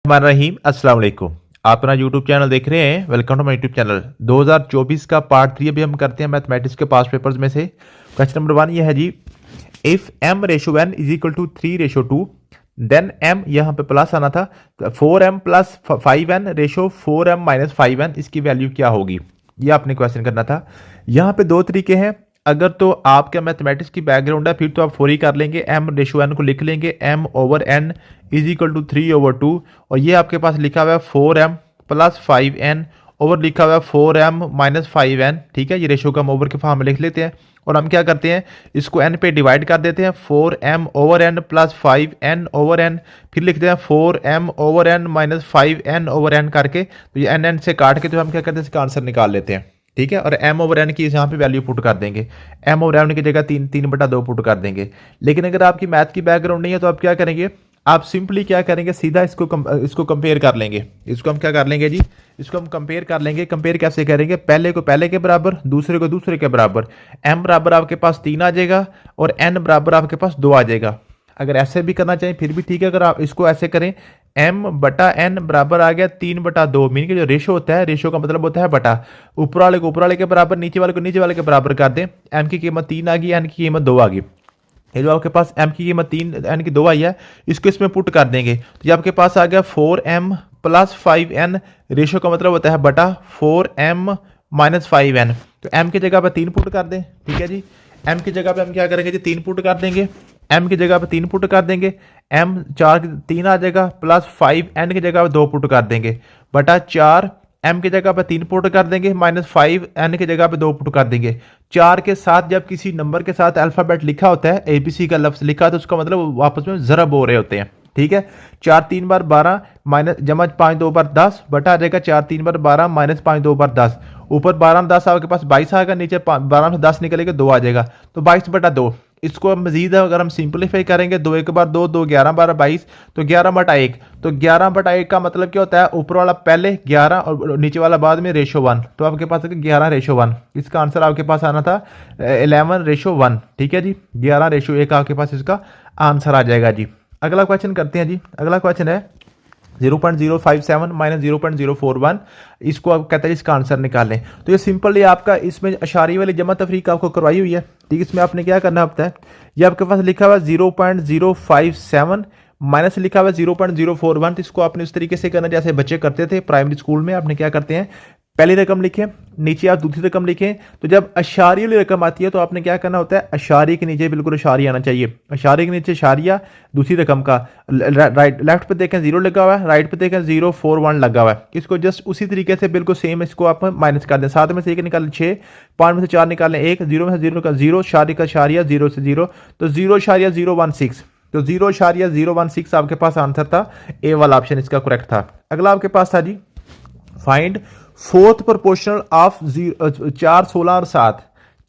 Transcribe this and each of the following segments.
रहीम अस्सलाम वालेकुम। आप अपना यूट्यूब चैनल देख रहे हैं, welcome to my YouTube channel. 2024 का पार्ट 3 अभी हम करते हैं मैथमेटिक्स के पास पेपर्स में से। क्वेश्चन नंबर 1 ये है जी, if m ratio n is equal to 3 ratio 2 then m, यहाँ पे प्लस आना था, 4m plus 5n ratio 4m minus 5n, इसकी वैल्यू क्या होगी, ये आपने क्वेश्चन करना था। यहाँ पे दो तरीके हैं। अगर तो आपका मैथमेटिक्स की बैकग्राउंड है फिर तो आप 4 ही कर लेंगे, m रेशो n को लिख लेंगे m over n is equal to 3 over 2, और ये आपके पास लिखा हुआ है 4m प्लस 5n ओवर लिखा हुआ है 4m माइनस 5n। ठीक है, ये रेशो का हम ओवर के फॉर्म में लिख लेते हैं और हम क्या करते हैं, इसको n पे डिवाइड कर देते हैं, 4m over n plus 5n over n, फिर लिखते हैं 4m over n minus 5n over n करके, तो ये n से काट के तो हम क्या करते हैं, इसका आंसर निकाल लेते हैं। ठीक है, और m ओवर n की यहाँ पे वैल्यू पुट कर देंगे, m ओवर n की जगह 3/2 पुट कर देंगे। लेकिन अगर आपकी मैथ की बैकग्राउंड नहीं है तो आप क्या करेंगे, आप सिंपली क्या करेंगे, सीधा इसको कंपेयर कर लेंगे। इसको हम क्या कर लेंगे जी, इसको हम कंपेयर कर लेंगे। कंपेयर कैसे करेंगे, पहले को पहले के बराबर, दूसरे को दूसरे के बराबर। m बराबर आपके पास 3 आ जाएगा और n बराबर आपके पास 2 आ जाएगा। अगर ऐसे भी करना चाहिए फिर भी ठीक है। अगर आप इसको ऐसे करें, m बटा n बराबर आ गया 3/2, मीन के जो रेशो होता है, रेशो का मतलब होता है बटा, ऊपर वाले को ऊपर वाले के बराबर, नीचे वाले को नीचे वाले के बराबर कर दें। m की कीमत 3 आ गई, n की कीमत 2 आ गई। ये जो आपके पास m की कीमत 3 n की 2 आई है, इसको इसमें पुट कर देंगे तो ये आपके पास आ गया 4m प्लस 5n, रेशो का मतलब होता है बटा 4m माइनस 5n। तो m की जगह पर 3 पुट कर दें। ठीक है जी, m की जगह पे हम क्या करेंगे जी, 3 पुट कर देंगे। m की जगह पे 3 पुट कर देंगे, m 3 आ जाएगा, प्लस 5n की जगह पे 2 पुट कर देंगे, बटा 4 m की जगह पे 3 पुट कर देंगे, माइनस 5n की जगह पे 2 पुट कर देंगे। 4 के साथ जब किसी नंबर के साथ अल्फाबेट लिखा होता है, ABC का लफ्ज लिखा, तो उसका मतलब वो आपस में ज़रब हो रहे होते हैं। ठीक है, 4 3 बार 12 माइनस जमा 5 2 बार 10, बटा आ जाएगा 4 3 बार 12 माइनस 5 2 बार 10, ऊपर 12 में 10 आपके पास 22 आएगा, नीचे 12 में 10 निकलेगा 2 आ जाएगा, तो 22/2। इसको मजीद अगर हम सिंपलीफाई करेंगे, 2 1 बार 2 2 11 बार 22, तो 11/1, तो 11/1 का मतलब क्या होता है, ऊपर वाला पहले 11 और नीचे वाला बाद में रेशो 1, तो आपके पास 11/1। इसका आंसर आपके पास आना था 11/1। ठीक है जी, 11/1 आपके पास इसका आंसर आ जाएगा जी। अगला क्वेश्चन करते हैं जी। अगला क्वेश्चन है 0.057 माइनस 0.041, इसको आप कहते हैं इसका आंसर निकालें। तो ये सिंपल, ये आपका इसमें अशारी वाली जमा तफरीक आपको करवाई हुई है। ठीक है, इसमें आपने क्या करना होता है, ये आपके पास लिखा हुआ 0.057 माइनस लिखा हुआ 0.041, तो इसको आपने उस तरीके से करना जैसे बच्चे करते थे प्राइमरी स्कूल में। आपने क्या करते हैं, पहली रकम लिखें, नीचे आप दूसरी रकम लिखें, तो जब अशारी वाली रकम आती है तो आपने क्या करना होता है, अशारी के नीचे बिल्कुल अशारी आना चाहिए, अशारी के नीचे अशारिया दूसरी रकम का, राइट लेफ्ट पे देखें 0 लगा हुआ है, राइट पे देखें 041 लगा हुआ है। इसको जस्ट उसी तरीके से बिल्कुल सेम इसको आप माइनस कर दें। 7 में से 1 निकालें 6, 5 में से 4 निकालें 1, 0 में से 0 निकालें 0, शारी का शारिया 0 से 0, तो 0.016, तो 0.016 आपके पास आंसर था, ए वाला ऑप्शन इसका करेक्ट था। अगला आपके पास था जी, फाइंड फोर्थ प्रोपोर्शनल ऑफ 4 16 और 7,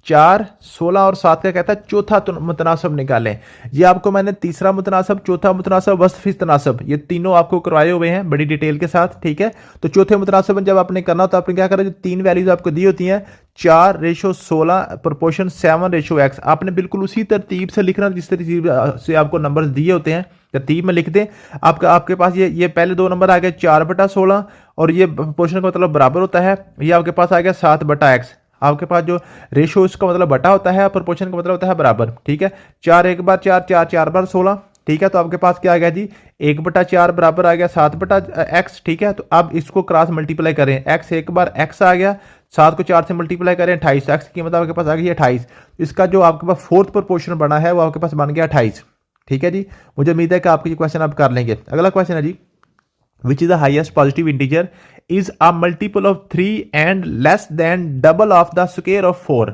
4 16 और 7 का कहता है चौथा मुतनासब निकालें। ये आपको मैंने तीसरा मुतनासब, चौथा मुतनासब, वसफिस तनासब, ये तीनों आपको करवाए हुए हैं बड़ी डिटेल के साथ। ठीक है, तो चौथे मुतनासब जब आपने करना हो तो आपने क्या करा, जो 3 वैल्यूज आपको दी होती हैं, 4/16 प्रोपोर्शन 7/x, आपने बिल्कुल उसी तरतीब से लिखना जिस तरतीब से आपको नंबर दिए होते हैं, तरतीब में लिख दें। आपके पास ये पहले 2 नंबर आ गए 4/16, और ये प्रोपोर्शन का मतलब बराबर होता है, ये आपके पास आ गया 7/x। आपके पास जो रेशो इसका मतलब बटा होता है, प्रोपोर्शन का मतलब होता है बराबर। ठीक है, 4 1 बार 4 4 4 बार 16। ठीक है, तो आपके पास क्या आ गया जी, 1/4 बराबर आ गया 7/x। ठीक है, तो अब इसको क्रॉस मल्टीप्लाई करें, x 1 बार x आ गया, 7 को 4 से मल्टीप्लाई करें 28, x की कीमत आपके पास आ गई 28। इसका जो आपके पास फोर्थ प्रोपोर्शन बना है वो आपके पास बन गया 28। ठीक है जी, मुझे उम्मीद है कि आपके ये क्वेश्चन आप कर लेंगे। अगला क्वेश्चन है जी, which is the highest positive integer is a multiple of 3 and less than double of the square of 4।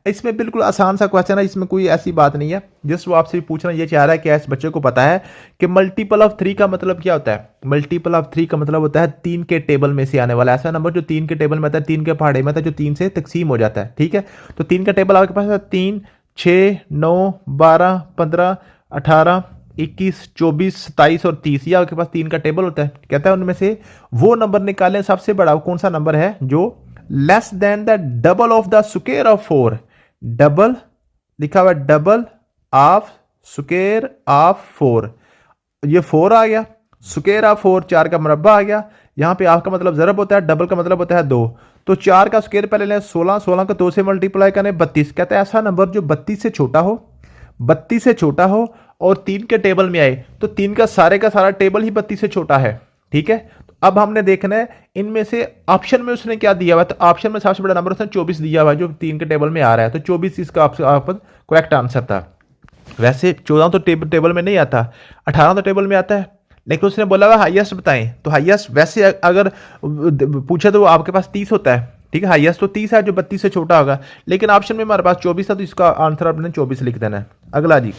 इसमें बिल्कुल आसान सा क्वेश्चन है, इसमें कोई ऐसी बात नहीं है, जस्ट वो आपसे पूछना ये चाह रहा है कि इस बच्चे को पता है कि मल्टीपल ऑफ 3 का मतलब क्या होता है। मल्टीपल ऑफ 3 का मतलब होता है 3 के टेबल में से आने वाला ऐसा नंबर जो 3 के टेबल में आता है, 3 के पहाड़े में आता है, जो 3 से तकसीम हो जाता है। ठीक है, तो 3 का टेबल आपके पास है 3 6 9 12 15 18 21 24 27 और 30, ये आपके पास 3 का टेबल होता है। कहता है उनमें से वो नंबर निकालें, सबसे बड़ा कौन सा नंबर है जो less than the double of the square of 4। Double लिखा हुआ डबल ऑफ स्क्वायर ऑफ 4, ये 4 आ गया, स्क्वायर ऑफ 4 4 का मुरब्बा आ गया। यहाँ पे आपका मतलब ज़रब होता है, डबल का मतलब होता है 2। तो 4 का स्क्वायर पहले लें 16, 16 को 2 से मल्टीप्लाई करें 32। कहता है ऐसा नंबर जो 32 से छोटा हो, 32 से छोटा हो और 3 के टेबल में आए, तो 3 का सारा टेबल ही 32 से छोटा है। ठीक है, तो अब हमने देखना है इनमें से ऑप्शन में उसने क्या दिया हुआ है। तो ऑप्शन में सबसे बड़ा नंबर उसने 24 दिया हुआ है जो 3 के टेबल में आ रहा है, तो 24 इसका करेक्ट आंसर था। वैसे 14 तो टेबल में नहीं आता, 18 तो टेबल में आता है, लेकिन उसने बोला हुआ हाईएस्ट बताएं। तो हाईएस्ट वैसे अगर पूछे तो वो आपके पास 30 होता है। ठीक है, हाईएस्ट तो 30 है जो 32 से छोटा होगा, लेकिन ऑप्शन में हमारे पास 24 था, तो इसका आंसर आपने 24 लिख देना है। अगला जी,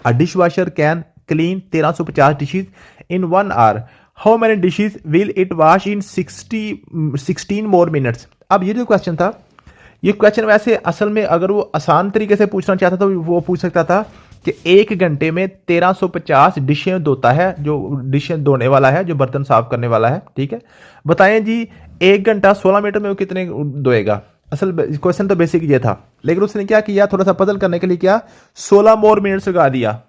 a dish washer can clean 1350 dishes in 1 hour, how many dishes will it wash in 16 more minutes. अब ये जो क्वेश्चन था, ये क्वेश्चन वैसे असल में अगर वो आसान तरीके से पूछना चाहता तो वो पूछ सकता था कि 1 घंटे में 1350 डिशें धोता है, जो डिशें धोने वाला है, जो बर्तन साफ करने वाला है। ठीक है, बताएं जी 1 घंटा 16 मिनट में वो कितने धोएगा। असल क्वेश्चन तो बेसिक ये था, लेकिन उसने क्या किया, थोड़ा सा पजल करने के लिए क्या 16 मोर मिनट्स लगा दिया।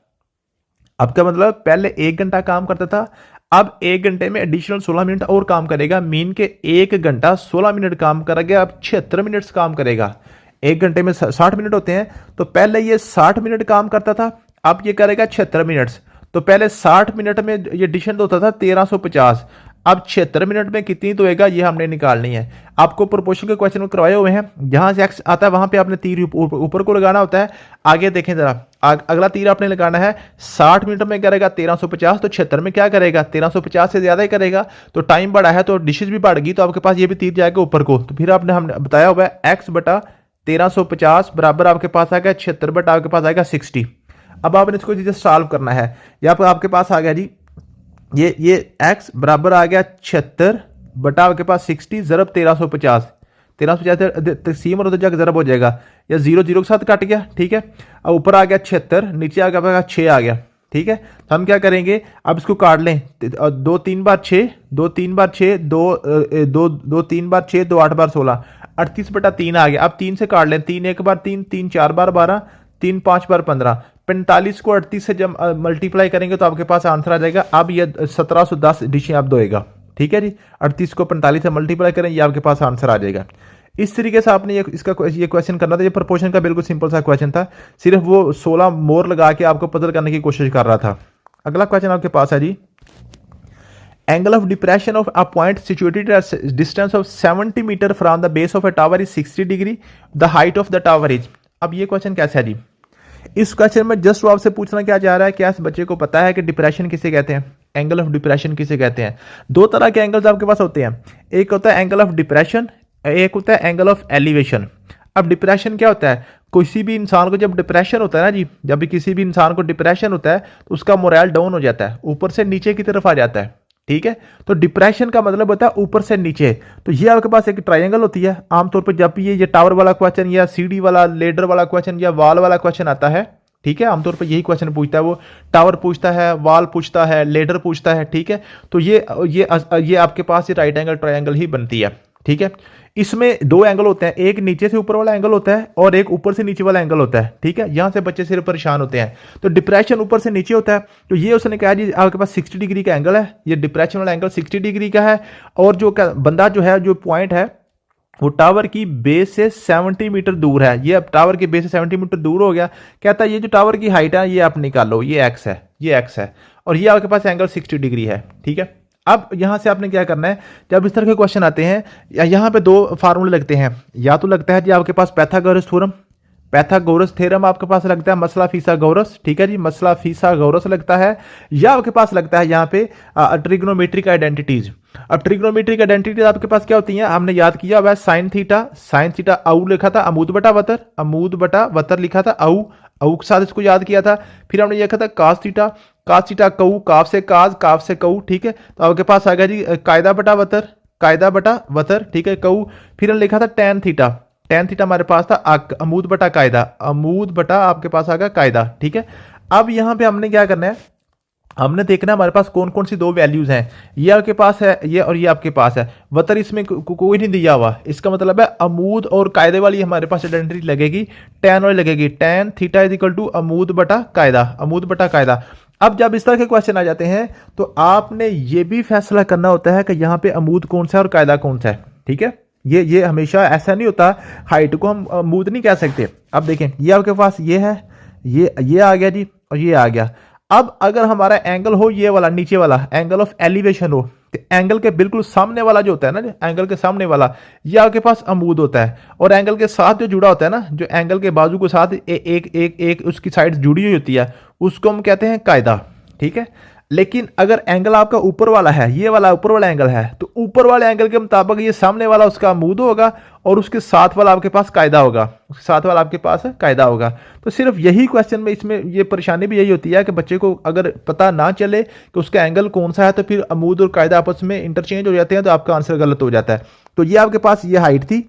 अब क्या मतलब, पहले 1 घंटा काम करता था, अब 1 घंटे में एडिशनल 16 मिनट और काम करेगा। मीन के 1 घंटा 16 मिनट काम करेगा, अब 76 मिनट्स काम करेगा। 1 घंटे में 60 मिनट होते हैं, तो पहले ये 60 मिनट काम करता था, अब ये करेगा 76 मिनट्स। तो पहले 60 मिनट में ये एडिशन होता था 1350, अब 76 मिनट में कितनी तो होएगा, ये हमने निकालनी है। आपको प्रोपोर्शन के क्वेश्चन करवाए हुए हैं, जहां से एक्स आता है वहां पे आपने तीर ऊपर को लगाना होता है। आगे देखें जरा, अगला तीर आपने लगाना है 60 मिनट में करेगा 1350, तो 76 में क्या करेगा 1350 से ज्यादा ही करेगा, तो टाइम बढ़ा है तो डिशेज भी बढ़ गई, तो आपके पास ये भी तीर जाएगा ऊपर को। तो फिर आपने हमने बताया हुआ है एक्स बटा 1350 बराबर आपके पास आ गया 76 बटा आपके पास आएगा 60। अब आपने इसको चीजें सॉल्व करना है। यहाँ पर आपके पास आ गया जी ये x बराबर आ गया 76 बटा आपके पास 60 जरब 1350, 1350 तकसीम और उधर जाकर जरब हो जाएगा, या 0 0 के साथ कट गया। ठीक है, अब ऊपर आ गया 76, नीचे आ गया 6 आ गया। ठीक है, तो हम क्या करेंगे, अब इसको काट लें, 2 3 बार 6, 2 3 बार 6, 2 3 बार 6, 2 8 बार 16, 38 बटा 3 आ गया। अब 3 से काट लें, 3 1 बार 3, 3 4 बार 12, 3 5 बार 15, 45 को 38 से जब मल्टीप्लाई करेंगे तो आपके पास आंसर आ जाएगा। अब ये 1710 डिशें आप धोएगा। ठीक है जी, 38 को 45 से मल्टीप्लाई करें, ये आपके पास आंसर आ जाएगा। इस तरीके से आपने ये क्वेश्चन करना था। ये प्रोपोर्शन का बिल्कुल सिंपल सा क्वेश्चन था, सिर्फ वो 16 मोर लगा के आपको पजल करने की कोशिश कर रहा था। अगला क्वेश्चन आपके पास है जी, angle of depression of a point situated at distance of 70 metre from the base of a tower is 60 degree, the height of the tower is. अब ये क्वेश्चन कैसे है जी, इस क्वेश्चन में जस्ट वो आपसे पूछना क्या चाह रहा है, क्या इस बच्चे को पता है कि डिप्रेशन किसे कहते हैं, एंगल ऑफ डिप्रेशन किसे कहते हैं। 2 तरह के एंगल्स आपके पास होते हैं, एक होता है एंगल ऑफ डिप्रेशन, एक होता है एंगल ऑफ एलिवेशन। अब डिप्रेशन क्या होता है, किसी भी इंसान को जब डिप्रेशन होता है ना जी, जब भी किसी भी इंसान को डिप्रेशन होता है तो उसका मोरल डाउन हो जाता है, ऊपर से नीचे की तरफ आ जाता है। ठीक है, तो डिप्रेशन का मतलब होता है ऊपर से नीचे। तो ये आपके पास एक ट्रायंगल होती है। आमतौर पर जब भी ये टावर वाला क्वेश्चन या सीढ़ी वाला लेडर वाला क्वेश्चन या वॉल वाला क्वेश्चन आता है, ठीक है, आमतौर पर यही क्वेश्चन पूछता है, वो टावर पूछता है, वॉल पूछता है, लेडर पूछता है। ठीक है, तो ये आपके पास ये राइट एंगल ट्रायंगल ही बनती है। ठीक है, इसमें 2 एंगल होते हैं, एक नीचे से ऊपर वाला एंगल होता है और एक ऊपर से नीचे वाला एंगल होता है। ठीक है, यहां से बच्चे सिर्फ परेशान होते हैं। तो डिप्रेशन ऊपर से नीचे होता है, तो ये उसने कहा जी आपके पास 60 डिग्री का एंगल है, ये डिप्रेशन वाला एंगल 60 डिग्री का है, और जो बंदा जो है, जो पॉइंट है वो टावर की बेस से 70 मीटर दूर है। ये अब टावर की बेस से 70 मीटर दूर हो गया। कहता है ये जो टावर की हाइट है ये आप निकाल लो, ये एक्स है, ये एक्स है, और ये आपके पास एंगल 60 डिग्री है। ठीक है, अब यहां से आपने क्या करना है, जब इस तरह के क्वेश्चन आते हैं, यहां पे 2 फार्मूले लगते हैं। या तो लगता है जी आपके पास पैथागोरस थ्योरम, पैथागोरस थ्योरम आपके पास लगता है, मसला फीसागोरस। ठीक है जी, मसला फीसागोरस लगता है, या आपके पास लगता है यहाँ पे ट्रिग्नोमेट्रिक आइडेंटिटीज। अब ट्रिग्नोमेट्रिक आइडेंटिटीज आपके पास क्या होती हैं, हमने याद किया हुआ है, साइन थीटा आउ लिखा था, अमूद बटा वतर लिखा था, आउ के साथ इसको याद किया था। फिर हमने लिखा था कास थीटा कऊ, काफ से कऊ। ठीक है, तो आपके पास आ गया जी कायदा बटा वतर। ठीक है, कऊ। फिर हमने लिखा था टेन थीटा हमारे पास था अमूद बटा आपके पास आ गया कायदा। ठीक है, अब यहां पे हमने क्या करना है, हमने देखना है हमारे पास कौन कौन सी 2 वैल्यूज हैं। ये आपके पास है, ये और ये आपके पास है। वतर इसमें कोई नहीं दिया हुआ, इसका मतलब है अमूद और कायदे वाली हमारे पास आइडेंटिटी लगेगी, टेन वाली लगेगी। Tan theta is equal to अमूद बटा कायदा। अब जब इस तरह के क्वेश्चन आ जाते हैं तो आपने ये भी फैसला करना होता है कि यहाँ पे अमूद कौन सा है और कायदा कौन सा है। ठीक है, ये हमेशा ऐसा नहीं होता, हाइट को हम अमूद नहीं कह सकते। अब देखें, ये आपके पास ये है, ये आ गया जी, और ये आ गया। अब अगर हमारा एंगल हो ये वाला, नीचे वाला एंगल ऑफ एलिवेशन हो, तो एंगल के बिल्कुल सामने वाला जो होता है ना, एंगल के सामने वाला, ये आपके पास अमूद होता है। और एंगल के साथ जो जुड़ा होता है ना, जो एंगल के बाजू के साथ एक उसकी साइड जुड़ी हुई होती है, उसको हम कहते हैं कायदा। ठीक है, लेकिन अगर एंगल आपका ऊपर वाला है, ये वाला ऊपर वाला एंगल है, तो ऊपर वाले एंगल के मुताबिक ये सामने वाला उसका अमूद होगा और उसके साथ वाला आपके पास कायदा होगा, उसके साथ वाला आपके पास कायदा होगा। तो सिर्फ यही क्वेश्चन में इसमें ये परेशानी भी यही होती है कि बच्चे को अगर पता ना चले कि उसका एंगल कौन सा है, तो फिर अमूद और कायदा आपस में इंटरचेंज हो जाते हैं, तो आपका आंसर गलत हो जाता है। तो ये आपके पास ये हाइट थी,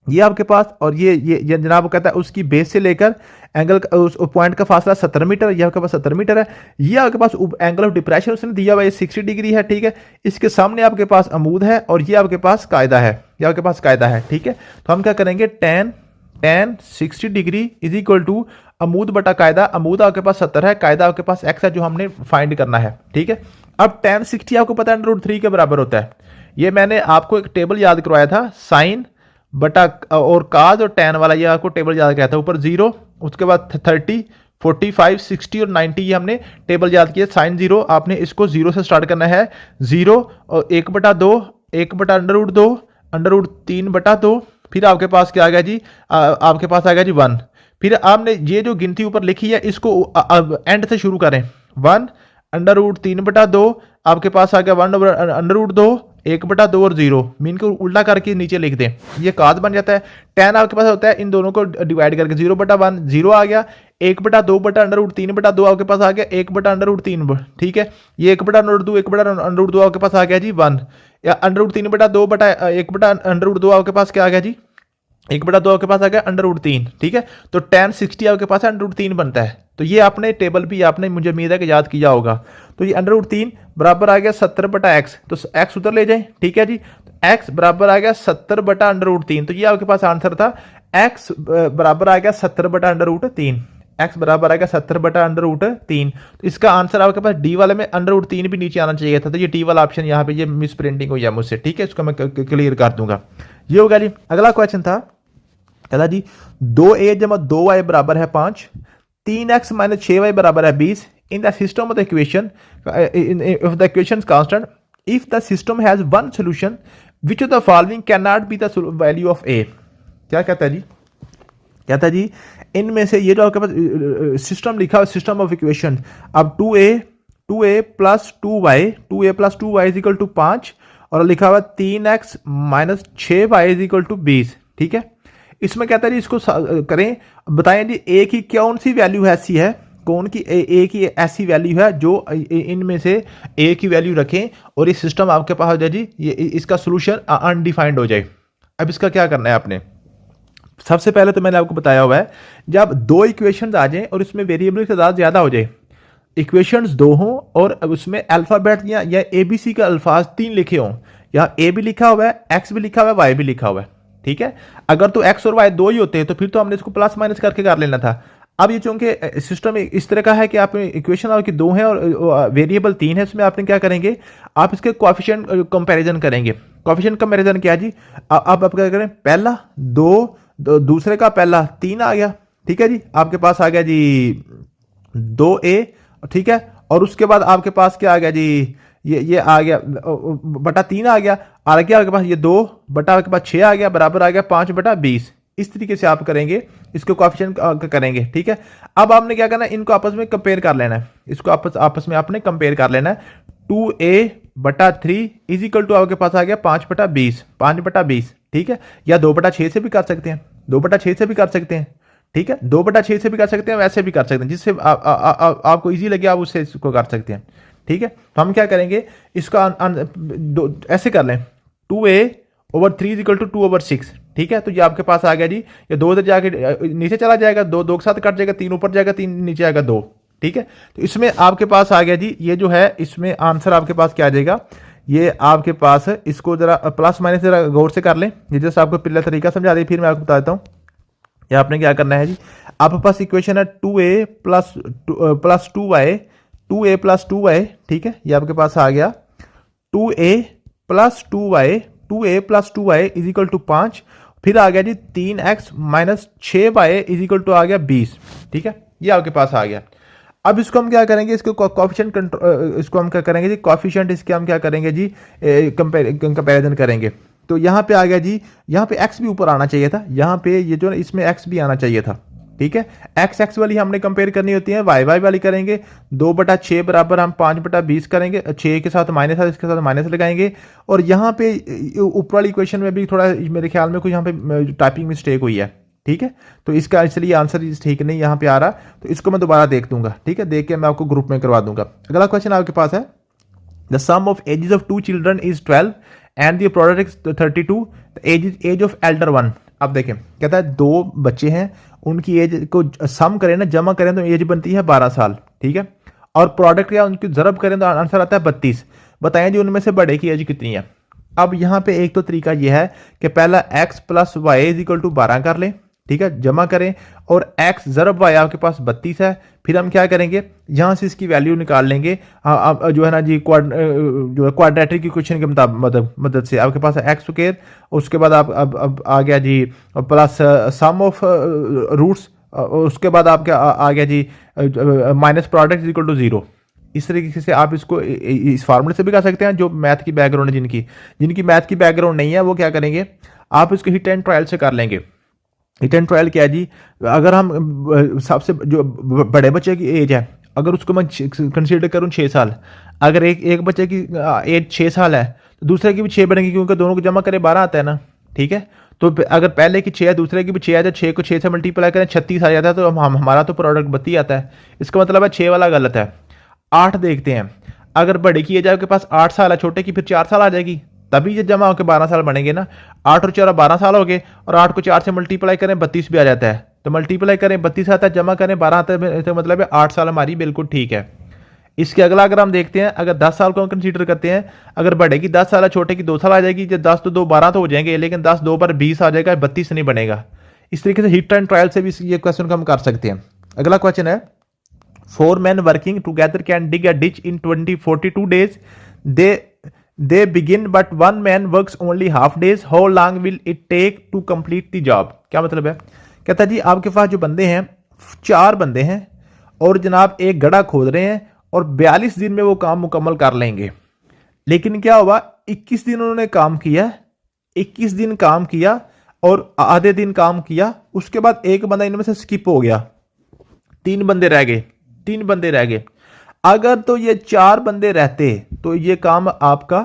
ये आपके पास, और ये जनाब कहता है उसकी बेस से लेकर एंगल उस पॉइंट का फासला 70 मीटर, ये आपके पास 70 मीटर है। ये आपके पास एंगल ऑफ डिप्रेशन उसने दिया हुआ है 60 डिग्री है। ठीक है, इसके सामने आपके पास अमूद है और ये आपके पास कायदा है, ये आपके पास कायदा है। ठीक है, तो हम क्या करेंगे, tan 60 degree is equal to अमूद बटा कायदा। अमूद आपके पास 70 है, कायदा आपके पास x है, जो हमने फाइंड करना है। ठीक है, अब tan 60 आपको पता है √3 के बराबर होता है। ये मैंने आपको एक टेबल याद करवाया था, साइन बटा और काज और टैन वाला, ये आपको टेबल याद किया था। ऊपर 0, उसके बाद 30, 45, 60 और 90, ये हमने टेबल याद किया। साइन 0, आपने इसको 0 से स्टार्ट करना है। 0 और 1/2, 1/√2, √3/2, फिर आपके पास क्या आ गया जी, आपके पास आ गया जी 1। फिर आपने ये जो गिनती ऊपर लिखी है इसको अब एंड से शुरू करें। 1 √3/2, आपके पास आ गया 1/√2, 1/2 और 0, मीन को उल्टा करके नीचे लिख दें, ये काज बन जाता है। tan आपके पास होता है इन दोनों को डिवाइड करके 0/1, 0 आ गया। 1/2/√3/2 आपके पास आ गया 1/√3। ठीक है, ये 1/√2, 1/√2 आपके पास आ गया जी 1, या √3/2 1/√2 आपके पास क्या आ गया जी, 1/2 आपके पास आ गया √3। ठीक है, तो tan 60 आपके पास √3 बनता है। तो ये आपने टेबल भी आपने, मुझे उम्मीद है कि याद किया होगा। तो ये √3 बराबर आ गया 70/x, तो x उधर ले जाएं। ठीक है जी, तो x बराबर आ गया 70/√3। तो ये आपके पास आंसर था, x बराबर आ गया 70/√3, x बराबर आ गया 70/√3। तो इसका आंसर आपके पास डी वाले में √3 भी नीचे आना चाहिए था। तो ये डी वाला ऑप्शन यहाँ पे ये मिस प्रिंटिंग हुई है मुझसे। ठीक है, इसको मैं क्लियर कर दूंगा। ये होगा जी। अगला क्वेश्चन था, कहता जी 2a जमा 2y बराबर है 5, 3x माइनस 6y बराबर है 20 in the system of the equation, if the equation is constant, if the system has one solution, which of the following cannot be the value of a। क्या कहता है जी, कहता है जी इनमें से ये जो आपके पास सिस्टम लिखा है, सिस्टम ऑफ इक्वेशन, अब 2a plus 2y is equal to 5, और लिखा हुआ 3x minus 6y is equal to 20। ठीक है, इसमें कहता है जी इसको करें, बताएं जी ए की कौन सी वैल्यू ऐसी है, कौन की ए की ऐसी वैल्यू है जो इनमें से ए की वैल्यू रखें और ये सिस्टम आपके पास हो जाए जी, ये इसका सोल्यूशन अनडिफाइंड हो जाए। अब इसका क्या करना है आपने, सबसे पहले तो मैंने आपको बताया हुआ है, जब दो इक्वेशंस आ जाएं और इसमें वेरिएबल की तादाद ज्यादा हो जाए, इक्वेशंस दो हों और उसमें अल्फाबेट या एबीसी का अल्फाज 3 लिखे हों, या ए भी लिखा हुआ है, एक्स भी लिखा हुआ है, वाई भी लिखा हुआ है। ठीक है, अगर तो एक्स और वाई दो ही होते हैं तो फिर तो हमने इसको प्लस माइनस करके कर लेना था। अब ये चूंकि सिस्टम इस तरह का है कि आप इक्वेशन आपकी 2 है और वेरिएबल 3 है, इसमें आपने क्या करेंगे, आप इसके कोएफिशिएंट कंपैरिजन करेंगे। कोएफिशिएंट कंपैरिजन क्या जी, अब आप क्या करें, पहला 2, दूसरे का पहला 3 आ गया। ठीक है जी, आपके पास आ गया जी 2a। ठीक है, और उसके बाद आपके पास क्या आ गया जी, ये आ गया बटा 3 आ गया, आ गया आपके पास ये 2 बटा आपके पास 6 आ गया, बराबर आ गया 5/20। इस तरीके से आप करेंगे, इसको कोएफिशिएंट करेंगे। ठीक है, अब आपने क्या करना है, इनको आपस में कंपेयर कर लेना है, इसको आपस में आपने कंपेयर कर लेना है। 2a/3 इज इक्वल टू आपके पास आ गया 5/20। ठीक है, या 2/6 से भी कर सकते हैं, 2/6 से भी कर सकते हैं। ठीक है, 2/6 से भी कर सकते हैं, वैसे भी कर सकते हैं, जिससे आपको इजी लगे आप उससे इसको कर सकते हैं। ठीक है, तो हम क्या करेंगे, इसका ऐसे कर लें, 2a/3 इक्वल टू 2/6। ठीक है, तो ये आपके पास आ गया जी, ये 2 इधर जाके नीचे चला जाएगा, 2 के साथ कट जाएगा, 3 ऊपर जाएगा, 3 नीचे आएगा 2। ठीक है, तो इसमें आपके पास आ गया जी, ये जो है इसमें आंसर आपके पास क्या आ जाएगा, ये आपके पास इसको जरा प्लस माइनस जरा गौर से कर लें, ये जैसे आपको पहला तरीका समझा दी, फिर मैं आपको बता देता हूँ। आपने क्या करना है जी, आपके पास इक्वेशन है 2a plus 2y 2a plus 2y, ठीक है, ये आपके पास आ गया 2a plus 2y, 2a plus 2y is equal to 5, फिर आ गया जी 3x minus 6y is equal to आ गया 20, ठीक है, ये आपके पास आ गया। अब इसको हम क्या करेंगे, इसको कोएफिशिएंट इसको हम क्या करेंगे जी, कोएफिशिएंट इसके हम क्या करेंगे जी, कंपैरिजन करेंगे। तो यहाँ पे आ गया जी, यहाँ पे x भी ऊपर आना चाहिए था, यहाँ पे ये जो इसमें x भी आना चाहिए था, ठीक है। x वाली हमने कंपेयर करनी होती है, y वाली करेंगे 2/6 बराबर हम 5/20 करेंगे, 6 के साथ माइनस है, इसके साथ माइनस लगाएंगे। और यहाँ पे ऊपर वाली इक्वेशन में भी थोड़ा मेरे ख्याल में कुछ यहाँ पे टाइपिंग मिस्टेक हुई है, ठीक है, तो इसका इसलिए आंसर ठीक नहीं यहाँ पे आ रहा, तो इसको मैं दोबारा देख दूंगा, ठीक है, देख के मैं आपको ग्रुप में करवा दूंगा। अगला क्वेश्चन आपके पास है, the sum of ages of 2 children is 12 and the product is 32, age of elder 1। अब देखें, कहता है 2 बच्चे हैं, उनकी एज को सम करें ना, जमा करें तो एज बनती है 12 साल, ठीक है, और प्रोडक्ट या उनकी जरब करें तो आंसर आता है 32। बताएं जी उनमें से बड़े की एज कितनी है। अब यहाँ पे एक तो तरीका यह है कि पहला x plus Y is equal to 12 कर लें, ठीक है, जमा करें, और x जरब y आपके पास 32 है, फिर हम क्या करेंगे, यहाँ से इसकी वैल्यू निकाल लेंगे, जो है ना जी जो क्वाड्रेटिक इक्वेशन के मदद से आपके पास है एक्स स्क्वायर, उसके बाद आप अब आ गया जी प्लस सम ऑफ रूट्स, उसके बाद आपका आ गया जी माइनस प्रोडक्ट इक्वल टू 0। इस तरीके से आप इसको इस फार्मूले से भी कर सकते हैं। जो मैथ की बैकग्राउंड है, जिनकी मैथ की बैकग्राउंड नहीं है, वो क्या करेंगे, आप इसको हिट एंड ट्रायल से कर लेंगे। हिट एंड ट्रायल क्या है जी, अगर हम सबसे जो बड़े बच्चे की एज है, अगर उसको मैं कंसीडर करूं 6 साल, अगर एक बच्चे की एज 6 साल है तो दूसरे की भी 6 बनेगी, क्योंकि दोनों को जमा करें 12 आता है ना, ठीक है। तो अगर पहले की 6 है, दूसरे की भी 6 है, तो 6 को 6 से मल्टीप्लाई करें 36 आ जाता है, तो हमारा तो प्रोडक्ट 32 आता है। इसका मतलब है 6 वाला गलत है। 8 देखते हैं, अगर बड़े की एज आपके पास 8 साल है, छोटे की फिर 4 साल आ जाएगी, तभी ये जमा होकर 12 साल बनेंगे ना। 8 और 4 12 साल हो गए, और 8 को 4 से मल्टीप्लाई करें 32 भी आ जाता है, तो मल्टीप्लाई करें 32 आता है, जमा करें 12 आता है, तो मतलब है 8 साल हमारी बिल्कुल ठीक है। इसके अगला अगर हम देखते हैं, अगर 10 साल को हम कंसीडर करते हैं, अगर बड़े की 10 साल है, छोटे की 2 साल आ जाएगी, जब 10 तो 2 12 तो हो जाएंगे, लेकिन 10 2 पर 20 आ जाएगा, 32 नहीं बनेगा। इस तरीके से हिट एंड ट्रायल से भी ये क्वेश्चन को हम कर सकते हैं। अगला क्वेश्चन है, 4 men working together can dig a ditch in 42 days. They begin but one man works only half days. How long will it take to complete the job? क्या मतलब है, कहता जी आपके पास जो बंदे हैं, 4 बंदे हैं, और जनाब एक गड्ढा खोद रहे हैं, और 42 दिन में वो काम मुकम्मल कर लेंगे। लेकिन क्या हुआ, 21 दिन उन्होंने काम किया, 21 दिन काम किया और आधे दिन काम किया, उसके बाद एक बंदा इनमें से स्किप हो गया, 3 बंदे रह गए। अगर तो ये 4 बंदे रहते तो ये काम आपका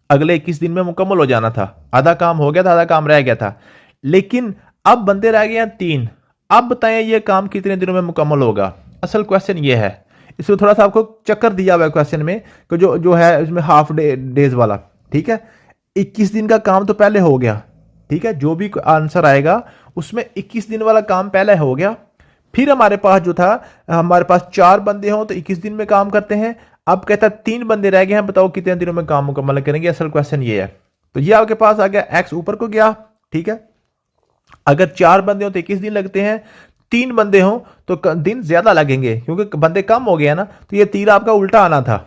अगले 21 दिन में मुकम्मल हो जाना था। आधा काम हो गया था, आधा काम रह गया था, लेकिन अब बंदे रह गए हैं 3। अब बताएं ये काम कितने दिनों में मुकम्मल होगा। असल क्वेश्चन ये है, इसमें थोड़ा सा आपको चक्कर दिया हुआ है क्वेश्चन में, कि जो है इसमें हाफ डेज वाला, ठीक है। 21 दिन का काम तो पहले हो गया, ठीक है, जो भी आंसर आएगा उसमें 21 दिन वाला काम पहले हो गया। फिर हमारे पास जो था, हमारे पास 4 बंदे हों तो 21 दिन में काम करते हैं। अब कहता है 3 बंदे रह गए हैं, बताओ कितने दिनों में काम मुकम्मल करेंगे। असल क्वेश्चन ये है। तो ये आपके पास आ गया, एक्स ऊपर को गया, ठीक है। अगर 4 बंदे हो तो 21 दिन लगते हैं, 3 बंदे हो तो दिन ज्यादा लगेंगे, क्योंकि बंदे कम हो गए ना। तो ये तीर आपका उल्टा आना था,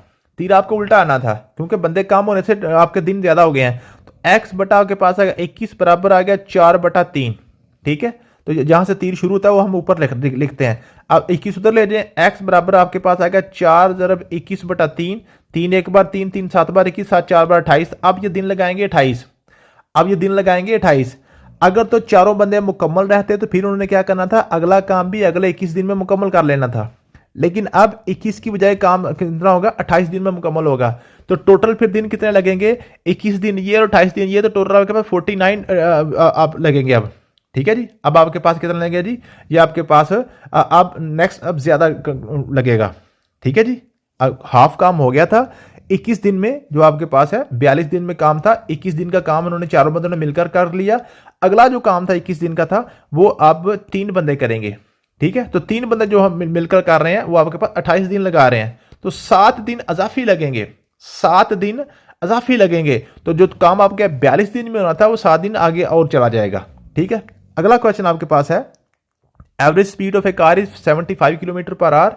क्योंकि बंदे कम होने से आपके दिन ज्यादा हो गए हैं। तो एक्स बटा आपके पास आ गया 21 बराबर आ गया 4/3, ठीक है। तो जहां से तीर शुरू होता है वो हम ऊपर लिखते हैं। अब 21 उधर ले जाए, एक्स बराबर आपके पास आएगा 4 × 21/3, 3 एक बार 3, 3 7 बार 21, 7 4 बार 28। अब ये दिन लगाएंगे 28। अगर तो चारों बंदे मुकम्मल रहते तो फिर उन्होंने क्या करना था, अगला काम भी अगले 21 दिन में मुकम्मल कर लेना था। लेकिन अब 21 की बजाय काम कितना होगा, 28 दिन में मुकम्मल होगा। तो टोटल फिर दिन कितने लगेंगे, 21 दिन ये और 28 दिन ये, तो टोटल आपके पास 49 आप लगेंगे अब, ठीक है जी। अब आपके पास कितना लगेगा जी, ये आपके पास अब नेक्स्ट अब ज्यादा लगेगा, ठीक है जी। हाफ काम हो गया था 21 दिन में, जो आपके पास है 42 दिन में काम था। 21 दिन का काम उन्होंने चारों बंदों ने मिलकर कर लिया। अगला जो काम था 21 दिन का था, वो अब 3 बंदे करेंगे, ठीक है। तो 3 बंदे जो हम मिलकर कर रहे हैं वो आपके पास 28 दिन लगा रहे हैं, तो 7 दिन अजाफी लगेंगे। तो जो काम आपके 42 दिन में होना था वो 7 दिन आगे और चला जाएगा, ठीक है। अगला क्वेश्चन आपके पास है, average speed of A car is 75 km/h,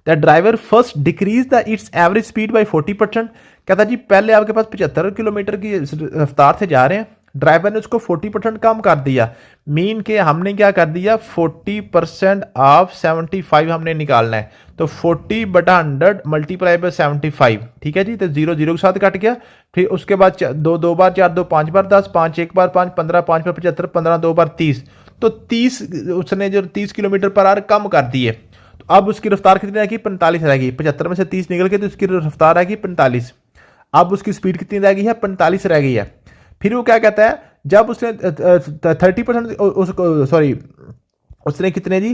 the driver first decrease the it's average speed bye 40%। कहता जी पहले आपके पास 75 किलोमीटर की रफ्तार से जा रहे हैं, ड्राइवर ने उसको 40% कम कर दिया। मीन के हमने क्या कर दिया, 40% ऑफ 75 हमने निकालना है, तो 40/100 मल्टीप्लाई बाय 75, ठीक है जी। तो 0 0 के साथ कट गया। फिर उसके बाद 2 2 बार 4 2 5 बार 10, 5 1 बार 5, 15 5 बार 75, 15 2 बार 30, तो 30 उसने जो 30 किलोमीटर पर आवर कम कर दिए। तो अब उसकी रफ्तार कितनी रहेगी, 45 रहेगी। 75 में से 30 निकल के तो उसकी रफ्तार रहेगी 45। अब उसकी स्पीड कितनी रह गई है, 45 रह गई है। फिर वो क्या कहता है, जब उसने 30% उसने कितने जी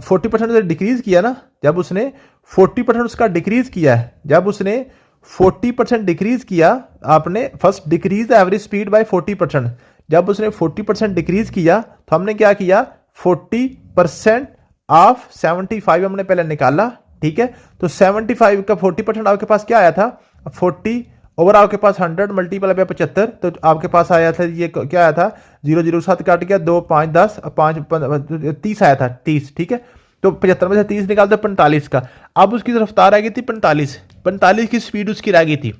40% से डिक्रीज किया ना, जब उसने 40% उसका डिक्रीज किया है, जब उसने 40% डिक्रीज किया, आपने first decrease the average speed bye 40%, जब उसने 40% डिक्रीज किया तो हमने क्या किया, 40% ऑफ 75 हमने पहले निकाला, ठीक है। तो 75 का 40% आपके पास क्या आया था, 40 ओवर आपके पास 100 मल्टीपल बाय 75, तो आपके पास आया था ये क्या आया था, 0 0 7 काट गया, 2 5 10 5 30 आया था, 30, ठीक है। तो 75 में से 30 निकाल दो, 45 का। अब उसकी रफ्तार आ गई थी 45 की स्पीड उसकी रह गई थी।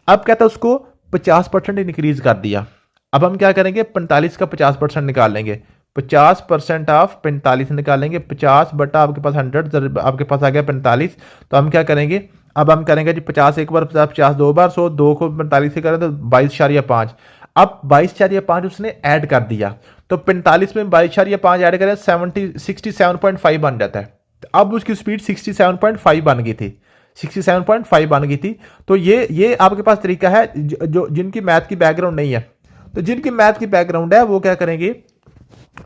अब कहता है उसको 50% इंक्रीज कर दिया। अब हम क्या करेंगे, 45 का 50% निकाल लेंगे, 50% ऑफ 45 निकालेंगे, 50 बटा आपके पास 100, आपके पास आ गया 45। तो हम क्या करेंगे, अब हम करेंगे जी 50 एक बार, 50 50 दो बार, 100 2 को 45 से करें तो 22.5। अब 22.5 उसने ऐड कर दिया, तो 45 में 22.5 ऐड करें 67.5 बन जाता है। तो अब उसकी स्पीड 67.5 बन गई थी, 67.5 बन गई थी। तो ये आपके पास तरीका है जो जिनकी मैथ की बैकग्राउंड नहीं है। तो जिनकी मैथ की बैकग्राउंड है वो क्या करेंगे,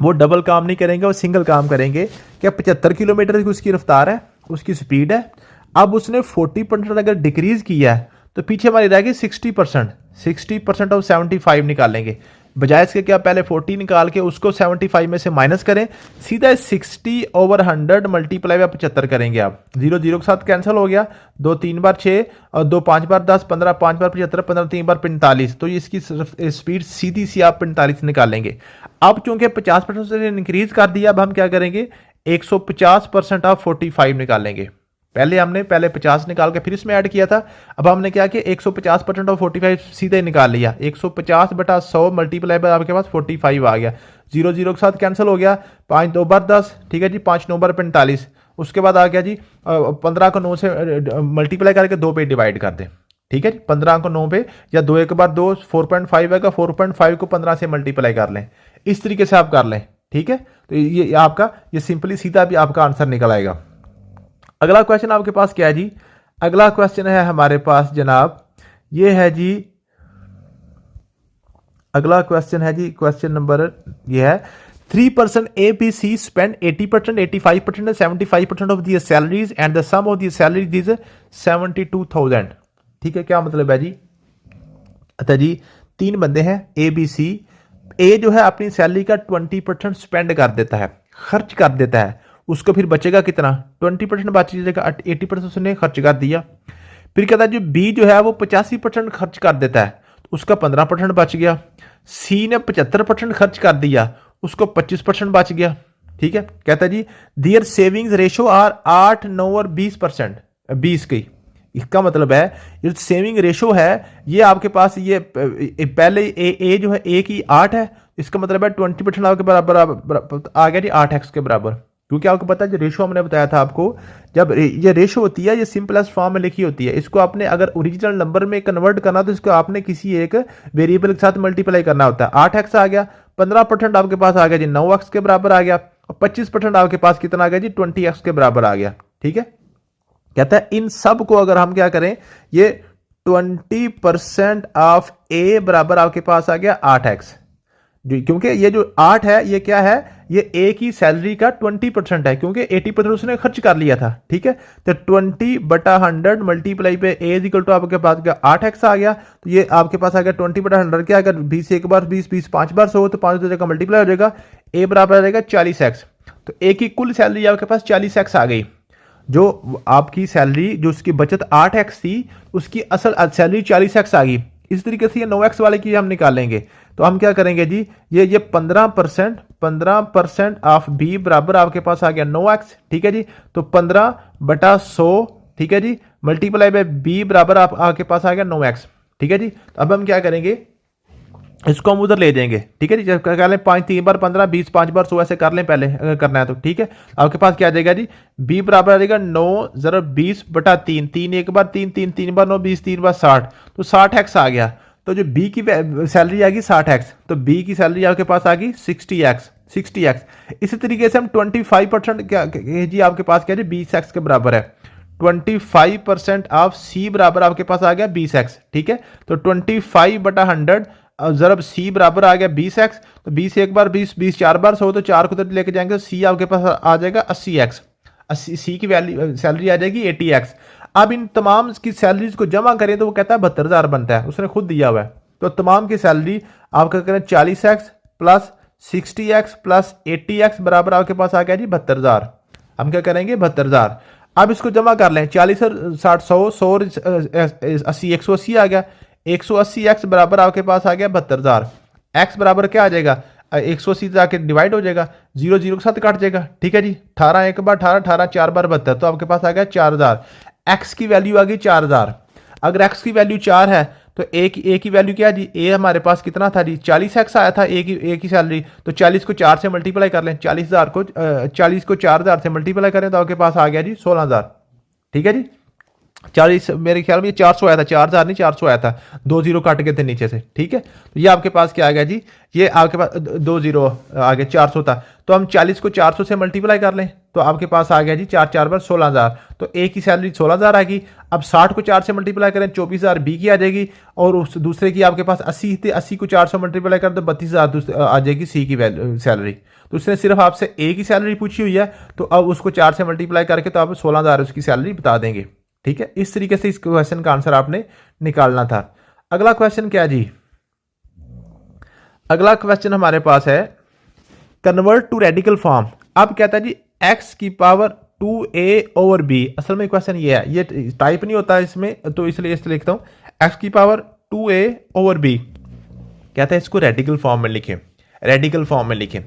वो डबल काम नहीं करेंगे, वो सिंगल काम करेंगे। क्या 75 किलोमीटर की उसकी रफ्तार है, उसकी स्पीड है। अब उसने 40% अगर डिक्रीज किया है तो पीछे हमारी रह गई 60% ऑफ 75 निकालेंगे। बजाय इसके क्या, पहले 40 निकाल के उसको 75 में से माइनस करें, सीधा 60/100 मल्टीप्लाई बाय 75 करेंगे। आप 0 0 के साथ कैंसिल हो गया, 2 3 बार 6 और 2 5 बार 10, 15 5 बार 75, 15 3 बार 45। तो इसकी स्पीड सीधी सी आप 45 निकालेंगे। अब चूंकि 50% से इंक्रीज कर दिया, अब हम क्या करेंगे, 150% ऑफ 45 निकालेंगे। पहले 50 निकाल के फिर इसमें ऐड किया था। अब हमने क्या किया, 150% ऑफ 45 सीधे निकाल लिया, 150/100 मल्टीप्लाई बाय आपके पास 45 आ गया। 0 0 के साथ कैंसिल हो गया, 5 2 बार 10, ठीक है जी, 5 9 बार 45। उसके बाद आ गया जी 15 को 9 से मल्टीप्लाई करके 2 पे डिवाइड कर दें, ठीक है जी। 15 को 9 पे या 2 1 बार 2, 4.5 आएगा, 4.5 को 15 से मल्टीप्लाई कर लें, इस तरीके से आप कर लें, ठीक है। तो ये आपका ये सिंपली सीधा भी आपका आंसर निकल आएगा। अगला क्वेश्चन आपके पास क्या है जी, अगला क्वेश्चन है हमारे पास जनाब, ये है जी, अगला क्वेश्चन है जी, क्वेश्चन नंबर ये है, 3 person A, B, C spend 80%, 85% and 75% of their salaries and the sum of their salaries is 72,000। ठीक है, क्या मतलब है जी, अच्छा जी 3 बंदे हैं A, B, C। A जो है अपनी सैलरी का 20% स्पेंड कर देता है, खर्च कर देता है, उसको फिर बचेगा कितना, 20% बच जाएगा, 80% उसने खर्च कर दिया। फिर कहता है जो बी जो है वो 85% खर्च कर देता है, तो उसका 15% बच गया। सी ने 75% खर्च कर दिया, उसको 25% बच गया, ठीक है। कहता है जी दियर सेविंग्स रेशो आर 8 9 और 20%, 20 की। इसका मतलब है ये सेविंग रेशो है, ये आपके पास ये पहले ए जो है ए की 8 है, इसका मतलब है 20% आपके बराबर आ गया जी 8x के बराबर। क्योंकि आपको पता है जो रेशो हमने बताया था आपको, जब ये रेशो होती है ये सिंपलेस्ट फॉर्म में लिखी होती है, इसको आपने अगर ओरिजिनल नंबर में कन्वर्ट करना तो इसको आपने किसी एक वेरिएबल के साथ मल्टीप्लाई करना होता है। 8x आ गया, 15% आपके पास आ गया जी 9x के बराबर आ गया, और 25% आपके पास कितना आ गया जी 20x के बराबर आ गया, ठीक है। कहता है इन सब को अगर हम क्या करें, ये 20% ऑफ ए बराबर आपके पास आ गया 8x, क्योंकि ये जो 8 है ये क्या है, ये ए की सैलरी का 20% है, क्योंकि 80% उसने खर्च कर लिया था, ठीक है। तो 20/100 मल्टीप्लाई पे ए इक्वल टू आपके पास 8x आ गया, तो ये आपके पास आ गया 20/100 क्या, अगर 20 एक बार 20 20 5 बार 100 तो 5 जगह मल्टीप्लाई हो जाएगा, ए बराबर आ जाएगा 40x। तो ए की कुल सैलरी आपके पास 40x आ गई। जो आपकी सैलरी जो उसकी बचत 8x थी, उसकी असल सैलरी 40x आ गई। इस तरीके से ये 9x वाले की हम निकालेंगे। तो हम क्या करेंगे जी, ये 15% ऑफ बी बराबर आपके पास आ गया 9x, ठीक है जी। तो 15/100, ठीक है जी, मल्टीप्लाई बाय बी बराबर आपके पास आ गया 9x, ठीक है जी। तो अब हम क्या करेंगे, इसको हम उधर ले जाएंगे, ठीक है जी। जब कर लें 5 3 बार 15, 20 5 बार 100 ऐसे कर लें पहले, अगर करना है तो, ठीक है। आपके पास क्या आ जाएगा जी, b बराबर आ जाएगा 9 जरा 20/3, 3 एक बार 3 3 3 बार 9 20 3 बार 60, तो 60x आ गया। तो जो b की सैलरी आ गई 60x, तो b की सैलरी आपके पास आ गई 60x। इसी तरीके से हम 25% क्या जी आपके पास क्या है 20x के बराबर है। 25% ऑफ c बराबर आपके पास आ गया 20x, ठीक है। तो 25/100 जब c बराबर आ गया 20x, तो 20 एक बार 20 20 4 बार 100, तो 4 को तो लेके जाएंगे, c आपके पास आ जाएगा 80x, 80 c की वैल्यू सैलरी आ जाएगी 80x। अब इन तमाम की सैलरीज को जमा करें तो वो कहता है 72,000 बनता है, उसने खुद दिया हुआ है। तो तमाम की सैलरी आपका करें 40x plus 60x plus 80x बराबर आपके पास आ गया जी 72,000। हम क्या करेंगे 72,000। अब इसको जमा कर लें, 40 और 60 100 80 180 आ गया, 180x बराबर आपके पास आ गया 72,000। x बराबर क्या आ जाएगा, 180 जाके डिवाइड हो जाएगा, 0 0 के साथ काट जाएगा, ठीक है जी। 18 एक बार 18, 18 4 बार 72, तो आपके पास आ गया 4,000। x की वैल्यू आ गई 4,000। अगर x की वैल्यू 4 है तो a की वैल्यू क्या जी, a हमारे पास कितना था जी 40x आया था a की सैलरी। तो 40 को 4 से मल्टीप्लाई कर लें, 40,000 को 40 को 4,000 से मल्टीप्लाई करें तो आपके पास आ गया जी 16,000, ठीक है जी। 40 मेरे ख्याल में 400 आया था, 4,000 नहीं 400 आया था, 2 जीरो काट गए थे नीचे से, ठीक है। तो ये आपके पास क्या आ गया जी, ये आपके पास 2 जीरो आ गया, 400 था। तो हम 40 को 400 से मल्टीप्लाई कर लें तो आपके पास आ गया जी 4 4 बार 16,000। तो ए की सैलरी 16,000 आएगी। अब 60 को 4 से मल्टीप्लाई करें 24,000 बी की आ जाएगी, और उस दूसरे की आपके पास 80 थे, 80 को 4 से मल्टीप्लाई करें तो 32,000 आ जाएगी सी की सैलरी। तो उसने सिर्फ आपसे ए की सैलरी पूछी हुई है, तो अब उसको 4 से मल्टीप्लाई करके तो आप 16,000 उसकी सैलरी बता देंगे, ठीक है। इस तरीके से इस क्वेश्चन का आंसर आपने निकालना था। अगला क्वेश्चन क्या जी, अगला क्वेश्चन हमारे पास है कन्वर्ट टू रेडिकल फॉर्म। अब कहता है जी x की पावर 2a ओवर b। असल में क्वेश्चन ये है, ये टाइप नहीं होता है इसमें, तो इसलिए इस लिखता हूं x की पावर 2a ओवर b। कहता है इसको रेडिकल फॉर्म में लिखें, रेडिकल फॉर्म में लिखें।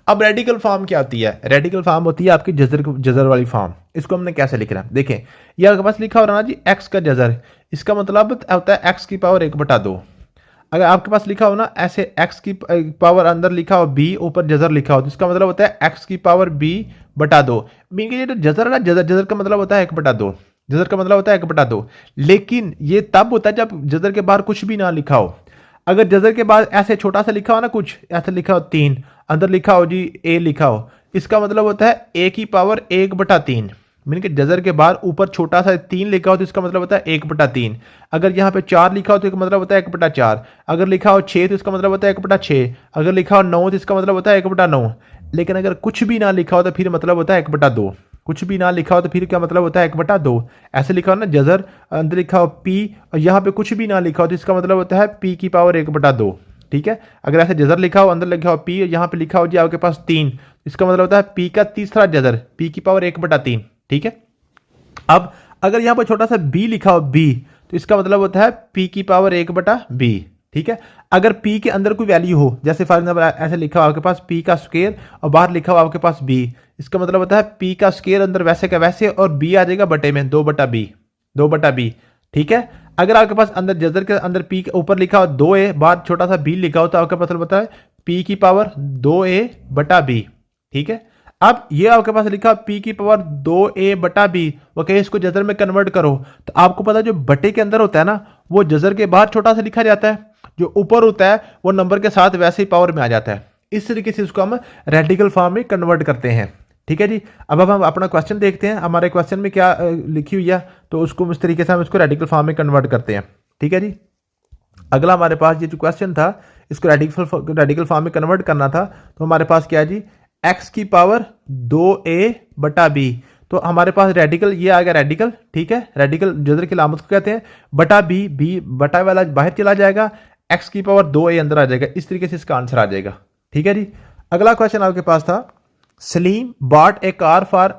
अब रेडिकल फॉर्म क्या होती है, रेडिकल फॉर्म होती है आपकी जजर वाली फॉर्म। इसको हमने कैसे लिखना है, देखें ये आपके पास लिखा हो रहा है ना जी x का जजर, इसका मतलब होता है x की पावर 1/2। अगर आपके पास लिखा हो ना ऐसे x की पावर अंदर लिखा हो b, ऊपर जजर लिखा हो, तो इसका मतलब होता है x की पावर b/2। मीन के ये जजर है ना, जजर का मतलब होता है 1/2, जजर का मतलब होता है 1/2। लेकिन ये तब होता है जब जजर के बाहर कुछ भी ना लिखा हो। अगर जजर के बाद ऐसे छोटा सा लिखा हो ना, कुछ ऐसे लिखा हो 3, अंदर लिखा हो जी a लिखा हो, इसका मतलब होता है a की पावर 1/3। मीन के जजर के बाद ऊपर छोटा सा 3 लिखा हो तो इसका मतलब होता है 1/3। अगर यहाँ पे 4 लिखा हो तो इसका मतलब होता है 1/4। अगर लिखा हो 6 तो इसका मतलब होता है 1/6। अगर लिखा हो 9 तो इसका मतलब होता है 1/9। लेकिन अगर कुछ भी ना लिखा हो तो फिर मतलब होता है 1/2। कुछ भी ना लिखा हो तो फिर क्या मतलब होता है 1/2। ऐसे लिखा हो ना जजर, अंदर लिखा हो p और यहाँ पे कुछ भी ना लिखा हो तो इसका मतलब होता है p की पावर 1/2, ठीक है। अगर ऐसे जजर लिखा हो, अंदर लिखा हो p और यहाँ पे लिखा हो जी आपके पास 3, इसका मतलब होता है p का तीसरा जजर, p की पावर 1/3, ठीक है। अब अगर यहाँ पर छोटा सा b लिखा हो b, तो इसका मतलब होता है p की पावर 1/b, ठीक है। अगर p के अंदर कोई वैल्यू हो, जैसे फॉर एग्जाम्पल ऐसे लिखा हो आपके पास p का स्क्वायर और बाहर लिखा हो आपके पास b, इसका मतलब होता है p का स्क्वायर अंदर वैसे का वैसे और b आ जाएगा बटे में 2/b, ठीक है। अगर आपके पास अंदर जजर के अंदर p के ऊपर लिखा हो 2a, बाहर छोटा सा b लिखा हो, तो आपका मतलब होता है p की पावर 2a/b, ठीक है। अब ये आपके पास लिखा p की पावर 2a/b, वो कहे इसको जजर में कन्वर्ट करो, तो आपको पता है जो बटे के अंदर होता है ना, वो जजर के बाहर छोटा सा लिखा जाता है, जो ऊपर होता है वो नंबर के साथ वैसे ही पावर में आ जाता है। इस तरीके से इसको हम रेडिकल फॉर्म में कन्वर्ट करते हैं, ठीक है जी। अब हम अपना क्वेश्चन देखते हैं, हमारे क्वेश्चन में क्या लिखी हुई है, तो उसको इस तरीके से हम इसको रेडिकल फॉर्म में कन्वर्ट करते हैं, ठीक है जी। अगला हमारे पास ये जो क्वेश्चन था, इसको रेडिकल फॉर्म में कन्वर्ट करना था, तो हमारे पास क्या है जी x की पावर 2a/b। तो हमारे पास रेडिकल ये आ गया रेडिकल, ठीक है। रेडिकल जजर की लामत को कहते हैं, बटा b बटा वाला बाहर चला जाएगा, x की पावर 2a अंदर आ जाएगा। इस तरीके से इसका आंसर आ जाएगा, ठीक है जी। अगला क्वेश्चन आपके पास था, Salim bot A car for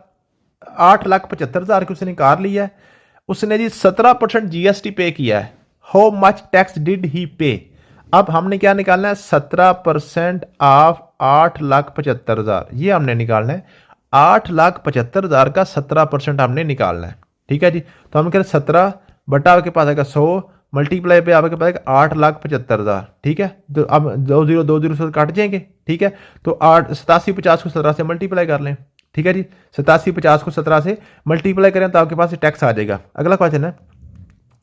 8,75,000 की उसने कार ली है, उसने जी 17% जीएसटी पे किया है। How much tax did he पे। अब हमने क्या निकालना है, 17% ऑफ 8,75,000, ये हमने निकालना है। 8,75,000 का 17% हमने निकालना है। ठीक है जी, तो हम कह रहे 17 बटा आपके पास आएगा 100 मल्टीप्लाई पे आपके पास 8,75,000। ठीक है, तो अब 2 0 से काट जाएंगे। ठीक है, तो 8750 को 17 से मल्टीप्लाई कर लें। ठीक है जी, 8750 को 17 से मल्टीप्लाई करें तो आपके पास टैक्स आ जाएगा। अगला क्वेश्चन है,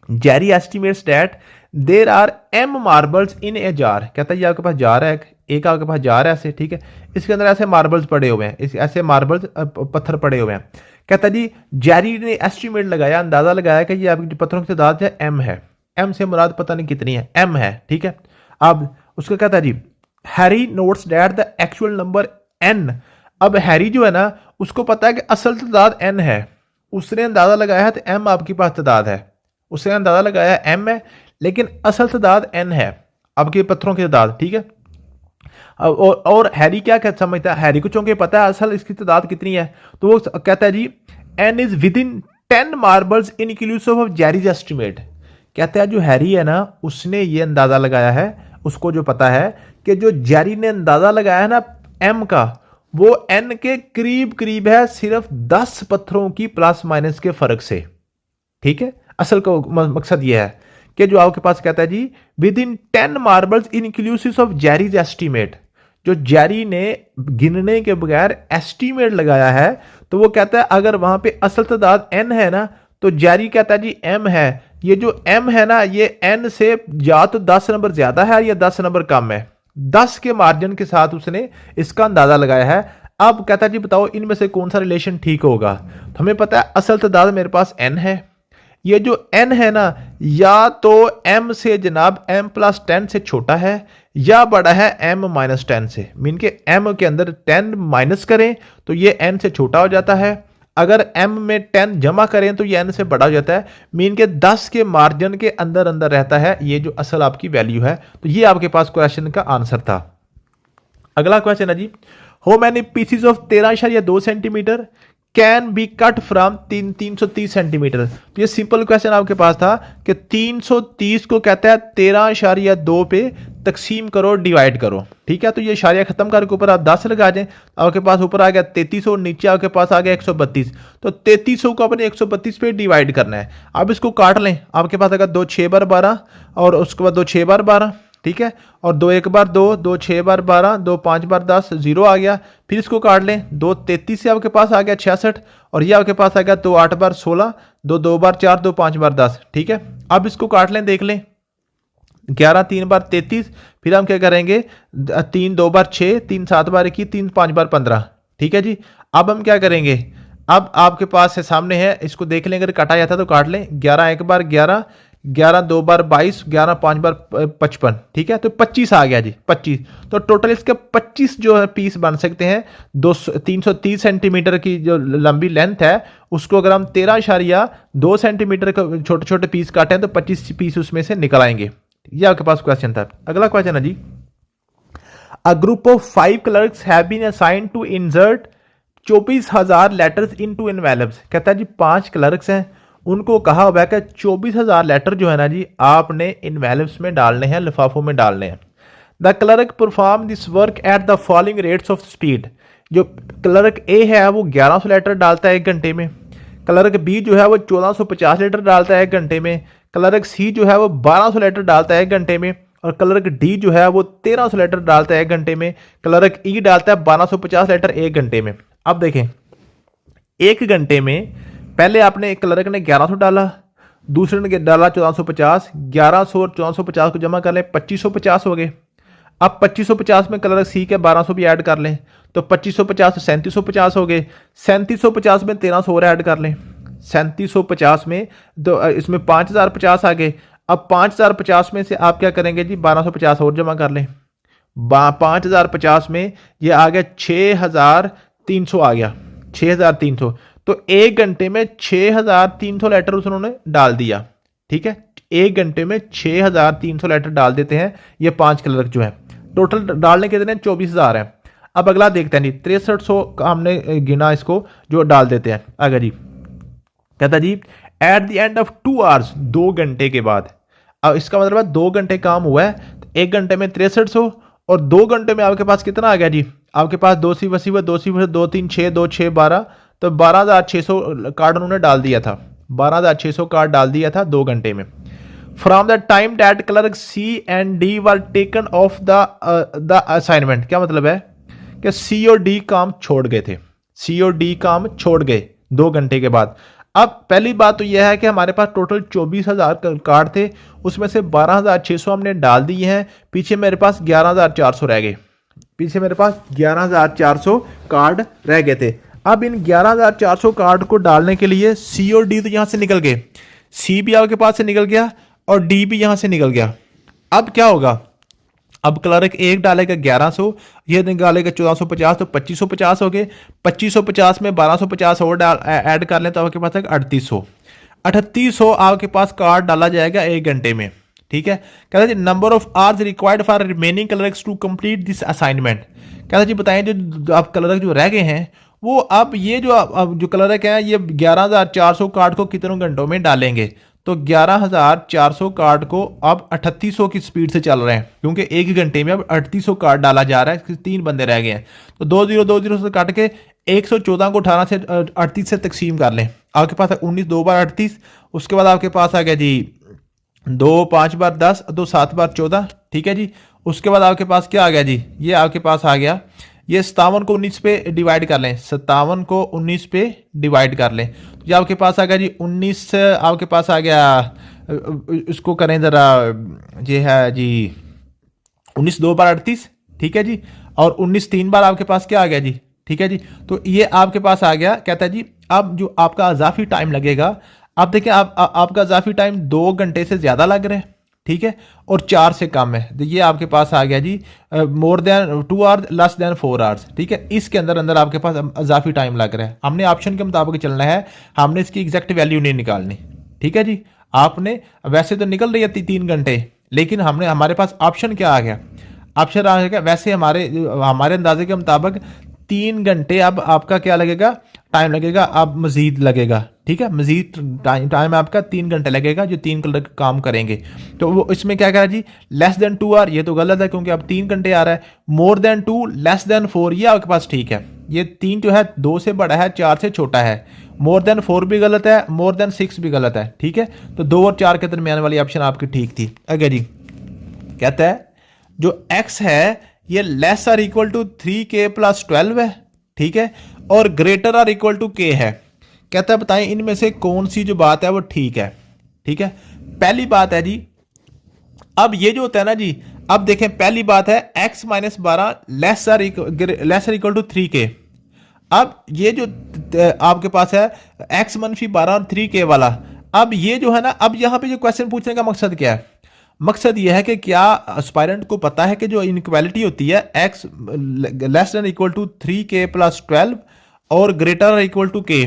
Jerry estimates that there are M marbles in a jar. कहता है ये आपके पास जार है, एक आपके पास जार है ऐसे। ठीक है, इसके अंदर ऐसे मार्बल्स पड़े हुए हैं, ऐसे मार्बल्स पत्थर पड़े हुए हैं। कहता है जी जेरी ने एस्टिमेट लगाया, अंदाजा लगाया कि ये आपकी पत्थरों की तादाद है एम है। एम से मुराद पता नहीं कितनी है, एम है। ठीक है, अब उसका कहता है जी Harry notes that the actual number N. अब हैरी जो है ना उसको पता है कि असल तादाद एन है, उसने अंदाजा लगाया है तो एम आपके पास तादाद है। उसने अंदाजा लगाया एम है लेकिन असल तादाद एन है आपके पत्थरों की तादाद। ठीक है, और हैरी क्या समझता है, हैरी को चूंकि पता है असल इसकी तादाद कितनी है, तो वो कहता है जी N is within 10 marbles inclusive of Jerry's estimate. कहता है जो हैरी है ना उसने ये अंदाजा लगाया है, उसको जो पता है कि जो जेरी ने अंदाजा लगाया है ना एम का, वो एन के करीब करीब है, सिर्फ 10 पत्थरों की प्लस माइनस के फर्क से। ठीक है, असल का मकसद यह है कि जो आपके पास कहता है जी within 10 marbles inclusive of Jerry's estimate, जो जेरी ने गिनने के बगैर एस्टीमेट लगाया है, तो वो कहता है अगर वहां पे असल तादाद एन है ना तो जेरी कहता है जी एम है। ये जो एम है ना ये एन से या तो 10 नंबर ज्यादा है या 10 नंबर कम है। 10 के मार्जिन के साथ उसने इसका अंदाजा लगाया है। अब कहता है जी बताओ इनमें से कौन सा रिलेशन ठीक होगा। तो हमें पता है असल तादाद मेरे पास एन है, ये जो n है ना या तो m से जनाब m प्लस 10 से छोटा है या बड़ा है m माइनस 10 से। मीन के m के अंदर 10 माइनस करें तो ये n से छोटा हो जाता है, अगर m में 10 जमा करें तो ये n से बड़ा हो जाता है। मीन के 10 के मार्जिन के अंदर अंदर रहता है ये जो असल आपकी वैल्यू है। तो ये आपके पास क्वेश्चन का आंसर था। अगला क्वेश्चन है जी how many pieces of 13.2 centimetre can be cut from 330 centimetre. तो ये सिंपल क्वेश्चन आपके पास था कि 330 को कहता है 13.2 पे तकसीम करो, डिवाइड करो। ठीक है, तो ये इशारिया खत्म करके ऊपर आप 10 लगा दें, आपके पास ऊपर आ गया 3300, नीचे आपके पास आ गया 132। तो 3300 को अपने 132 पे डिवाइड करना है। अब इसको काट लें, आपके पास आएगा 2 6 बार 12 और उसके बाद 2 6 बार 12। ठीक है, और 2 1 बार 2, 2 6 बार 12, 2 5 बार 10, 0 आ गया। फिर इसको काट लें, 2 33 से आपके पास आ गया 66 और ये आपके पास आ गया 2 8 बार 16, 2 2 बार 4, 2 5 बार 10। ठीक है, अब इसको काट लें, देख लें 11 3 बार 33, फिर हम क्या करेंगे 3 2 बार 6, 3 7 बार 21, 3 5 बार 15। ठीक है जी, अब हम क्या करेंगे, अब आपके पास है सामने है, इसको देख लें, अगर काटा जाता तो काट लें। 11 1 बार 11, 11 2 बार 22, 11 5 बार 55। ठीक है, तो 25 आ गया जी 25। तो टोटल इसके 25 जो है पीस बन सकते हैं। 330 सेंटीमीटर की जो लंबी लेंथ है उसको अगर हम 13.2 सेंटीमीटर का छोटे छोटे पीस काटें तो 25 पीस उसमें से निकल आएंगे। ये आपके पास क्वेश्चन था। अगला क्वेश्चन है जी a group of 5 clerks have been assigned to insert 24,000 letters into envelopes. कहता है जी 5 क्लर्क्स हैं, उनको कहा हुआ है कि 24,000 लेटर जो है ना जी आपने इनवेलप्स में डालने हैं, लिफाफों में डालने हैं। The clerk perform this work at the following rates of speed. जो क्लर्क ए है वो 1100 लेटर डालता है 1 घंटे में, क्लर्क बी जो है वो 1450 लेटर डालता है 1 घंटे में, क्लर्क सी जो है वो 1200 लेटर डालता है 1 घंटे में, और क्लर्क डी जो है वो 1300 लेटर डालता है 1 घंटे में, क्लर्क ई डालता है 1250 लेटर 1 घंटे में। अब देखें 1 घंटे में पहले आपने एक क्लर्क ने 1100 डाला, दूसरे ने डाला 1450, 1100 और 1450 को जमा कर लें 2550 हो गए। अब 2550 में क्लर्क सी के 1200 भी ऐड कर लें तो 2550 से 3750 हो गए। 3750 में 1300 और ऐड कर लें, 3750 में तो इसमें 5050 आ गए। अब 5050 में से आप क्या करेंगे जी 1250 और जमा कर लें। 5050 में ये आ गया 6300 आ गया 6300। तो 1 घंटे में 6300 लेटर उन्होंने डाल दिया। ठीक है, 1 घंटे में 6300 लेटर डाल देते हैं ये 5 क्लर्क जो है। टोटल डालने के कितने 24,000 हैं। अब अगला देखते हैं जी 6300 हमने गिना इसको जो डाल देते हैं। अगर जी कहता जी at the end of 2 hours 2 घंटे के बाद अब इसका मतलब है 2 घंटे काम हुआ है तो 1 घंटे में 6300 और 2 घंटे में आपके पास कितना आ गया जी, आपके पास 2 सी वसी 2 सी 2 3 6 2 6 12, तो 12,600 कार्ड उन्होंने डाल दिया था, 12,600 कार्ड डाल दिया था 2 घंटे में। From the time that clerk C and D were taken off the assignment, क्या मतलब है कि सी और डी काम छोड़ गए थे, सी और डी काम छोड़ गए 2 घंटे के बाद। अब पहली बात तो यह है कि हमारे पास टोटल 24,000 कार्ड थे, उसमें से 12,600 हमने डाल दिए हैं, पीछे मेरे पास 11,400 रह गए, पीछे मेरे पास 11,400 कार्ड रह गए थे। अब इन 11,400 कार्ड को डालने के लिए सी और डी तो यहां से निकल गए, सी भी आपके पास से निकल गया और डी भी यहां से निकल गया। अब क्या होगा, अब क्लर्क एक डालेगा 1100, ये निकालेगा 1450, तो 2550 हो गए, 2550 में 1250 और ऐड कर लें तो आपके पास 3800, 3800 आपके पास कार्ड डाला जाएगा 1 घंटे में। ठीक है, कहता जी number of hours required for remaining clerks to complete this assignment. कहता जी बताएं जो आप क्लर्क जो रह गए हैं वो अब ये जो क्लर्क है ये 11,400 कार्ड को कितनों घंटों में डालेंगे, तो 11,400 कार्ड को अब 3800 की स्पीड से चल रहे हैं, क्योंकि 1 घंटे में अब 3800 कार्ड डाला जा रहा है, 3 बंदे रह गए हैं, तो 2020 से काट के 114 को 18 से 38 से तकसीम कर लें, आपके पास 19 2 बार 38, उसके बाद आपके पास आ गया जी 2 5 बार 10, 2 7 बार 14, ठीक है जी। उसके बाद आपके पास क्या आ गया जी, ये आपके पास आ गया, ये 57 को 19 पे डिवाइड कर लें, 57 को 19 पे डिवाइड कर लें, तो ये आपके पास आ गया जी 19, आपके पास आ गया, इसको करें ज़रा, ये है जी 19 2 बार 38, ठीक है जी, और 19 3 बार आपके पास क्या आ गया जी, ठीक है जी। तो ये आपके पास आ गया, कहता है जी अब जो आपका इजाफी टाइम लगेगा, आप देखें आपका इजाफी टाइम 2 घंटे से ज़्यादा लग रहा है, ठीक है, और 4 से कम है, तो ये आपके पास आ गया जी more than 2 hours less than 4 hours, ठीक है। इसके अंदर अंदर आपके पास इजाफी टाइम लग रहा है, हमने ऑप्शन के मुताबिक चलना है, हमने इसकी एग्जैक्ट वैल्यू नहीं निकालनी, ठीक है जी। आपने वैसे तो निकल रही है 3 घंटे, लेकिन हमारे पास ऑप्शन क्या आ गया, ऑप्शन आ गया वैसे हमारे अंदाजे के मुताबिक 3 घंटे अब आपका क्या लगेगा, टाइम लगेगा, अब मजीद लगेगा, ठीक है, मजीद टाइम आपका 3 घंटे लगेगा जो 3 क्लर्क काम करेंगे। तो वो इसमें क्या करा जी, लेस देन 2 आवर, ये तो गलत है क्योंकि अब 3 घंटे आ रहा है, मोर देन 2 लेस देन 4, ये आपके पास ठीक है, ये 3 जो है 2 से बड़ा है 4 से छोटा है, मोर देन 4 भी गलत है, मोर देन 6 भी गलत है, ठीक है। तो 2 और 4 के दरमियान वाली ऑप्शन आपकी ठीक थी। अगर जी कहता है जो x है ये less or equal to 3k plus 12 है, ठीक है, और greater or equal to k है, कहता है बताएं इनमें से कौन सी जो बात है वो ठीक है, ठीक है। पहली बात है जी, अब ये जो होता है ना जी, अब देखें पहली बात है x minus 12 less or equal to 3k। अब ये जो आपके पास है x मनफी 12 और 3k वाला, अब ये जो है ना, अब यहां पे जो क्वेश्चन पूछने का मकसद क्या है, मकसद यह है कि क्या एस्पायरेंट को पता है कि जो इनइक्वालिटी होती है x less than equal to 3k plus 12 और ग्रेटर इक्वल टू k,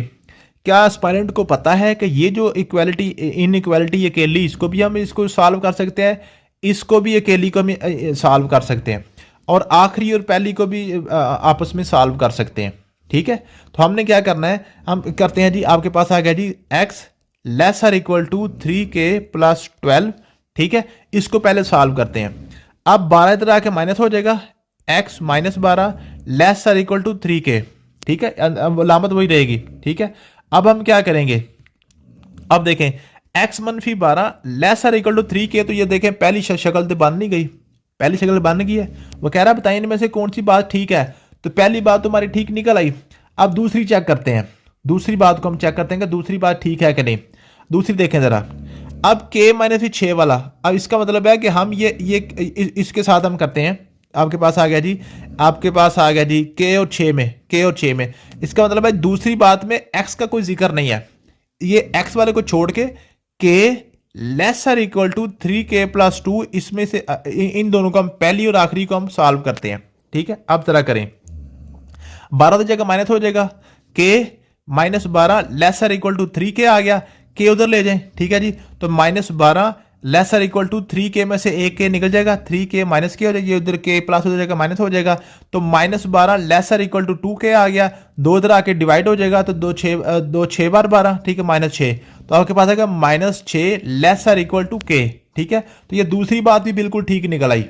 क्या एस्पायरेंट को पता है कि ये जो इक्वालिटी इनइक्वालिटी अकेली, इसको भी हम इसको सॉल्व कर सकते हैं, इसको भी अकेली को भी सॉल्व कर सकते हैं, और आखिरी और पहली को भी आपस में सॉल्व कर सकते हैं, ठीक है। तो हमने क्या करना है, हम करते हैं जी, आपके पास आ गया जी x less or equal to 3k plus 12, ठीक है, इसको पहले सॉल्व करते हैं। अब 12 इधर आके माइनस हो जाएगा, x minus 12 less or equal to 3k, ठीक है, अलामत वही रहेगी, ठीक है। अब हम क्या करेंगे, अब देखें x मनफी 12 less or equal to 3k, तो ये देखें पहली शक्ल तो बन नहीं गई, पहली शक्ल बन गई है, वो कह रहा है बताइए इनमें से कौन सी बात ठीक है, तो पहली बात तो हमारी ठीक निकल आई। अब दूसरी चेक करते हैं, दूसरी बात को हम चेक करते हैं कि दूसरी बात ठीक है कि नहीं। दूसरी देखें जरा, अब k माइनस 6 वाला, अब इसका मतलब है कि हम ये इसके साथ हम करते हैं, आपके पास आ गया जी, आपके पास आ गया जी k और 6 में, k और 6 में, इसका मतलब है दूसरी बात में x का कोई जिक्र नहीं है, ये x वाले को छोड़ के k less or equal to 3k plus 2, इसमें से इन दोनों को हम पहली और आखिरी को हम सॉल्व करते हैं, ठीक है। अब जरा करें, 12 तो जगह माइनस हो जाएगा, k minus 12 less or equal to 3k आ गया, k उधर ले जाएं, ठीक है जी, तो minus 12 less or equal to 3k में से एक k निकल जाएगा, 3k माइनस k हो जाएगी, उधर k प्लस हो जाएगा, माइनस हो जाएगा, तो minus 12 less or equal to 2k आ गया, 2 इधर आके डिवाइड हो जाएगा, तो 2 6 बार 12, ठीक है, माइनस 6, तो आपके पास आएगा minus 6 less or equal to k, ठीक है। तो ये दूसरी बात भी बिल्कुल ठीक निकल आई,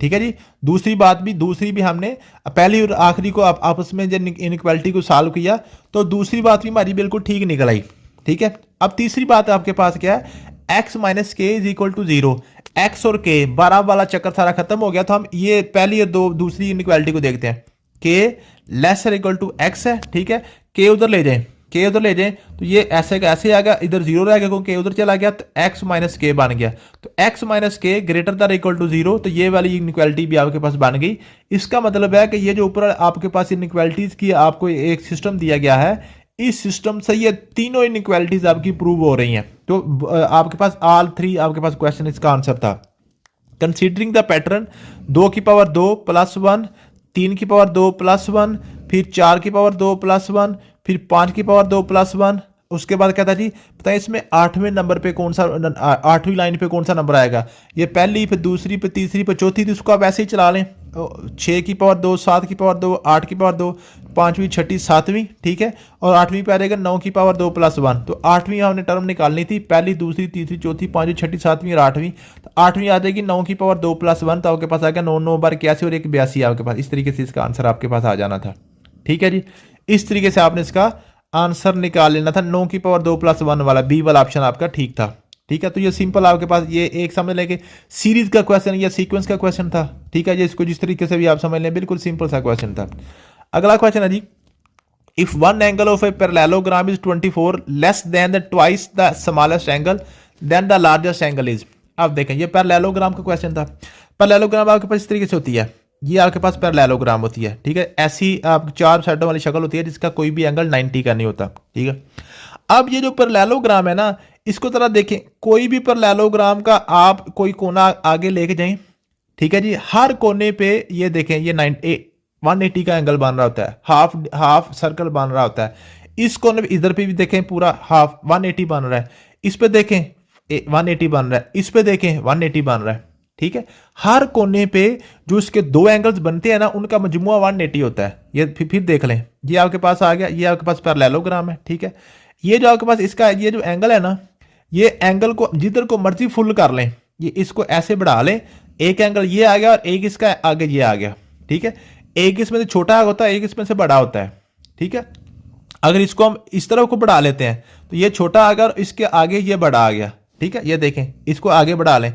ठीक है जी। दूसरी भी हमने पहली और आखिरी को आपस में जब इनइक्वालिटी को सॉल्व किया तो दूसरी बात भी हमारी बिल्कुल ठीक निकल आई, ठीक है। अब तीसरी बात आपके पास क्या है, x माइनस के इज इक्वल टू 0। एक्स और के 12 वाला चक्कर सारा खत्म हो गया। तो हम ये पहली और दूसरी इनइक्वालिटी को देखते हैं। के लेसर इक्वल टू एक्स है, ठीक है। के उधर ले जाएं तो ये ऐसे का ऐसे आएगा, इधर 0 रहेगा क्योंकि उधर चला गया, तो x माइनस के बन गया। तो x माइनस के ग्रेटर दैन इक्वल टू 0, तो ये वाली इनइक्वालिटी भी आपके पास बन गई। इसका मतलब है कि ये जो ऊपर आपके पास इनइक्वालिटीज की आपको एक सिस्टम दिया गया है, इस सिस्टम से ये तीनों इनइक्वालिटीज आपकी प्रूव हो रही हैं। तो आपके पास ऑल 3 आपके पास क्वेश्चन इसका आंसर था। कंसीडरिंग द पैटर्न 2 की पावर 2 प्लस 1, 3 की पावर 2 प्लस 1, फिर 4 की पावर 2 प्लस 1, फिर 5 की पावर 2 प्लस 1। उसके बाद क्या था जी, बताइए इसमें 8वें नंबर पे कौन सा, 8वीं लाइन पे कौन सा नंबर आएगा। ये पहली पे, दूसरी पे, तीसरी पे, चौथी, तो उसको आप ऐसे ही चला लें। 6 की पावर 2, 7 की पावर 2, 8 की पावर 2, 5वीं, 6ठी, 7वीं, ठीक है। और 8वीं पे आ जाएगा 9 की पावर 2 प्लस 1। तो 8वीं हमने टर्म निकालनी थी, पहली, दूसरी, तीसरी, चौथी, 5वीं, 6ठी, 7वीं और 8वीं। तो 8वीं आ जाएगी 9 की पावर 2 प्लस 1, तो आपके पास आ गया 9 9 बार 81 और 1 82 आपके पास। इस तरीके से इसका आंसर आपके पास आ जाना था, ठीक है जी। इस तरीके से आपने इसका आंसर निकाल लेना था। 9 की पावर 2 प्लस 1 वाला बी वाला ऑप्शन आपका ठीक था, ठीक है। तो ये सिंपल आपके पास ये एक समझ लें कि सीरीज का क्वेश्चन या सीक्वेंस का क्वेश्चन था, ठीक है जी। इसको जिस तरीके से भी आप समझ लें, बिल्कुल सिंपल सा क्वेश्चन था। अगला क्वेश्चन है जी, if one angle of a parallelogram is 24 less than the twice the smallest angle then the largest angle is. अब देखें, ये पैरेललोग्राम का क्वेश्चन था। पैरेललोग्राम आपके पास इस तरीके से होती है, ये आपके पास पैरेललोग्राम होती है, ठीक है। ऐसी आप 4 साइडों वाली शक्ल होती है जिसका कोई भी एंगल 90 का नहीं होता, ठीक है। अब ये जो पैरेललोग्राम है ना, इसको जरा देखें, कोई भी पैरेललोग्राम का आप कोई कोना आगे लेके जाएं, ठीक है जी। हर कोने पे ये देखें, ये 180 का एंगल बन रहा होता है, हाफ सर्कल बन रहा होता है। इस कोने पे, इधर पे भी देखें, पूरा हाफ 180 बन रहा है। इस पे देखें 180 बन रहा है, इस पे देखें 180 बन रहा है, ठीक है। हर कोने पे जो इसके 2 एंगल्स बनते हैं ना, उनका मजमुआ 180 होता है। ये फिर देख लें, ये आपके पास आ गया, ये आपके पास पैरेललोग्राम है, ठीक है। ये जो आपके पास इसका ये जो एंगल है ना, ये एंगल को जिधर को मर्जी फुल कर लें, ये इसको ऐसे बढ़ा लें, एक एंगल ये आ गया और एक इसका आगे ये आ गया, ठीक है। एक इसमें से छोटा होता है, एक इसमें से बड़ा होता है, ठीक है। अगर इसको हम इस तरफ को बढ़ा लेते हैं तो ये छोटा आ गया और इसके आगे ये बड़ा आ गया, ठीक है। ये देखें, इसको आगे बढ़ा लें,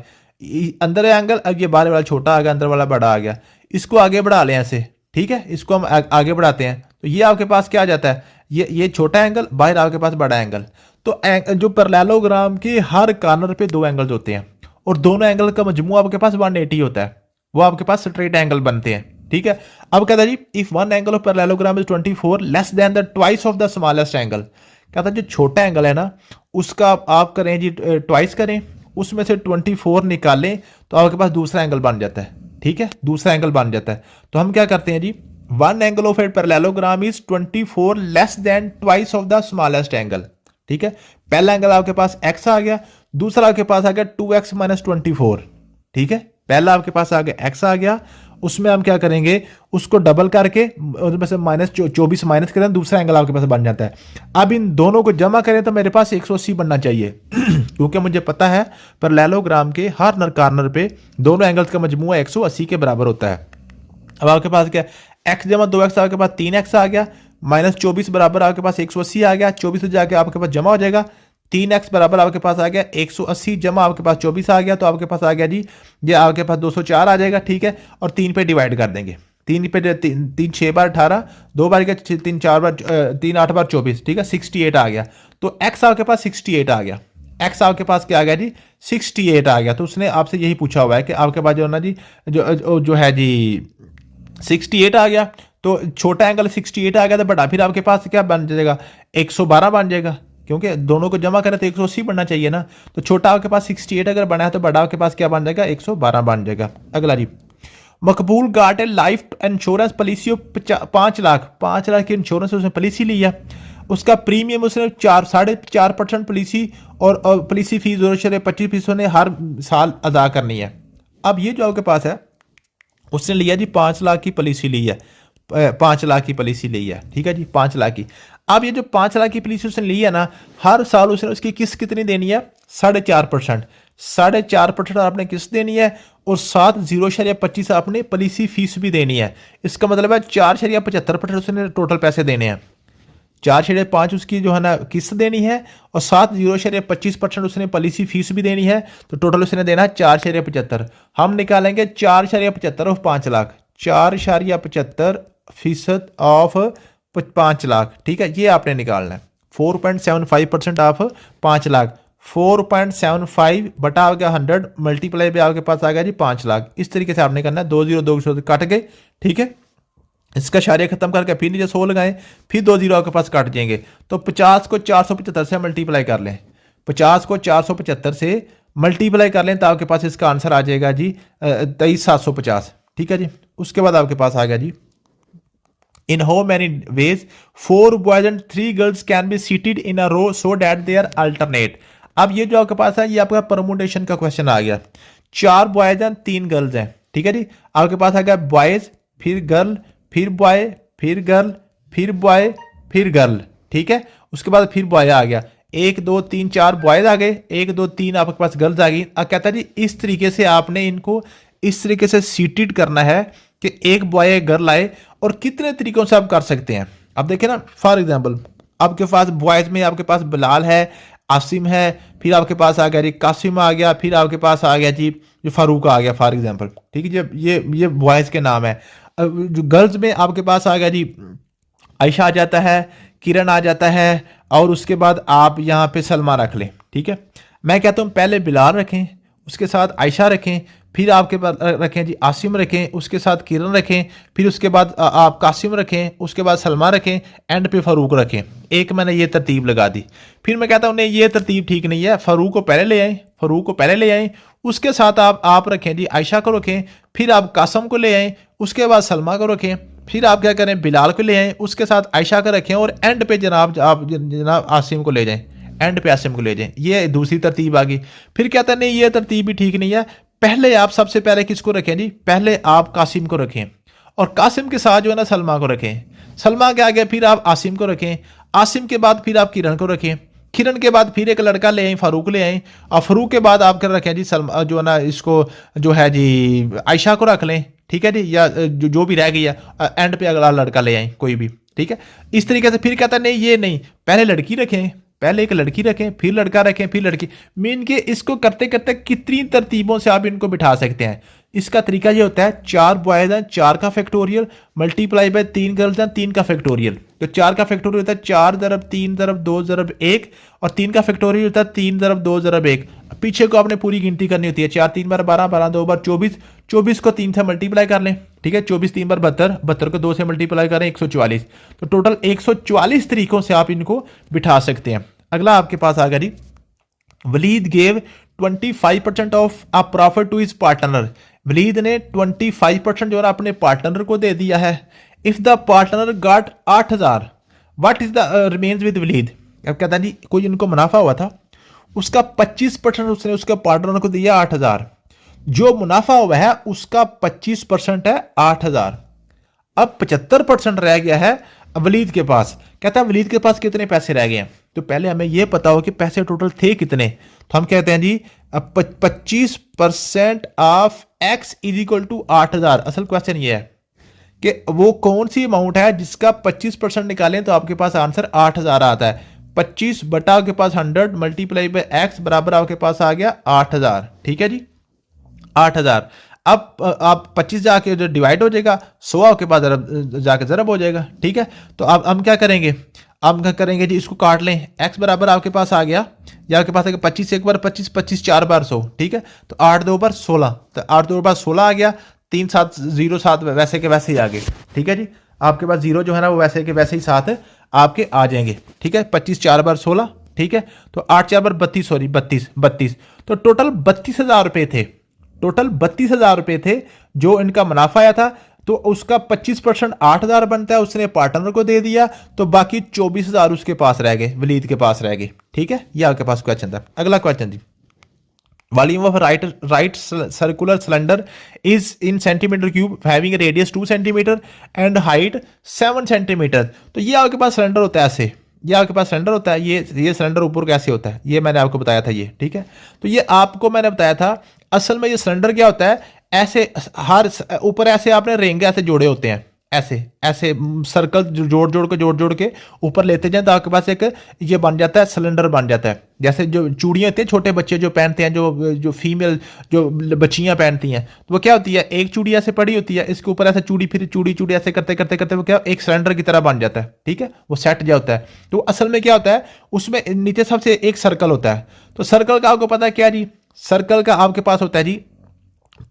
अंदर एंगल, अब ये बाहर वाला छोटा आ गया, अंदर वाला बड़ा आ गया। इसको आगे बढ़ा लें ऐसे, ठीक है। इसको हम आगे बढ़ाते हैं तो ये आपके पास क्या आ जाता है, ये छोटा एंगल, बाहर आपके पास बड़ा एंगल। तो जो पैरेललोग्राम के हर कॉर्नर पे 2 एंगल्स होते हैं और दोनों एंगल का मजमूआ आपके पास 180 होता है, वो आपके पास स्ट्रेट एंगल बनते हैं, ठीक है। अब कहता है जी, if one angle of parallelogram is 24 less than the twice of the smallest angle. कहता है जो छोटा एंगल है ना, उसका आप करें जी ट्वाइस करें, उसमें से 24 निकालें तो आपके पास दूसरा एंगल बन जाता है, ठीक है। दूसरा एंगल बन जाता है। तो हम क्या करते हैं जी, one angle of a parallelogram is 24 less than twice of the smallest angle, ठीक है। पहला एंगल आपके पास x आ गया, दूसरा आपके पास आ गया 2x माइनस 24, ठीक है। पहला आपके पास आ गया x आ गया, उसमें हम क्या करेंगे, उसको डबल करके उसमें से -24 माइनस करें, दूसरा एंगल आपके पास बन जाता है। अब इन दोनों को जमा करें तो मेरे पास 180 बनना चाहिए क्योंकि मुझे पता है पैरेललोग्राम के हर कॉर्नर पे दोनों एंगल्स का मजमूआ 180 के बराबर होता है। अब आपके पास क्या, x जमा 2x आपके पास 3x आ गया, -24 बराबर आपके पास 180 आ गया, 24 से जाके आपके पास जमा हो जाएगा, 3x बराबर आपके पास आ गया 180 जमा आपके पास 24 आ गया, तो आपके पास आ गया जी, ये आपके पास 204 आ जाएगा, ठीक है। और 3 पे डिवाइड कर देंगे, 3 पे 3 6 बार 18, 2 बार 3 4 बार 3 8 बार 24, ठीक है। 68 आ गया, तो x आपके पास 68 आ गया, x आपके पास क्या आ गया जी, 68 आ गया। तो उसने आपसे यही पूछा हुआ है कि आपके पास जो ना जी जो है जी 68 आ गया, तो छोटा एंगल 68 आ गया, तो बड़ा फिर आपके पास क्या बन जाएगा, 112 बन जाएगा, क्योंकि दोनों को जमा करें तो 180 बनना चाहिए ना। तो छोटा आपके पास 68 अगर बना है तो बड़ा आपके पास क्या बन जाएगा, 112 बन जाएगा। अगला जी, Maqbool got a life insurance policy 5 lakh की इंश्योरेंस उसने पॉलिसी लिया, उसका प्रीमियम उसने 4.5% पॉलिसी और पॉलिसी फीस 25% ने हर साल अदा करनी है। अब ये जो आपके पास है, उसने लिया जी 5 लाख की पॉलिसी ली है, 5 लाख की पॉलिसी ली है, ठीक है जी, 5 लाख की। अब ये जो 5 लाख की पॉलिसी उसने ली है ना, हर साल उसने उसकी किस्त कितनी देनी है, 4.5%, 4.5% आपने किस्त देनी है और 7.025 आपने पॉलिसी फीस भी देनी है। इसका मतलब है 4.75% उसने टोटल पैसे देने हैं। 4.5 उसकी जो है ना किस्त देनी है और 7.025% उसने पॉलिसी फीस भी देनी है, तो टोटल उसने देना है 4.75। हम निकालेंगे 4.75 ऑफ 5 लाख, 4.75% ऑफ 5 लाख, ठीक है, ये आपने निकालना है। 4.75% ऑफ 5 लाख, 4.75 बटा आ गया 100 मल्टीप्लाई पे आपके पास आ गया जी 5 लाख। इस तरीके से आपने करना है, 2 कट गए, ठीक है। इसका शारिया खत्म करके फिर नीचे 100 लगाएं, फिर 2 जीरो आपके पास कट जाएंगे, तो 50 को 475 से मल्टीप्लाई कर लें, 50 को 475 से मल्टीप्लाई कर लें तो आपके पास इसका आंसर आ जाएगा जी 23,750, ठीक है जी। उसके बाद आपके पास आ गया जी in how many ways 4 boys and 3 girls can be seated in a row so that they are alternate. अब ये जो आपके पास है ये आपका परमुटेशन का क्वेश्चन आ गया। 4 बॉयज एंड 3 गर्ल्स हैं, ठीक है जी। आपके पास आ गया बॉयज फिर गर्ल फिर बॉय फिर गर्ल फिर बॉय फिर गर्ल, ठीक है। उसके बाद फिर बॉय आ गया, 1 2 3 4 बॉयज आ गए, 1 2 3 आपके पास गर्ल्स आ गई। अब कहता है जी इस तरीके से आपने इनको इस तरीके से सीटेड करना है कि एक बॉय एक गर्ल आए, और कितने तरीकों से आप कर सकते हैं। अब देखिए ना, फॉर एग्जांपल आपके पास बॉयज में आपके पास बिलाल है, आसिम है, फिर आपके पास आ गया जी कासिम आ गया, फिर आपके पास आ गया जी फारूक आ गया फॉर एग्जांपल, ठीक है जी। ये बॉयज के नाम है। जो गर्ल्स में आपके पास आ गया जी आयशा आ जाता है, किरण आ जाता है, और उसके बाद आप यहाँ पे सलमा रख लें, ठीक है। मैं कहता हूँ पहले बिलाल रखें, उसके साथ आयशा रखें, फिर आपके पास रखें जी आसिम रखें, उसके साथ किरण रखें, फिर उसके बाद आप कासिम रखें, उसके बाद सलमा रखें, एंड पे फारूक रखें। एक मैंने ये तरतीब लगा दी। फिर मैं कहता हूँ नहीं ये तरतीब ठीक नहीं है, फारूक को पहले ले आए, फारूक को पहले ले आए, उसके साथ आप रखें जी आयशा को रखें, फिर आप कासम को ले आए, उसके बाद सलमा को रखें, फिर आप क्या करें बिलाल को ले आए, उसके साथ आयशा को रखें, और एंड पे जनाब आसिम को ले जाएं, एंड पे आसिम को ले जाएं। ये दूसरी तरतीब आ गई। फिर कहता है नहीं ये तरतीब भी ठीक नहीं है, पहले आप सबसे पहले किसको रखें जी, पहले आप कासिम को रखें, और कासिम के साथ जो है ना सलमा को रखें, सलमा के आगे फिर आप आसिम को रखें, आसिम के बाद फिर आप किरण को रखें, किरण के बाद फिर एक लड़का ले आए फारूक ले आए, और फारूक के बाद आप कर रखें जी सलमा जो है ना इसको जो है जी आयशा को रख लें, ठीक है जी, या जो भी रह गई है एंड पे अगला लड़का ले आए कोई भी, ठीक है। इस तरीके से फिर कहता है नहीं ये नहीं, पहले लड़की रखें, पहले एक लड़की रखें, फिर लड़का रखें, फिर लड़की। मीन के इसको करते करते कितनी तरतीबों से आप इनको बिठा सकते हैं। इसका तरीका ये होता है 4 बॉयज हैं 4 का फैक्टोरियल मल्टीप्लाई बाय 3 गर्ल्स हैं 3 का फैक्टोरियल। तो 4 का फैक्टोरियल होता है 4 × 3 × 2 × 1, और 3 का फैक्टोरियल होता है 3 × 2 × 1। पीछे को आपने पूरी गिनती करनी होती है, 4 3 बार 12, 12 2 बार 24, 24 को 3 से मल्टीप्लाई कर लें, ठीक है। 24 3 बार 72, 72 को 2 से मल्टीप्लाई करें 144। तो टोटल 144 तरीकों से आप इनको बिठा सकते हैं। अगला आपके पास आ गया जी Waleed gave 25% of a profit to his partner. Waleed ने 25% जो है अपने पार्टनर को दे दिया है। If the partner got 8000 what is the remains with Walid. अब कहता है जी कोई इनको मुनाफा हुआ था, उसका 25% उसने उसके पार्टनर को दिया 8000, जो मुनाफा हुआ है उसका 25% है 8000। अब 75% रह गया है वलीद के पास। कहता है वलीद के पास कितने पैसे रह गए हैं, तो पहले हमें यह पता हो कि पैसे टोटल थे कितने। तो हम कहते हैं जी 25% of x is equal to 8000। असल क्वेश्चन ये है कि वो कौन सी अमाउंट है जिसका 25% निकालें तो आपके पास आंसर 8000 आता है। 25 बटा आपके पास 100 मल्टीप्लाई बाय x बराबर आपके पास आ गया 8000, ठीक है जी 8000। अब आप 25 जाके जो डिवाइड हो जाएगा 100 के बाद जाके ज़रब हो जाएगा, ठीक है। तो अब हम क्या करेंगे, हम क्या करेंगे जी इसको काट लें। x बराबर आपके पास आ गया, या आपके पास आ गया 25 एक बार 25, 25 4 बार 100, ठीक है। तो 8 2 बार 16, तो 8 2 बार 16 आ गया, 3 7 0 7 वैसे के वैसे ही आ गए, ठीक है जी। आपके पास जीरो जो है ना वो वैसे के वैसे ही साथ आपके आ जाएंगे, ठीक है। 25 4 बार 16, ठीक है। तो 8 4 बार 32, सॉरी 32। तो टोटल 32,000 रुपये थे, टोटल 32,000 रुपये थे जो इनका मुनाफा आया था। तो उसका 25% 8000 बनता है, उसने पार्टनर को दे दिया, तो बाकी 24,000 उसके पास रह गए, वलीद के पास रह गए, ठीक है। ये आपके पास क्वेश्चन था। अगला क्वेश्चन जी volume of right circular cylinder is in centimetre cube having radius 2 centimetre and height 7 centimetre. तो ये आपके पास सिलेंडर होता है ऐसे, ये आपके पास सिलेंडर होता है, ये सिलेंडर ऊपर कैसे होता है ये मैंने आपको बताया था ये, ठीक है। तो ये आपको मैंने बताया था असल में ये सिलेंडर क्या होता है, ऐसे हर ऊपर ऐसे आपने रेंगे ऐसे जोड़े होते हैं, ऐसे ऐसे सर्कल जोड़ के ऊपर लेते जाए तो आपके पास एक ये बन जाता है, सिलेंडर बन जाता है। जैसे जो चूड़ियाँ होती हैं छोटे बच्चे जो पहनते हैं, जो फीमेल जो बच्चियाँ पहनती हैं, तो वो क्या होती है, एक चूड़ी ऐसे पड़ी होती है, इसके ऊपर ऐसे चूड़ी फिर चूड़ी ऐसे करते करते करते वो क्या एक सिलेंडर की तरह बन जाता है, ठीक है, वो सेट जा होता है। तो असल में क्या होता है, उसमें नीचे सबसे एक सर्कल होता है। तो सर्कल का आपको पता है क्या जी, सर्कल का आपके पास होता है जी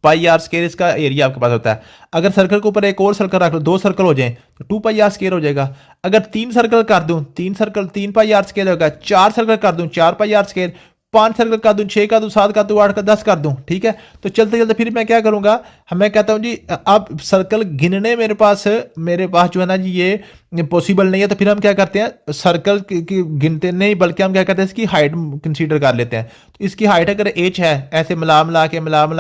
पाई आर स्केयर, इसका एरिया आपके पास होता है। अगर सर्कल के ऊपर एक और सर्कल रख लो, 2 सर्कल हो जाए तो 2 पाई आर स्केयर हो जाएगा। अगर 3 सर्कल कर दूं, 3 पाई आर स्केयर होगा। 4 सर्कल कर दूं, 4 पाई आर स्केयर। 5 सर्कल कर दूं, 6 कर दूं, 7 कर दूं, 8 कर 10 कर दूं, ठीक है। तो चलते चलते फिर मैं क्या करूंगा, मैं कहता हूं जी अब सर्कल गिनने मेरे पास जो है ना जी ये पॉसिबल नहीं है, तो फिर हम क्या करते हैं, सर्कल की गिनते नहीं बल्कि हम क्या करते हैं इसकी हाइट कंसीडर कर लेते हैं। तो इसकी हाइट अगर एच है, ऐसे मिला मिला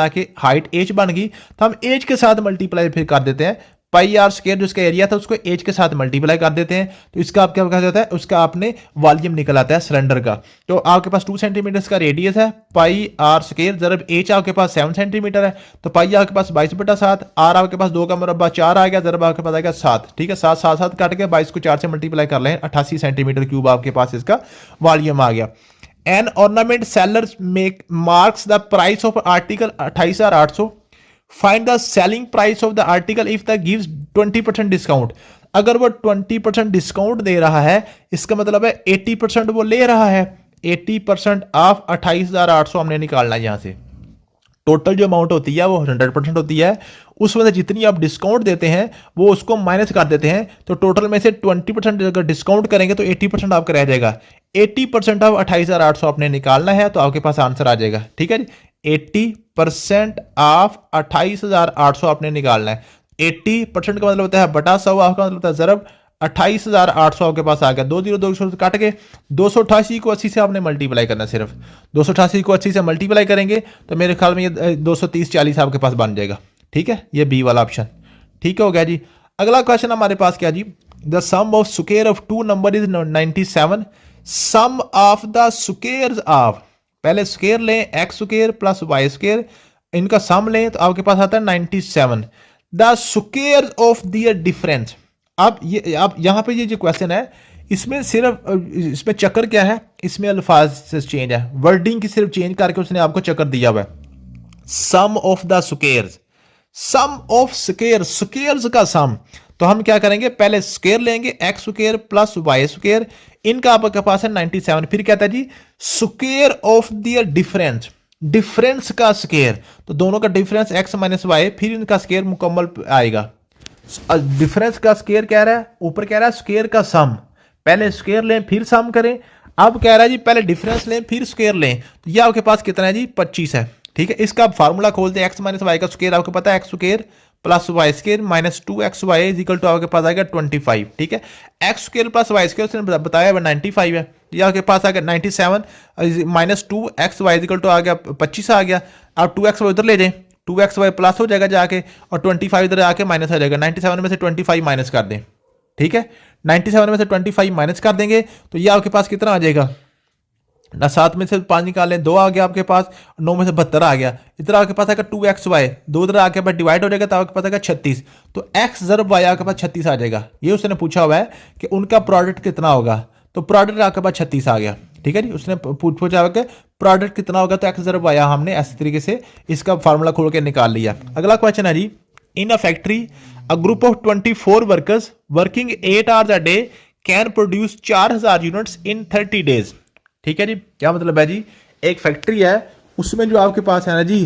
के हाइट एच बन गई, तो हम एच के साथ मल्टीप्लाई फिर कर देते हैं। पाई आर स्केयर जो इसका एरिया था उसको एच के साथ मल्टीप्लाई कर देते हैं, तो इसका आप क्या कहा जाता है, उसका आपने वॉल्यूम निकल आता है सिलेंडर का। तो आपके पास 2 सेंटीमीटर का रेडियस है, पाई आर स्केयर जरब एच आपके पास 7 सेंटीमीटर है, तो पाई आपके पास 22/7, आर आपके पास 2 का मुरब्बा 4 आ गया, जरब आपके पास आएगा 7, ठीक है। 7 7 7 काट के 22 को 4 से मल्टीप्लाई कर लें, 88 सेंटीमीटर क्यूब आपके पास इसका वॉल्यूम आ गया। N ornament sellers make marks the price of article 28,800। Find the selling price of the article if the gives 20% discount. अगर वो 20% डिस्काउंट दे रहा है, इसका मतलब है 80% वो ले रहा है। 80% ऑफ 28,800 हमने निकालना है यहां से। टोटल जो अमाउंट होती है वो 100% होती है, उसमें से जितनी आप डिस्काउंट देते हैं वो उसको माइनस कर देते हैं। तो टोटल में से 20% अगर डिस्काउंट करेंगे तो 80% आपका रह जाएगा। 80% ऑफ 28,800 आपने निकालना है, तो आपके पास आंसर आ जाएगा, ठीक है जी। 80% ऑफ 28,800 आपने निकालना है। 80% का मतलब होता है बटा 100, आपका मतलब होता है जरब 28,800 आपके पास आ गया। 2 काट के 288 को 80 से आपने मल्टीप्लाई करना, सिर्फ 288 को 80 से मल्टीप्लाई करेंगे तो मेरे ख्याल में ये 230-40 आपके पास बन जाएगा, ठीक है। ये बी वाला ऑप्शन ठीक हो गया जी। अगला क्वेश्चन हमारे पास क्या जी, the sum of square of 2 number is 97। Sum of the squares of, पहले स्क्वायर लें x square plus y square, इनका सम लें तो आपके पास आता है 97। The squares of their difference. अब ये आप यहां पे ये जो क्वेश्चन है इसमें सिर्फ इसमें चक्कर क्या है, इसमें अल्फाज से चेंज है, वर्डिंग की सिर्फ चेंज करके उसने आपको चक्कर दिया हुआ है। Sum of the squares, sum of square, squares का सम। तो हम क्या करेंगे, पहले स्क्वायर लेंगे x square plus y square, इनका आपके पास है 97। फिर कहता है जी square of their difference, difference का स्क्वायर, तो दोनों का डिफरेंस एक्स माइनस वाई, फिर इनका स्क्वायर मुकम्मल आएगा। डिफरेंस का स्क्वायर कह रहा है, ऊपर कह रहा है स्क्वायर का सम, पहले स्क्वायर लें फिर सम करें। अब कह रहा है जी पहले डिफरेंस लें फिर स्क्वायर लें, तो ये आपके पास कितना है जी 25 है, ठीक है। इसका आप फार्मूला खोलते हैं, एक्स माइनस वाई का स्क्वायर आपको पता है x square plus y square minus 2xy is equal to आपके पास आएगा 25, ठीक है। X square plus y square उसने बताया 95 है, ये आपके पास आ गया 97 minus 2xy is equal to आ गया 25 आ गया। आप 2xy उधर ले जाएं, 2xy प्लस हो जाएगा जाके, और 25 इधर आके माइनस आ जाएगा। 97 में से 25 माइनस कर दें, ठीक है। 97 में से 25 माइनस कर देंगे तो ये आपके पास कितना आ जाएगा ना, 7 में से 5 निकाल लें 2 आ गया आपके पास, 9 में से 72 आ गया। इधर आपके पास आएगा 2xy, 2 इधर आके पास डिवाइड हो जाएगा तो आपके पास आएगा 36। तो x ज़रब y आपके पास 36 आ जाएगा। ये उसने पूछा हुआ है कि उनका प्रोडक्ट कितना होगा, तो प्रोडक्ट आपके पास 36 आ गया, ठीक है जी। उसने पूछा हुआ कि प्रोडक्ट कितना होगा, तो x ज़रब y हमने ऐसे तरीके से इसका फार्मूला खोल के निकाल लिया। अगला क्वेश्चन है जी, in a factory a group of 24 workers working 8 hours a day can produce 4000 units in 30 days, ठीक है जी। क्या मतलब है जी, एक फैक्ट्री है उसमें जो आपके पास है ना जी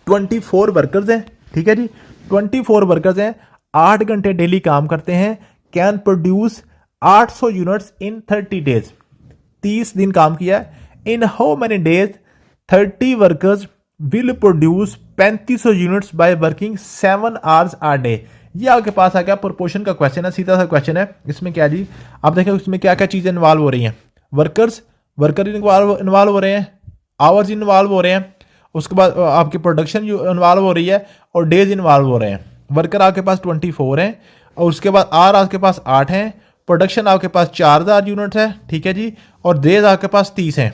24 वर्कर्स हैं, ठीक है जी। 24 वर्कर्स हैं, 8 घंटे डेली काम करते हैं, can produce 800 units in 30 days, 30 दिन काम किया। In how many days 30 workers will produce 3500 units by working 7 hours a day. ये आपके पास आ गया प्रोपोर्शन का क्वेश्चन है, सीधा सा क्वेश्चन है। इसमें क्या जी, आप देखें उसमें क्या क्या चीजें इन्वॉल्व हो रही हैं। वर्कर इन्वॉल्व हो रहे हैं, आवर्स इन्वॉल्व हो रहे हैं, उसके बाद आपकी प्रोडक्शन इन्वॉल्व हो रही है, और डेज इन्वॉल्व हो रहे हैं। वर्कर आपके पास 24 हैं, और उसके बाद आर आपके पास 8 हैं, प्रोडक्शन आपके पास 4000 यूनिट है, ठीक है जी, और डेज आपके पास 30 हैं।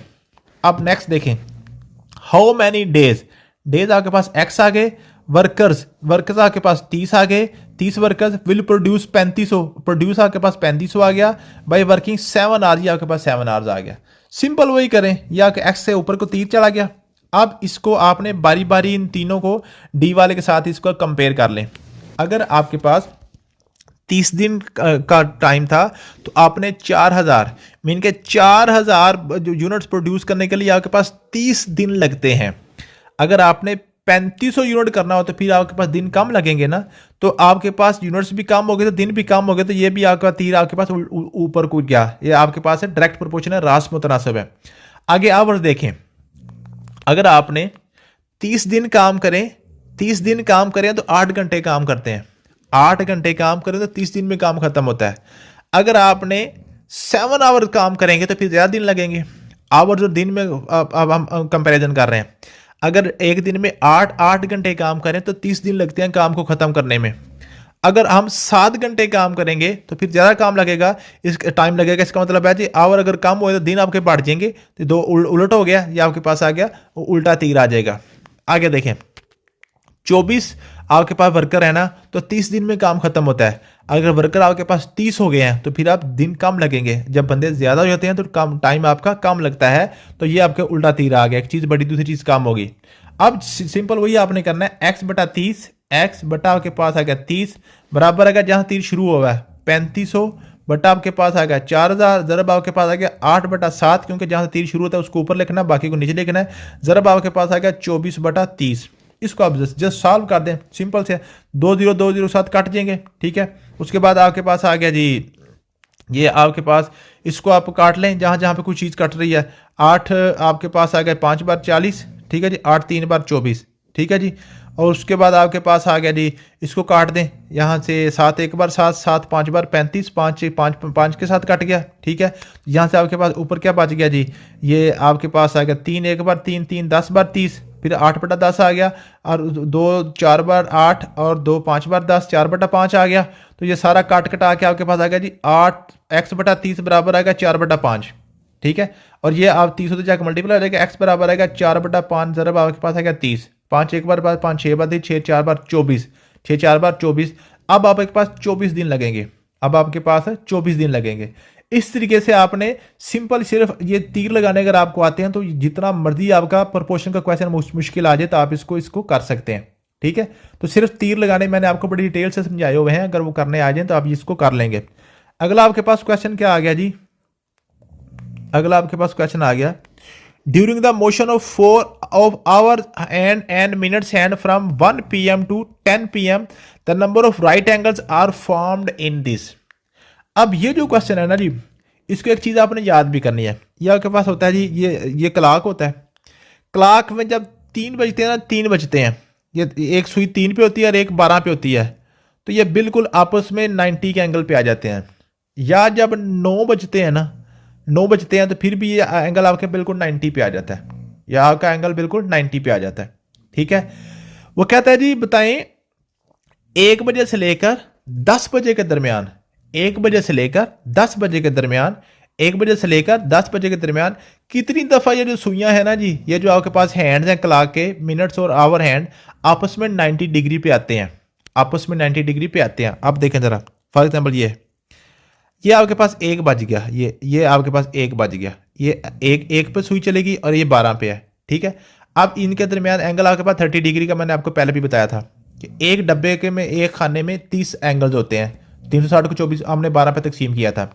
अब नेक्स्ट देखें, हाउ मैनी डेज, डेज आपके पास एक्स आ गए, वर्कर्स आपके पास 30 आ गए, 30 वर्कर्स विल प्रोड्यूस 3500, प्रोड्यूस आपके पास 3500 आ गया, बाई वर्किंग 7 आवर्स, आपके पास 7 आवर्स आ गया। सिंपल वही करें, या एक्स से ऊपर को तीर चला गया। अब इसको आपने बारी बारी इन तीनों को डी वाले के साथ इसको कंपेयर कर लें। अगर आपके पास 30 दिन का टाइम था तो आपने 4000 मीन के 4000 यूनिट्स प्रोड्यूस करने के लिए आपके पास 30 दिन लगते हैं। अगर आपने 3500 यूनिट करना हो तो फिर आपके पास दिन कम लगेंगे ना, तो आपके पास यूनिट्स भी कम हो गए तो दिन भी कम हो गए, तो ये भी आपका तीर आपके पास ऊपर कूद गया। ये आपके पास है डायरेक्ट प्रोपोर्शन है, रास मुतनासिब है। आगे आवर्स देखें, अगर आपने 30 दिन काम करें, 30 दिन काम करें तो 8 घंटे काम करते हैं, 8 घंटे काम करें तो 30 दिन में काम खत्म होता है। अगर आपने 7 आवर काम करेंगे तो फिर ज़्यादा दिन लगेंगे। आवर जो दिन में अब हम कंपैरिजन कर रहे हैं, अगर एक दिन में 8 घंटे काम करें तो 30 दिन लगते हैं काम को ख़त्म करने में। अगर हम 7 घंटे काम करेंगे तो फिर ज़्यादा काम लगेगा, इस टाइम लगेगा। इसका मतलब है जी आवर अगर कम हुए तो दिन आपके बढ़ जाएंगे, तो दो उलट हो गया, ये आपके पास आ गया, उल्टा तीर आ जाएगा। आगे देखें, 24 आपके पास वर्कर है ना, तो 30 दिन में काम खत्म होता है। अगर वर्कर आपके पास 30 हो गए हैं तो फिर आप दिन कम लगेंगे। जब बंदे ज़्यादा हो जाते हैं तो कम टाइम आपका कम लगता है, तो ये आपके उल्टा तीर आ गया, एक चीज़ बड़ी दूसरी चीज़ कम होगी। अब सिंपल वही आपने करना है, x बटा 30, x बटा आपके पास आ गया 30 बराबर आ गया, जहाँ तीर शुरू हुआ है 3500 बटा आपके पास आ गया 4000, ज़रब आपके पास आ गया 8 बटा 7, क्योंकि जहाँ से तीर शुरू होता है उसको ऊपर लिखना, बाकी को नीचे लिखना है। ज़रब आपके पास आ गया 24 बटा 30। इसको आप जस्ट सॉल्व कर दें, सिंपल से 207 कट जाएंगे, ठीक है। उसके बाद आपके पास आ गया जी, ये आपके पास इसको आप काट लें जहाँ जहाँ पे कोई चीज़ कट रही है। 8 आपके पास आ गया 5 बार 40, ठीक है जी, 8 3 बार 24, ठीक है जी। और उसके बाद आपके पास आ गया जी, इसको काट दें यहाँ से, 7 1 बार 7, 7 5 बार 35, 5 के साथ कट गया, ठीक है। यहाँ से आपके पास ऊपर क्या बच गया जी, ये आपके पास आ गया 3 1 बार 3 3 10 बार 30, फिर 8 बटा 10 आ गया, और 2 4 बार 8 और 2 5 बार 10, 4 बटा 5 आ गया। तो ये सारा काट कटा के आपके पास आ गया जी 8 x बटा 30 बराबर आएगा 4 बटा 5, ठीक है। और ये आप 30 होते जाकर मल्टीप्लाई हो जाएगा, x बराबर आएगा 4 बटा 5, ज़रब आपके पास आएगा 30, 5 1 बार 5 6 बार 3, 6 4 बार 24, 6 4 बार 24। अब आपके पास 24 दिन लगेंगे, अब आपके पास 24 दिन लगेंगे। इस तरीके से आपने सिंपल सिर्फ ये तीर लगाने अगर आपको आते हैं तो जितना मर्जी आपका प्रोपोर्शन का क्वेश्चन मुश्किल आ जाए तो आप इसको कर सकते हैं, ठीक है। तो सिर्फ तीर लगाने मैंने आपको बड़ी डिटेल से समझाए हुए हैं, अगर वो करने आ जाए तो आप इसको कर लेंगे। अगला आपके पास क्वेश्चन क्या आ गया जी, अगला आपके पास क्वेश्चन आ गया, during the motion of 4 hours and minutes hand from 1 PM to 10 PM the number of right angles are formed in this. अब ये जो क्वेश्चन है ना जी, इसको एक चीज़ आपने याद भी करनी है। ये आपके पास होता है जी, ये क्लॉक होता है, क्लॉक में जब 3 बजते हैं ना, 3 बजते हैं, ये एक सुई 3 पे होती है और एक 12 पे होती है, तो ये बिल्कुल आपस में 90 के एंगल पे आ जाते हैं। या जब 9 बजते हैं ना, 9 बजते हैं तो फिर भी ये एंगल आपके बिल्कुल 90 पे आ जाता है, या आपका एंगल बिल्कुल 90 पे आ जाता है, ठीक है। वो कहता है जी बताएं 1 बजे से लेकर 10 बजे के दरमियान, 1 बजे से लेकर 10 बजे के दरमियान, 1 बजे से लेकर 10 बजे के दरमियान कितनी दफ़ा ये जो सुइयां है ना जी, ये जो आपके पास हैंड्स हैं क्लॉक के, मिनट्स और आवर हैंड आपस में 90 डिग्री पे आते हैं, आपस में 90 डिग्री पे आते हैं। आप देखें ज़रा, फॉर एग्जाम्पल ये आपके पास 1 बज गया, ये आपके पास 1 बज गया, ये एक पे सुई चलेगी और ये 12 पे है, ठीक है। अब इनके दरमियान एंगल आपके पास 30 डिग्री का मैंने आपको पहले भी बताया था कि एक डब्बे के में, एक खाने में 30 एंगल्स होते हैं, 360 को 24 हमने 12 पे तकसीम किया था।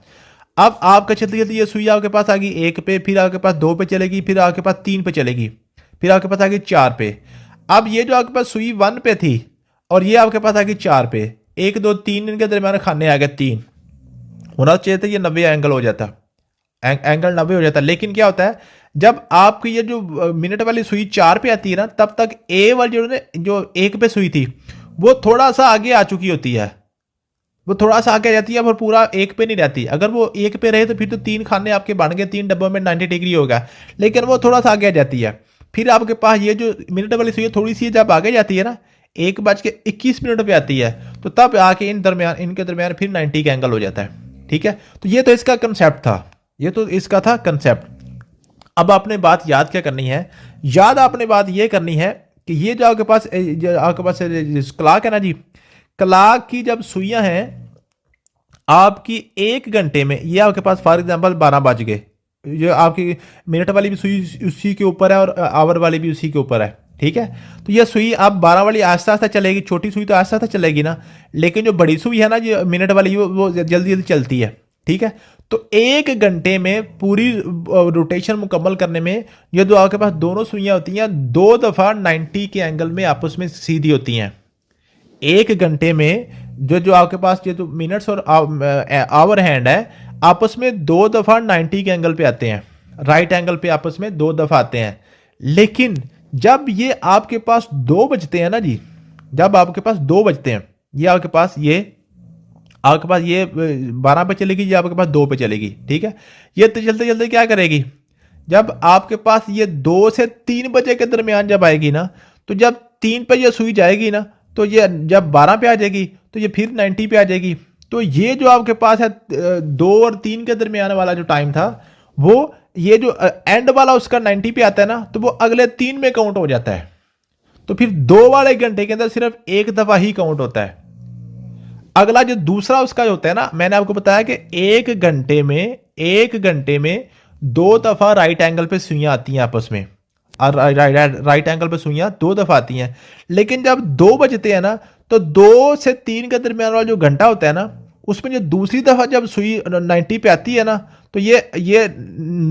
अब आपका चलते चलते ये सुई आपके पास आ गई 1 पे, फिर आपके पास 2 पे चलेगी, फिर आपके पास 3 पे चलेगी, फिर आपके पास आ गई 4 पे। अब ये जो आपके पास सुई 1 पे थी और ये आपके पास आ गई 4 पे, 1 2 3 इनके दरमियान खाने आ गए 3, होना चाहिए था ये 90 एंगल हो जाता, एंगल 90 हो जाता। लेकिन क्या होता है, जब आपकी ये जो मिनट वाली सुई 4 पे आती है ना, तब तक ए वाली जो 1 पे सुई थी वो थोड़ा सा आगे आ चुकी होती है, वो थोड़ा सा आगे आ जाती है, पर पूरा 1 पे नहीं रहती। अगर वो 1 पे रहे तो फिर तो 3 खाने आपके बन गए, 3 डब्बों में 90 डिग्री होगा, लेकिन वो थोड़ा सा आगे आ जाती है। फिर आपके पास ये जो मिनट वाली सुई थोड़ी सी जब आगे जाती है ना, 1 बज के 21 मिनट पे आती है, तो तब आके इनके दरमियान फिर 90 का एंगल हो जाता है। ठीक है, तो ये तो इसका कंसेप्ट था, ये तो इसका था कंसेप्ट। अब आपने बात याद क्या करनी है, याद आपने बात ये करनी है कि ये जो आपके पास क्लाक है ना जी, क्लाक की जब सुइयां हैं आपकी 1 घंटे में, ये आपके पास फॉर एग्जांपल 12 बज गए, ये आपकी मिनट वाली भी सुई उसी के ऊपर है और आवर वाली भी उसी के ऊपर है, ठीक है। तो ये सुई अब 12 वाली आस्ते आस्ते चलेगी, छोटी सुई तो आस्ते आस्ते चलेगी ना, लेकिन जो बड़ी सुई है ना जो मिनट वाली वो जल्दी जल्दी चलती है, ठीक है। तो 1 घंटे में पूरी रोटेशन मुकम्मल करने में ये जो आपके पास दोनों सुइयां होती हैं 2 दफ़ा 90 के एंगल में आपस में सीधी होती हैं। 1 घंटे में जो आपके पास ये तो मिनट्स और आवर हैंड है आपस में 2 दफ़ा 90 के एंगल पे आते हैं, राइट एंगल पे आपस में 2 दफ़ा आते हैं। लेकिन जब ये आपके पास 2 बजते हैं ना जी, जब आपके पास 2 बजते हैं, ये आपके पास ये 12 पे चलेगी, ये आपके पास 2 पे चलेगी, ठीक है। ये तो चलते चलते क्या करेगी, जब आपके पास ये 2 से 3 बजे के दरमियान जब आएगी ना, तो जब 3 पे ये सुई जाएगी ना, तो ये जब 12 पे आ जाएगी तो ये फिर 90 पे आ जाएगी। तो ये जो आपके पास है 2 और 3 के दरमियान वाला जो टाइम था, वो ये जो एंड वाला उसका 90 पे आता है ना, तो वो अगले 3 में काउंट हो जाता है। तो फिर 2 वाले घंटे के अंदर सिर्फ 1 दफा ही काउंट होता है। अगला जो दूसरा उसका होता है ना, मैंने आपको बताया कि 1 घंटे में 2 दफा राइट एंगल पे सुइयां आती हैं आपस में, और राइट एंगल पे सुइयां 2 दफा आती हैं। लेकिन जब 2 बजते हैं ना, तो 2 से 3 के दरमियान वाला जो घंटा होता है ना, उसमें जो दूसरी दफा जब सुई 90 पे आती है ना, तो ये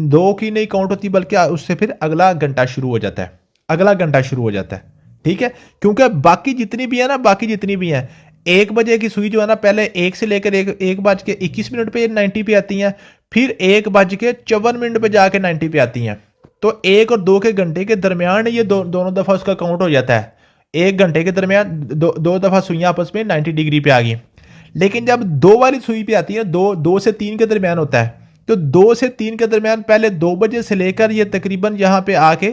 2 की नहीं काउंट होती, बल्कि उससे फिर अगला घंटा शुरू हो जाता है, अगला घंटा शुरू हो जाता है, ठीक है। क्योंकि बाकी जितनी भी है ना, बाकी जितनी भी है 1 बजे की सुई जो है ना, पहले 1 से लेकर 1 बज के 21 मिनट पे 90 पे आती हैं, फिर 1 बज के 54 मिनट पे जाके 90 पे आती हैं। तो 1 और 2 के घंटे के दरमियान ये दोनों दफा उसका काउंट हो जाता है। 1 घंटे के दरमियान दो दफा सुइयां आपस में 90 डिग्री पे आ गई। लेकिन जब 2 वाली सुई पे आती है, 2 से 3 के दरमियान होता है, तो 2 से 3 के दरमियान पहले 2 बजे से लेकर ये तकरीबन यहाँ पे आके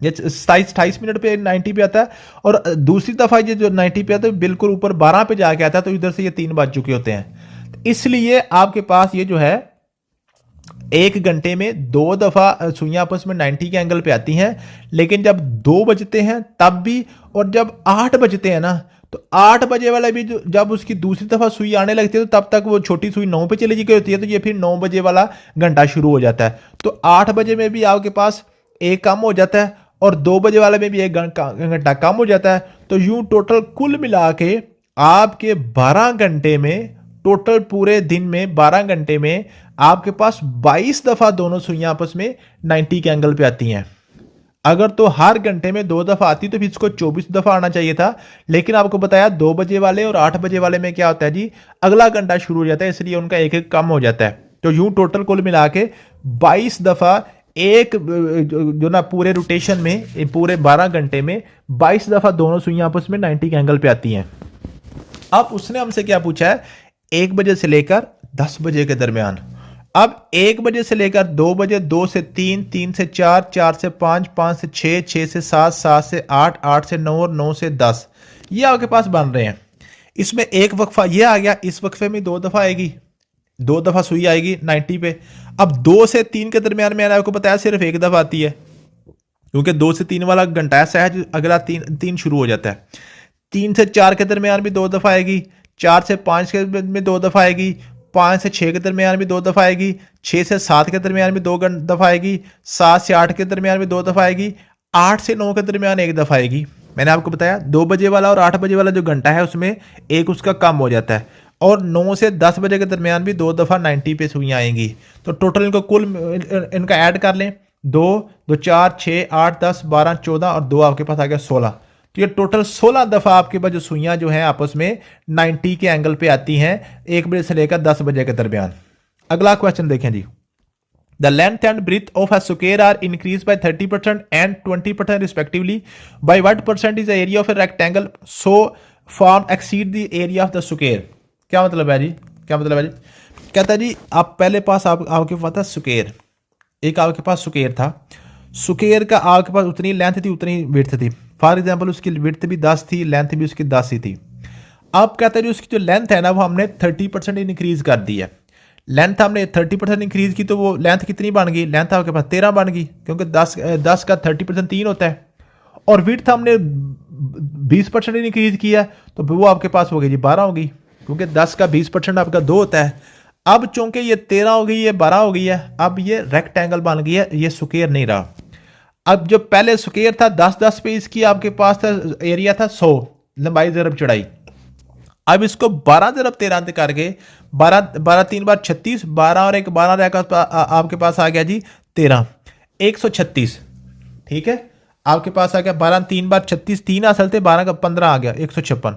ये 27-28 मिनट पे 90 पे आता है, और दूसरी दफा ये जो 90 पे आता है बिल्कुल ऊपर 12 पे जाके आता है, तो इधर से ये 3 बज चुके होते हैं। इसलिए आपके पास ये जो है 1 घंटे में 2 दफा सुइयां आपस में 90 के एंगल पे आती हैं। लेकिन जब 2 बजते हैं तब भी, और जब 8 बजते हैं ना, तो 8 बजे वाला भी जब उसकी दूसरी दफा सुई आने लगती है, तो तब तक वो छोटी सुई 9 पे चली गई होती है, तो ये फिर 9 बजे वाला घंटा शुरू हो जाता है। तो 8 बजे में भी आपके पास 1 कम हो जाता है, और 2 बजे वाले में भी 1 घंटा कम हो जाता है। तो यूं टोटल कुल मिला के आपके 12 घंटे में, टोटल पूरे दिन में 12 घंटे में आपके पास 22 दफा दोनों सुइयां आपस में 90 के एंगल पे आती हैं। अगर तो हर घंटे में 2 दफा आती तो फिर इसको 24 दफा आना चाहिए था। लेकिन आपको बताया 2 बजे वाले और 8 बजे वाले में क्या होता है जी, अगला घंटा शुरू हो जाता है, इसलिए उनका 1 कम हो जाता है। तो यूं टोटल कुल मिला के 22 दफा एक जो ना पूरे रोटेशन में, पूरे 12 घंटे में 22 दफा दोनों सुइयां आपस में 90 के एंगल पे आती हैं। अब उसने हमसे क्या पूछा है, 1 बजे से लेकर 10 बजे के दरमियान। अब 1 बजे से लेकर 2 बजे, 2 से 3, 3 से 4, 4 से 5, 5 से 6, 6 से 7, 7 से 8, 8 से 9 और 9 से 10 ये आपके पास बन रहे हैं। इसमें एक वक्फा ये आ गया, इस वक्फे में 2 दफा आएगी, 2 दफा सुई आएगी 90 पे। अब 2 से 3 के दरमियान मैंने आपको बताया सिर्फ 1 दफा आती है, क्योंकि 2 से 3 वाला घंटा ऐसा है जो अगला 3 शुरू हो जाता है। 3 से 4 के दरमियान भी 2 दफा आएगी, 4 से 5 के में 2 दफा आएगी, 5 से 6 के दरमियान भी 2 दफा आएगी, 6 से 7 के दरमियान भी 2 दफा आएगी, 7 से 8 के दरमियान भी 2 दफा आएगी, 8 से 9 के दरमियान 1 दफा आएगी। मैंने आपको बताया 2 बजे वाला और 8 बजे वाला जो घंटा है उसमें 1 उसका कम हो जाता है, और 9 से 10 बजे के दरमियान भी 2 दफा 90 पे सुइयां आएंगी। तो टोटल इनको कुल इनका ऐड कर लें, 2 2 4 6 8 10 12 14 और 2 आपके पास आ गया 16। तो ये टोटल 16 दफा आपके पास जो सुइयां जो हैं आपस में 90 के एंगल पे आती हैं 1 बजे से लेकर 10 बजे के दरमियान। अगला क्वेश्चन देखें जी, The length and breadth of a square are increased by 30% and 20% respectively. By what percent is the area of a rectangle so formed exceed the area of the square? क्या मतलब है जी, क्या मतलब है जी, कहता है जी आप पहले पास आपके पास था स्क्वायर, एक आपके पास स्क्वायर था, स्क्वायर का आपके पास उतनी लेंथ थी उतनी विड्थ थी। फॉर एग्जांपल उसकी विड्थ भी 10 थी, लेंथ भी उसकी 10 ही थी। अब कहता है जी उसकी जो लेंथ है ना वो हमने 30% इंक्रीज कर दी है। लेंथ हमने 30% इंक्रीज की तो वो लेंथ कितनी बन गई, लेंथ आपके पास 13 बन गई, क्योंकि 10 का 30% 3 होता है। और विड्थ हमने 20% इंक्रीज किया तो वो आपके पास हो गई जी 12 होगी, क्योंकि 10 का 20% आपका 2 होता है। अब चूंकि ये 13 हो गई, ये 12 हो गई है, अब ये रेक्टेंगल बन गई है, ये स्क्वायर नहीं रहा। अब जो पहले स्क्वायर था 10-10 पे, इसकी आपके पास था एरिया था 100 लंबाई ज़रब चौड़ाई। अब इसको 12 ज़रब 13 करके 12 3 बार 36, 12 और एक 12 रहेगा, आपके पास आ गया जी 13, 136। ठीक है, आपके पास आ गया 12 3 बार 36, 3 असल थे, 12 का 15 आ गया 156,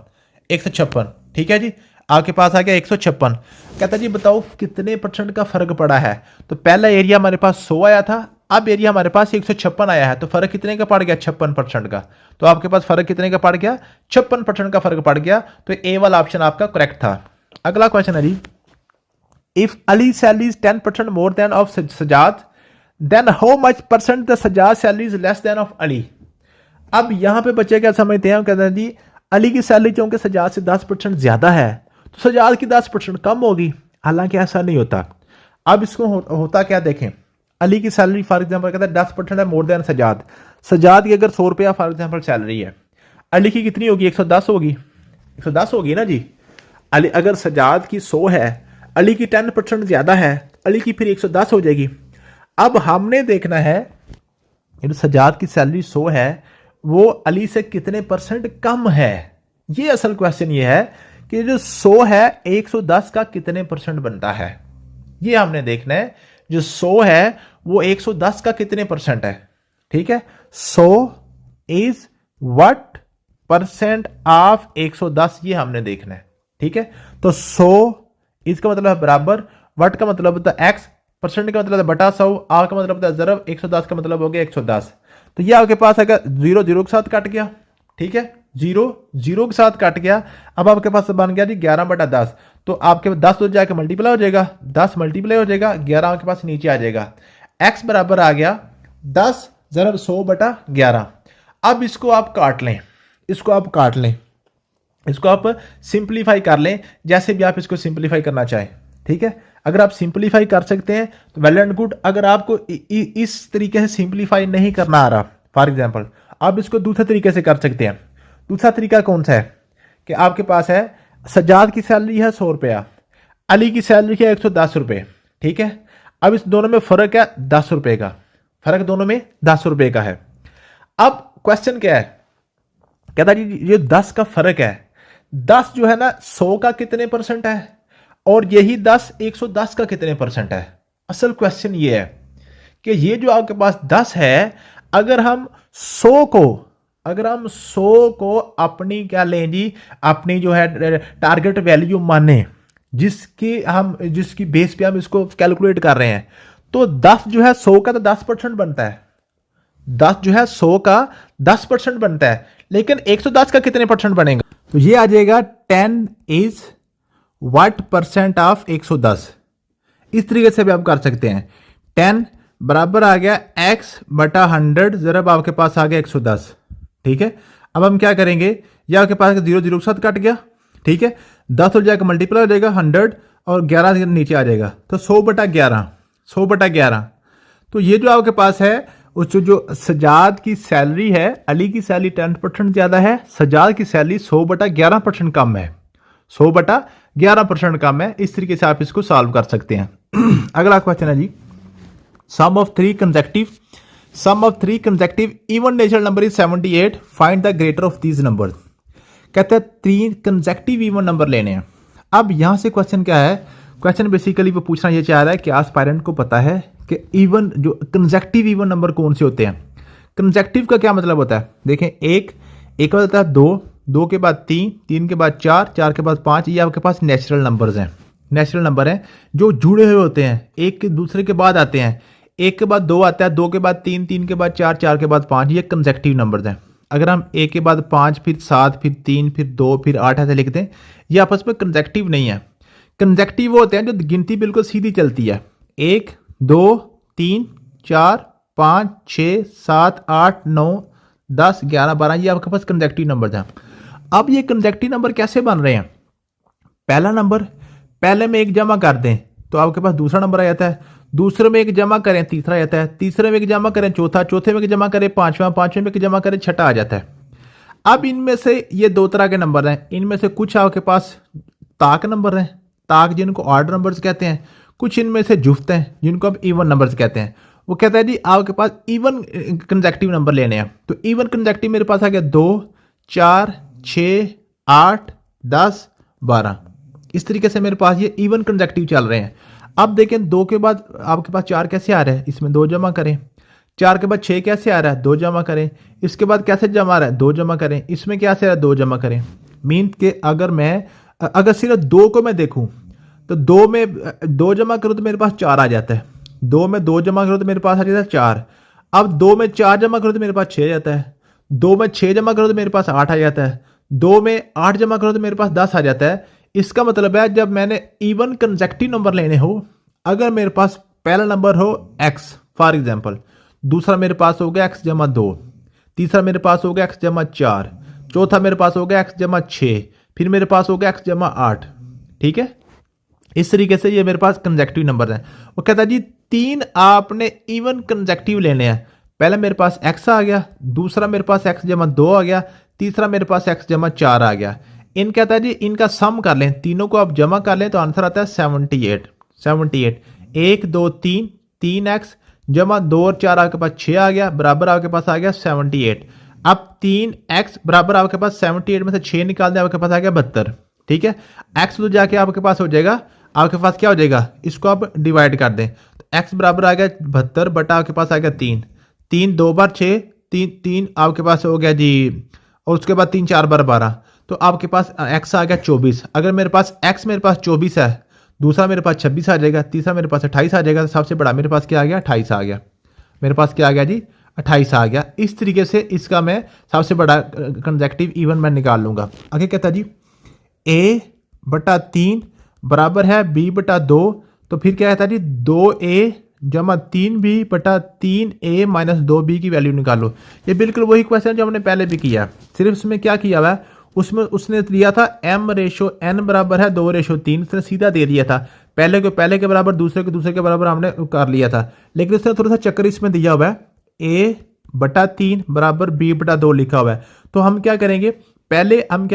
156। ठीक है जी, आपके पास आ गया 156। कहता जी बताओ कितने % का फर्क पड़ा है। तो पहला एरिया हमारे पास 100 आया था, अब एरिया हमारे पास 156 आया है, तो फर्क कितने का पड़ गया, 56% का। तो आपके पास फर्क कितने का पड़ गया, 56% का फर्क पड़ गया। तो ए वाला ऑप्शन आपका करेक्ट था। अगला क्वेश्चन है जी, if Ali salary is 10% more than of Sajjad, then how much % the Sajjad salary is less than of Ali. अब यहां पे बच्चे क्या समझते हैं, कहते हैं जी अली की सैलरी चूंकि सजाद से 10% ज्यादा है तो सजाद की 10% कम होगी, हालांकि ऐसा नहीं होता। अब इसको होता क्या देखें, अली की सैलरी फॉर एग्जांपल कहता है 10% है मोर देन सजाद। सजाद की अगर 100 रुपया फॉर एग्जांपल सैलरी है, अली की कितनी होगी, 110 होगी, 110 होगी ना जी। अली अगर सजाद की 100 है, अली की 10% ज्यादा है, अली की फिर 110 हो जाएगी। अब हमने देखना है सजाद की सैलरी 100 है, वो अली से कितने % कम है। ये असल क्वेश्चन ये है कि जो 100 है 110 का कितने % बनता है, ये हमने देखना है। जो 100 है वो 110 का कितने % है। ठीक है, 100 इज व्हाट % ऑफ 110, ये हमने देखना है। ठीक है, तो 100 इसका मतलब है बराबर, व्हाट का मतलब होता है x, % का मतलब है बटा 100, r का मतलब होता है ज़रब, 110 का मतलब हो गया 110। तो ये आपके पास आएगा 0 0 के साथ कट गया। ठीक है, 0 0 के साथ कट गया। अब आपके पास बन गया जी 11/10, तो आपके 10 तो जाके मल्टीप्लाई हो जाएगा, 10 मल्टीप्लाई हो जाएगा, 11 आपके पास नीचे आ जाएगा। x बराबर आ गया 10 ज़रब 100/11। अब इसको आप काट लें, इसको आप काट लें, इसको आप सिंप्लीफाई कर लें, जैसे भी आप इसको सिंप्लीफाई करना चाहें। ठीक है, अगर आप सिंप्लीफाई कर सकते हैं तो वेल एंड गुड। अगर आपको इस तरीके से सिंप्लीफाई नहीं करना आ रहा, फॉर एग्जांपल आप इसको दूसरे तरीके से कर सकते हैं। दूसरा तरीका कौन सा है कि आपके पास है सजाद की सैलरी है 100 रुपया, अली की सैलरी है 110 रुपये। ठीक है, अब इस दोनों में फर्क है 10 रुपये का, फर्क दोनों में 10 रुपये का है। अब क्वेश्चन क्या है, कहता जी ये 10 का फर्क है, 10 जो है ना 100 का कितने % है, और यही 10 110 का कितने % है। असल क्वेश्चन ये है कि ये जो आपके पास 10 है, अगर हम 100 को अपनी क्या लें जी, अपनी जो है टारगेट वैल्यू माने, जिसकी बेस पे हम इसको कैलकुलेट कर रहे हैं, तो 10 जो है 100 का तो 10% बनता है, 10 जो है 100 का 10% बनता है, लेकिन 110 का कितने % बनेगा, तो ये आ जाएगा 10 इज व्हाट % ऑफ 110। इस तरीके से भी आप कर सकते हैं। 10 बराबर आ गया x/100 ज़रब आपके पास आ गया 110। ठीक है, अब हम क्या करेंगे, ये आपके पास 0 0 के साथ कट गया। ठीक है, 10 हो जाएगा मल्टीप्लाई हो जाएगा 100 और 11 नीचे आ जाएगा, तो 100/11, 100/11। तो ये जो आपके पास है उस जो सजाद की सैलरी है, अली की सैलरी 10% ज्यादा है, सजाद की सैलरी 100/11% कम है, 100/11% कम है। इस तरीके से आप इसको सॉल्व कर सकते हैं। अगला क्वेश्चन है जी, sum of three consecutive even natural number is 78, find the greater of these number. कहते हैं 3 कंसेक्टिव इवन नंबर लेने हैं। अब यहां से क्वेश्चन क्या है, क्वेश्चन बेसिकली वो पूछना ये चाह रहा है कि एस्पायरेंट को पता है कि इवन जो कंसेक्टिव इवन नंबर कौन से होते हैं। कंसेक्टिव का क्या मतलब होता है, देखें एक का होता है 2, 2 के बाद 3, 3 के बाद 4, 4 के बाद 5, ये आपके पास नेचुरल नंबर्स हैं, नेचुरल नंबर हैं जो जुड़े हुए होते हैं, एक के दूसरे के बाद आते हैं, 1 के बाद 2 आता है, 2 के बाद 3, 3 के बाद 4, 4 के बाद 5, ये कंसेक्टिव नंबर्स हैं। अगर हम 1 के बाद 5 फिर 7 फिर 3 फिर 2 फिर 8 ऐसे लिखते हैं, ये आपस में कंसेक्टिव नहीं है। कंसेक्टिव वो होते हैं जो गिनती बिल्कुल सीधी चलती है, 1 2 3 4 5 6 7 8 9 10 11 12, ये आपके पास कंसेक्टिव नंबर हैं। अब ये कंसेक्टिव नंबर कैसे बन रहे हैं, पहला नंबर पहले में 1 जमा कर दें, तो आपके पास दूसरा नंबर आ जाता है। दूसरे में एक जमा करें तीसरा आ जाता है, तीसरे में एक जमा करें चौथा, चौथे में एक जमा करें पांचवा, पांचवें में एक जमा करें छठा आ जाता है। अब इनमें से ये दो तरह के नंबर हैं, इनमें से कुछ आपके पास ताक नंबर हैं, ताक जिनको ऑड नंबर्स कहते हैं, कुछ इनमें से जुफ्त हैं जिनको आप इवन नंबर्स कहते हैं। वो कहता है जी आपके पास इवन कंसेक्टिव नंबर लेने हैं, तो इवन कंसेक्टिव मेरे पास आ गया 2 4 6 8 10 12। इस तरीके से मेरे पास ये इवन कंसेक्टिव चल रहे हैं। अब देखें 2 के बाद आपके पास 4 कैसे आ रहा है, इसमें 2 जमा करें। 4 के बाद 6 कैसे आ रहा है, 2 जमा करें। इसके बाद कैसे जमा आ रहा है, 2 जमा करें। इसमें क्या से आ रहा है, 2 जमा करें। मीन के अगर सिर्फ 2 को मैं देखूं तो 2 में 2 जमा करूं तो मेरे पास 4 आ जाता है। 2 में 2 जमा करो तो मेरे पास आ जाता है 4। अब 2 में 4 जमा करो तो मेरे पास 6 आ जाता है। 2 में 6 जमा करो तो मेरे पास 8 आ जाता है। 2 में 8 जमा करो तो मेरे पास 10 आ जाता है। इसका मतलब है जब मैंने इवन कंसेक्टिव नंबर लेने हो, अगर मेरे पास पहला नंबर हो x फॉर एग्जाम्पल, दूसरा मेरे पास हो गया x जमा 2, तीसरा मेरे पास हो गया x जमा 4, चौथा मेरे पास हो गया x जमा 6, फिर मेरे पास हो गया x जमा 8। ठीक है, इस तरीके से ये मेरे पास कंसेक्टिव नंबर है। वो कहता है जी 3 आपने इवन कंसेक्टिव लेने हैं। पहले मेरे पास x आ गया, दूसरा मेरे पास x जमा 2 आ गया, तीसरा मेरे पास x जमा 4 आ गया। इन कहता है जी इनका सम कर लें, तीनों को आप जमा कर लें तो आंसर आता है 78। 1 2 3 3x जमा 2 और 4 आपके पास 6 आ गया, बराबर आपके पास आ गया 78। अब 3x बराबर आपके पास 78 में से 6 निकाल दें, आपके पास आ गया 72। ठीक है, x तो जाके आपके पास हो जाएगा, आपके पास क्या हो जाएगा, इसको आप डिवाइड कर दें तो x बराबर आ गया 72 बटा आपके पास आ गया 3। 3 2 बार 6, 3 आपके पास हो गया जी, और उसके बाद 3 4 बार 12, तो आपके पास x आ गया 24। अगर मेरे पास x मेरे पास 24 है, दूसरा मेरे पास 26 आ जाएगा, तीसरा मेरे पास 28 आ जाएगा, तो सबसे बड़ा मेरे पास क्या आ गया, 28 आ गया। मेरे पास क्या आ गया जी, 28 आ गया। इस तरीके से इसका मैं सबसे बड़ा कंसेक्टिव इवन मैं निकाल लूंगा। आगे कहता जी a बटा 3 बराबर है b बटा 2, तो फिर क्या कहता है जी 2a जमा 3b बटा 3a माइनस 2b की वैल्यू निकालो। ये बिल्कुल वही क्वेश्चन जो हमने पहले भी किया, सिर्फ उसमें क्या किया हुआ है, उसमें उसने दिया था m/n बराबर है 2/3, उसने सीधा दे दिया था, पहले को पहले के बराबर, दूसरे को दूसरे के बराबर हमने कर लिया था। लेकिन उसने थोड़ा सा चक्कर इसमें दिया हुआ है, a बटा 3 बराबर b बटा 2 लिखा हुआ है। तो हम क्या करेंगे, पहले हम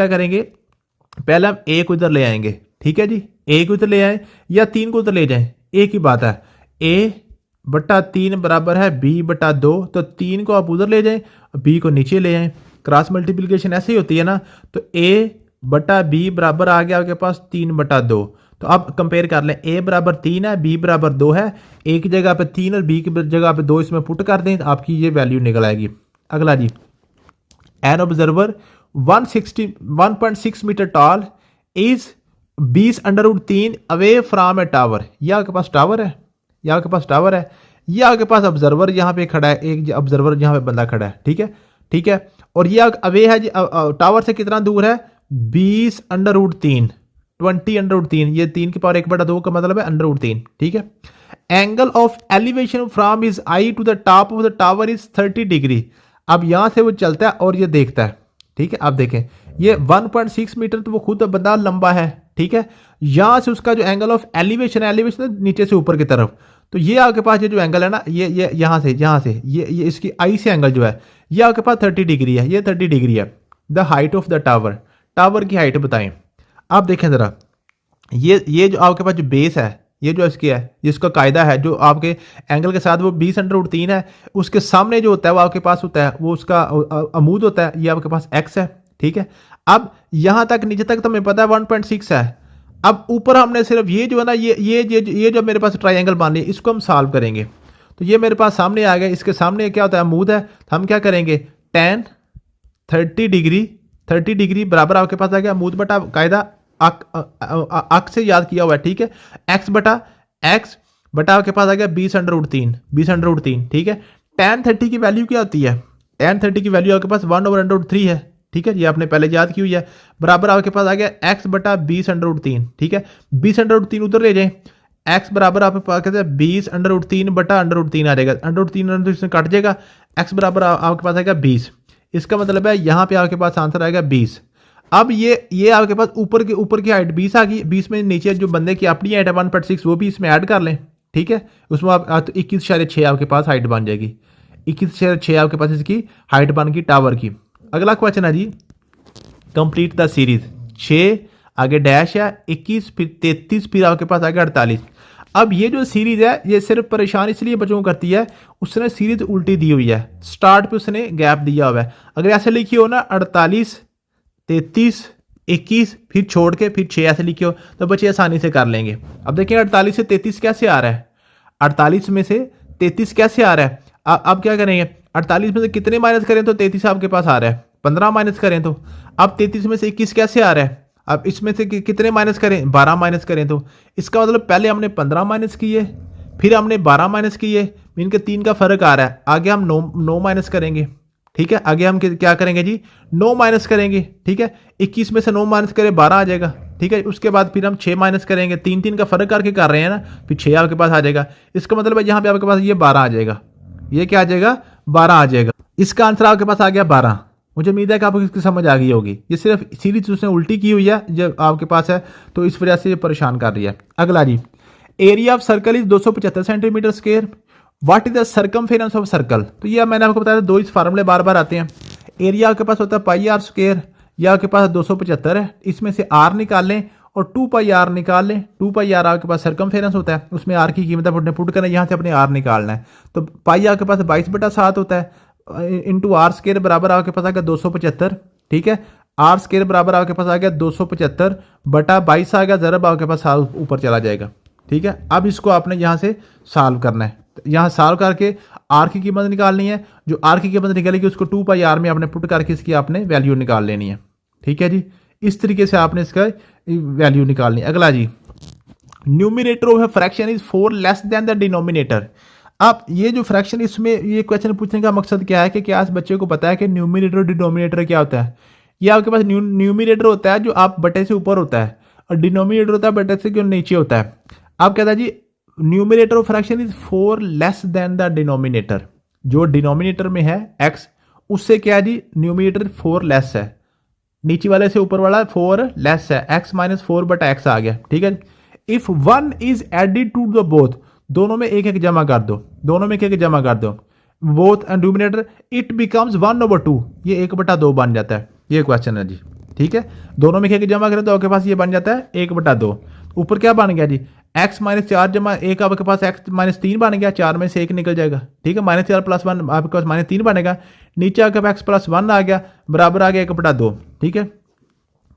a को इधर ले आएंगे। ठीक है जी, a को इधर ले आए या 3 को उधर ले जाएं, एक ही बात है। a बटा 3 बराबर है b बटा 2, तो 3 को आप उधर ले जाएं, b को नीचे ले आएं। क्रॉस मल्टीप्लिकेशन ऐसे ही होती है ना, तो a बटा b बराबर आ गया आपके पास 3 बटा 2। तो अब कंपेयर कर लें, a बराबर 3 है, b बराबर 2 है, a की जगह पे 3 और b की जगह पे 2 इसमें पुट कर दें तो आपकी ये वैल्यू निकल आएगी। अगला जी, an observer 1.6 metre tall is 20√3 away from a tower. यह आपके पास टावर है, यह आपके पास टावर है, यह आपके पास ऑब्जर्वर यहाँ पे खड़ा है, एक ऑब्जर्वर यहाँ पे बंदा खड़ा है। ठीक है, ठीक है, और यह अवे है जी टावर से कितना दूर है, 20√3, 20√3, ये 3 की पावर 1/2 का मतलब है √3। ठीक है, angle of elevation from is eye to the top of the tower is 30 degree. अब यहां से वो चलता है और ये देखता है। ठीक है, आप देखें ये 1.6 मीटर तो वो खुद बंदा लंबा है। ठीक है, यहां से उसका जो एंगल ऑफ एलिवेशन नीचे से ऊपर की तरफ, तो ये आपके पास ये जो एंगल है ना, ये यहां से ये इसकी आई से एंगल जो है ये आपके पास 30 डिग्री है, ये 30 डिग्री है। The height of the tower, tower की हाइट बताएं। आप देखें जरा, ये जो आपके पास जो बेस है, ये जो इसकी है, जिसका कायदा है जो आपके एंगल के साथ वो 20√3 है, उसके सामने जो होता है वो आपके पास होता है, वो उसका अमूद होता है, ये आपके पास x है। ठीक है, अब यहां तक नीचे तक तो हमें पता है 1.6 है। अब ऊपर हमने सिर्फ ये जो है ना, ये जो मेरे पास ट्राइंगल मान लिया, इसको हम सॉल्व करेंगे। तो ये मेरे पास सामने आ गया, इसके सामने क्या होता है, अमूद है, तो हम क्या करेंगे, tan 30 डिग्री बराबर आपके पास आ गया अमूद बटा कायदा अक से याद किया हुआ है। ठीक है, x बटा आपके पास आ गया 20√3। ठीक है, tan 30 की वैल्यू क्या होती है, tan 30 की वैल्यू आपके पास 1/√3 है। ठीक है, ये आपने पहले याद की हुई है, बराबर आपके पास आ गया x बटा 20√3। ठीक है, 20√3 उधर ले जाएं, x बराबर आपके पास कहते हैं 20√3 बटा √3 आ जाएगा, √3 से कट जाएगा, x बराबर आपके पास आएगा 20। इसका मतलब है यहाँ पे आपके पास आंसर आएगा 20। अब ये आपके पास ऊपर की हाइट 20 आ गई, 20 में नीचे जो बंदे की अपनी हाइट है 1.6 वो भी इसमें ऐड कर लें, ठीक है। उसमें आप तो 21.6 आपके पास हाइट बन जाएगी, 21.6 आपके पास इसकी हाइट बन गई टावर की। अगला क्वेश्चन है जी, कंप्लीट द सीरीज। 6 आगे डैश है, 21 फिर 33 फिर आपके पास आगे 48। अब ये जो सीरीज है ये सिर्फ परेशान इसलिए बच्चों को करती है, उसने सीरीज उल्टी दी हुई है, स्टार्ट पे उसने गैप दिया हुआ है। अगर ऐसे लिखी हो ना 48 33 21 फिर छोड़ के फिर 6 ऐसे लिखी हो तो बच्चे आसानी से कर लेंगे। अब देखिए 48 से 33 कैसे आ रहा है, 48 में से 33 कैसे आ रहा है। अब क्या करेंगे, 48 में से कितने माइनस करें तो 33 आपके पास आ रहा है, 15 माइनस करें तो। अब 33 में से 21 कैसे आ रहा है, अब इसमें से कितने माइनस करें, 12 माइनस करें तो। इसका मतलब पहले हमने 15 माइनस किए, फिर हमने 12 माइनस किए, इनके 3 का फर्क आ रहा है। आगे हम 9 माइनस करेंगे, ठीक है। आगे हम क्या करेंगे जी, 9 माइनस करेंगे, ठीक है। 21 में से 9 माइनस करें 12 आ जाएगा, ठीक है। उसके बाद फिर हम 6 माइनस करेंगे, 3 का फर्क करके कर रहे हैं ना, फिर 6 आपके पास आ जाएगा। इसका मतलब है यहाँ पे आपके पास ये 12 आ जाएगा, ये क्या आ जाएगा 12 आ जाएगा। इसका आंसर आपके पास आ गया 12। मुझे उम्मीद है कि आपको इसकी समझ आ गई होगी। ये सिर्फ सीरीज उसने उल्टी की हुई है जब आपके पास है तो इस वजह से ये परेशान कर रही है। अगला जी, area of circle is 275 centimetre square, what is the circumference of circle. तो ये मैंने आपको बताया दो इस फार्मूले बार बार आते हैं। एरिया आपके पास होता है पाई आर स्क्वायर, या आपके पास 275 है, इसमें से आर निकाल लें और 2 पाई आर निकाल लें। 2 पाई आर आपके पास सर्कमफेरेंस होता है, उसमें आर की कीमत आपने पुट करना है, यहाँ से अपने आर निकालना है। तो पाई आपके पास 22/7 होता है, इंटू आर स्क्वायर बराबर आपके पास आ गया 275, ठीक है। आर स्क्वायर बराबर आपके पास आ गया 275 बटा 22 आ गया, जरब आपके पास ऊपर चला जाएगा, ठीक है। अब इसको आपने यहाँ से सॉल्व करना है, यहाँ सॉल्व करके आर की कीमत निकालनी है। जो आर की कीमत निकालेगी उसको 2 पाई आर में आपने पुट करके इसकी आपने वैल्यू निकाल लेनी है, ठीक है जी। इस तरीके से आपने इसका वैल्यू निकालनी है। अगला जी, numerator of a fraction is 4 less than the denominator. अब ये जो फ्रैक्शन, इसमें ये क्वेश्चन पूछने का मकसद क्या है कि क्या इस बच्चे को पता है कि न्यूमिनेटर और डिनोमिनेटर क्या होता है। ये आपके पास न्यूमिनेटर होता है जो आप बटे से ऊपर होता है, और डिनोमिनेटर होता है बटे से जो नीचे होता है। आप कहता है जी numerator of fraction is 4 less than the denominator. जो डिनोमिनेटर में है x, उससे क्या है जी न्यूमिनेटर 4 लेस है, नीचे वाले से ऊपर वाला 4 लेस है, x माइनस 4 बटा x आ गया, ठीक है। If 1 is added to the both, दोनों में एक जमा कर दो, दोनों में एक जमा कर दो, both and denominator, it becomes 1/2, ये 1/2 बन जाता है। ये क्वेश्चन है जी, ठीक है। दोनों में एक जमा करें तो आपके पास ये बन जाता है 1/2। ऊपर क्या बन गया जी, x माइनस 4 जमा 1 आपके पास x माइनस 3 बन गया, 4 में से 1 निकल जाएगा, ठीक है। -4 + 1 आपके पास -3 बनेगा, नीचे आपके पास x + 1 आ गया, बराबर आ गया 1/2, ठीक है।